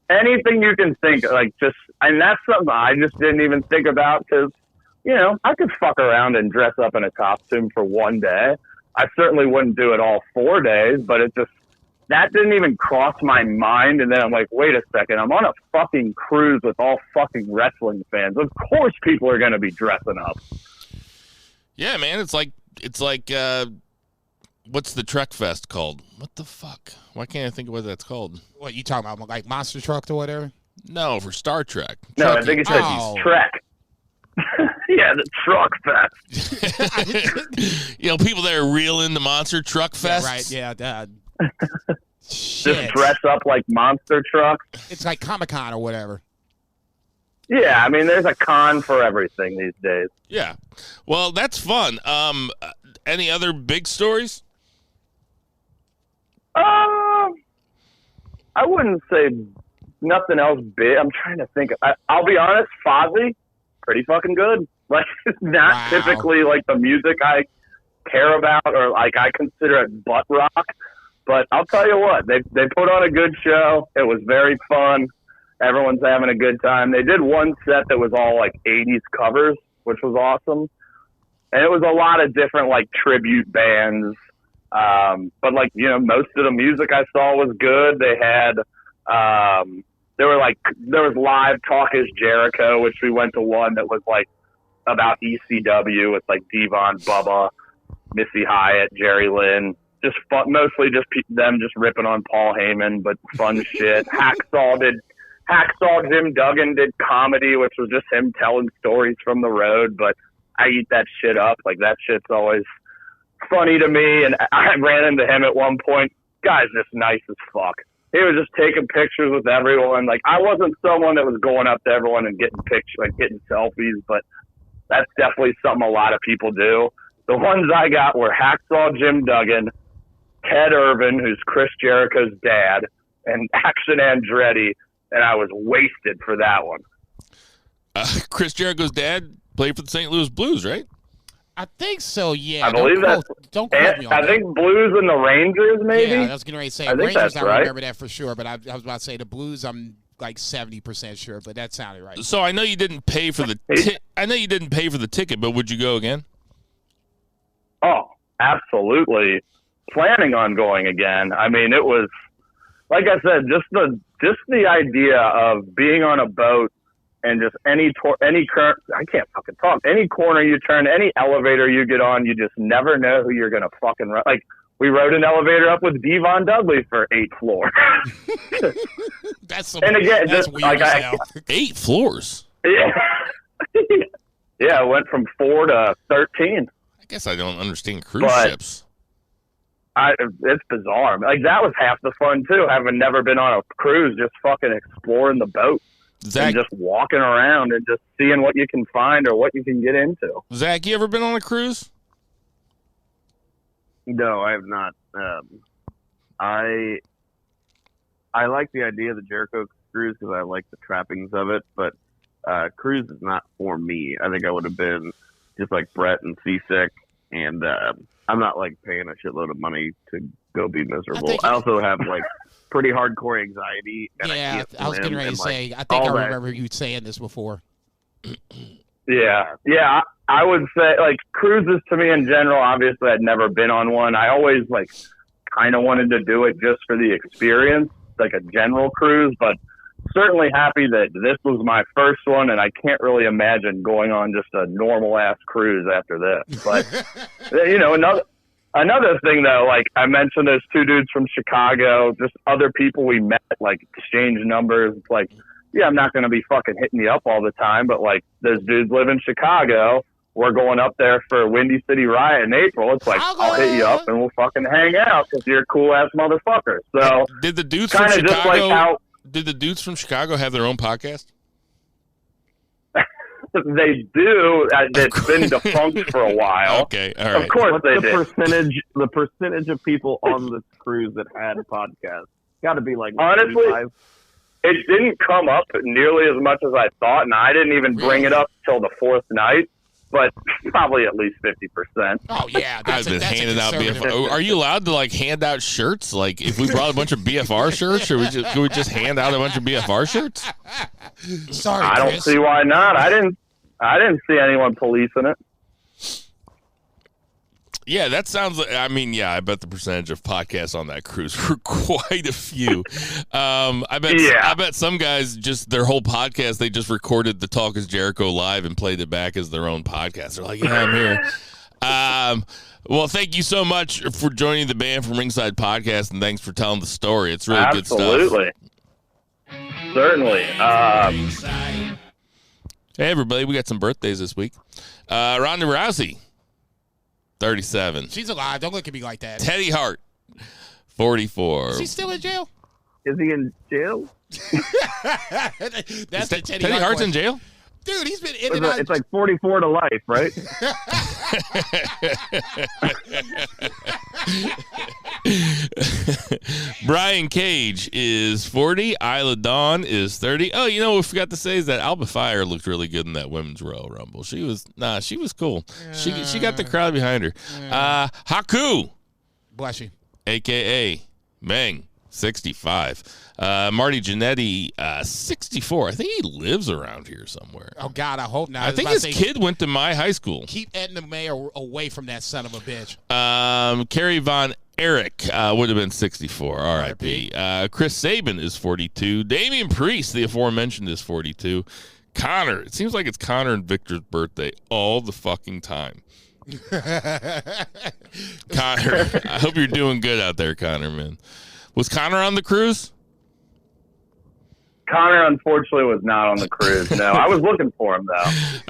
anything you can think, like, just, and that's something I just didn't even think about because, you know, I could fuck around and dress up in a costume for one day. I certainly wouldn't do it all 4 days, but it just, that didn't even cross my mind. And then I'm like, wait a second, I'm on a fucking cruise with all fucking wrestling fans. Of course people are going to be dressing up. Yeah, man, it's like what's the Trek Fest called? What the fuck? Why can't I think of what that's called? What you talking about, like Monster Truck or whatever? No, for Star Trek. No, I think it says Trek. Yeah, the Truck Fest. You know, people that are real into Monster Truck Fest. Yeah, right, yeah, Dad. Just dress up like monster trucks. It's like Comic-Con or whatever. Yeah, I mean, there's a con for everything these days. Yeah. Well, that's fun. Any other big stories? I wouldn't say nothing else big. I'm trying to think. I'll be honest, Fozzy, pretty fucking good. Like, not typically like the music I care about or like I consider it butt rock. But I'll tell you what, they put on a good show. It was very fun. Everyone's having a good time. They did one set that was all like 80s covers, which was awesome. And it was a lot of different like tribute bands. But like, you know, most of the music I saw was good. They had, there was live Talk is Jericho, which we went to one that was like about ECW with like Devon, Bubba, Missy Hyatt, Jerry Lynn. Just fun, mostly just them just ripping on Paul Heyman, but fun shit. Hacksaw Jim Duggan did comedy, which was just him telling stories from the road, but I eat that shit up. Like, that shit's always funny to me, and I ran into him at one point. Guy's just nice as fuck. He was just taking pictures with everyone. Like, I wasn't someone that was going up to everyone and getting pictures, like getting selfies, but that's definitely something a lot of people do. The ones I got were Hacksaw Jim Duggan, Ted Irvin, who's Chris Jericho's dad, and Action Andretti, and I was wasted for that one. Chris Jericho's dad played for the St. Louis Blues, right? I think so, yeah. I believe that. Don't quote me on that. I think Blues and the Rangers, maybe? Yeah, I was getting ready to say Rangers, I remember that for sure, but I was about to say the Blues, I'm like 70% sure, but that sounded right. So I know you didn't pay for the ticket, but would you go again? Oh, absolutely. Planning on going again. I mean, it was, like I said, just the idea of being on a boat and just any current, I can't fucking talk, any corner you turn, any elevator you get on, you just never know who you're going to fucking run. Like, we rode an elevator up with Devon Dudley for 8 floors. That's weird like 8 floors? Yeah. Yeah, I went from 4 to 13. I guess I don't understand cruise ships. It's bizarre. Like, that was half the fun, too, having never been on a cruise, just fucking exploring the boat. Zach, and just walking around and just seeing what you can find or what you can get into. Zach, you ever been on a cruise? No, I have not. I like the idea of the Jericho Cruise because I like the trappings of it, but cruise is not for me. I think I would have been just like Brett and seasick, and I'm not like paying a shitload of money to go be miserable. I also have like pretty hardcore anxiety. And yeah, I was getting ready to say. I think I remember you saying this before. Yeah. I would say like cruises to me in general. Obviously, I'd never been on one. I always like kind of wanted to do it just for the experience, like a general cruise. But certainly happy that this was my first one, and I can't really imagine going on just a normal ass cruise after this. But another thing though, like I mentioned, those two dudes from Chicago, just other people we met, like exchange numbers. It's like, yeah, I'm not going to be fucking hitting you up all the time, but like those dudes live in Chicago. We're going up there for Windy City Riot in April. It's like, I'll hit you up and we'll fucking hang out because you're a cool ass motherfucker. So did the dudes from Chicago? Did the dudes from Chicago have their own podcast? They do. It's been defunct for a while. Okay, all right. Of course they did. The percentage of people on this cruise that had a podcast got to be like honestly. 35. It didn't come up nearly as much as I thought, and I didn't even bring it up till the fourth night. But probably at least 50%. Oh yeah, I've been handing out BFR. Are you allowed to like hand out shirts? Like if we brought a bunch of BFR shirts, could we just hand out a bunch of BFR shirts? Sorry, I don't see why not. I didn't see anyone policing it. Yeah, that sounds like, I mean, yeah, I bet the percentage of podcasts on that cruise were quite a few. I bet some guys just, their whole podcast, they just recorded the Talk is Jericho live and played it back as their own podcast. They're like, yeah, I'm here. Well, thank you so much for joining the Band from Ringside podcast, and thanks for telling the story. It's really good stuff. Absolutely. Certainly. Hey, everybody, we got some birthdays this week. Ronda Rousey. 37. She's alive. Don't look at me like that. Teddy Hart, 44. Is he still in jail? Is he in jail? That's the Teddy Hart's in jail? Dude, he's been in and out. It's like 44 to life, right? Brian Cage is 40. Isla Dawn is 30. Oh, you know what we forgot to say is that Alba Fire looked really good in that women's Royal Rumble. She was cool. She got the crowd behind her. Haku. Bless you. A.K.A. Meng, 65. Marty Jannetty, 64. I think he lives around here somewhere. Oh, God, I hope not. I think his kid went to my high school. Keep Edna Mayer away from that son of a bitch. Carrie Von Erich would have been 64. R.I.P. Chris Sabin is 42. Damian Priest, the aforementioned, is 42. Connor. It seems like it's Connor and Victor's birthday all the fucking time. Connor, I hope you're doing good out there, Connor, man. Was Connor on the cruise? Connor, unfortunately, was not on the cruise. No, I was looking for him, though.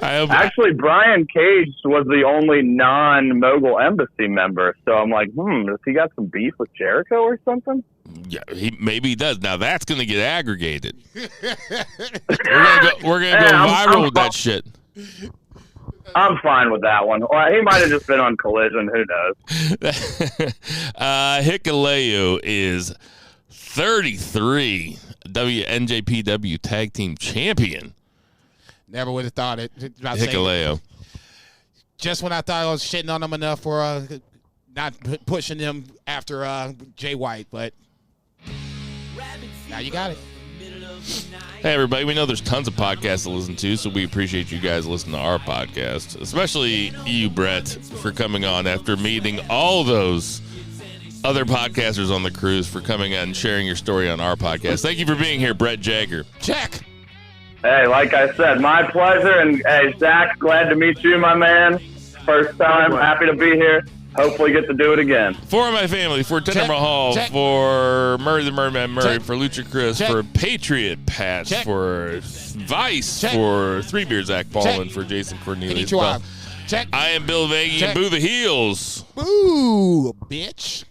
Actually, Brian Cage was the only non-Mogul Embassy member. So I'm like, has he got some beef with Jericho or something? Yeah, maybe he does. Now that's going to get aggregated. We're gonna go viral with that shit. I'm fine with that one. Well, he might have just been on Collision. Who knows? Hikuleo is 33. NJPW Tag Team Champion. Never would have thought it. Hikuleo. Just when I thought I was shitting on them enough for not pushing them after Jay White, but now you got it. Hey, everybody, we know there's tons of podcasts to listen to, so we appreciate you guys listening to our podcast, especially you, Brett, for coming on after meeting all those other podcasters on the cruise, for coming on and sharing your story on our podcast. Thank you for being here, Brett Jager. Check. Hey, like I said, my pleasure. And hey, Zach, glad to meet you, my man. First time, happy to be here. Hopefully get to do it again. For my family, for Tender Mahal, for Murray the Merman Murray, for Lucha Chris, for Patriot Pat, for Vice, for Three Beer Zach Paul, and for Jason Cornelius. I am Bill Vagey, and boo the heels. Boo, bitch.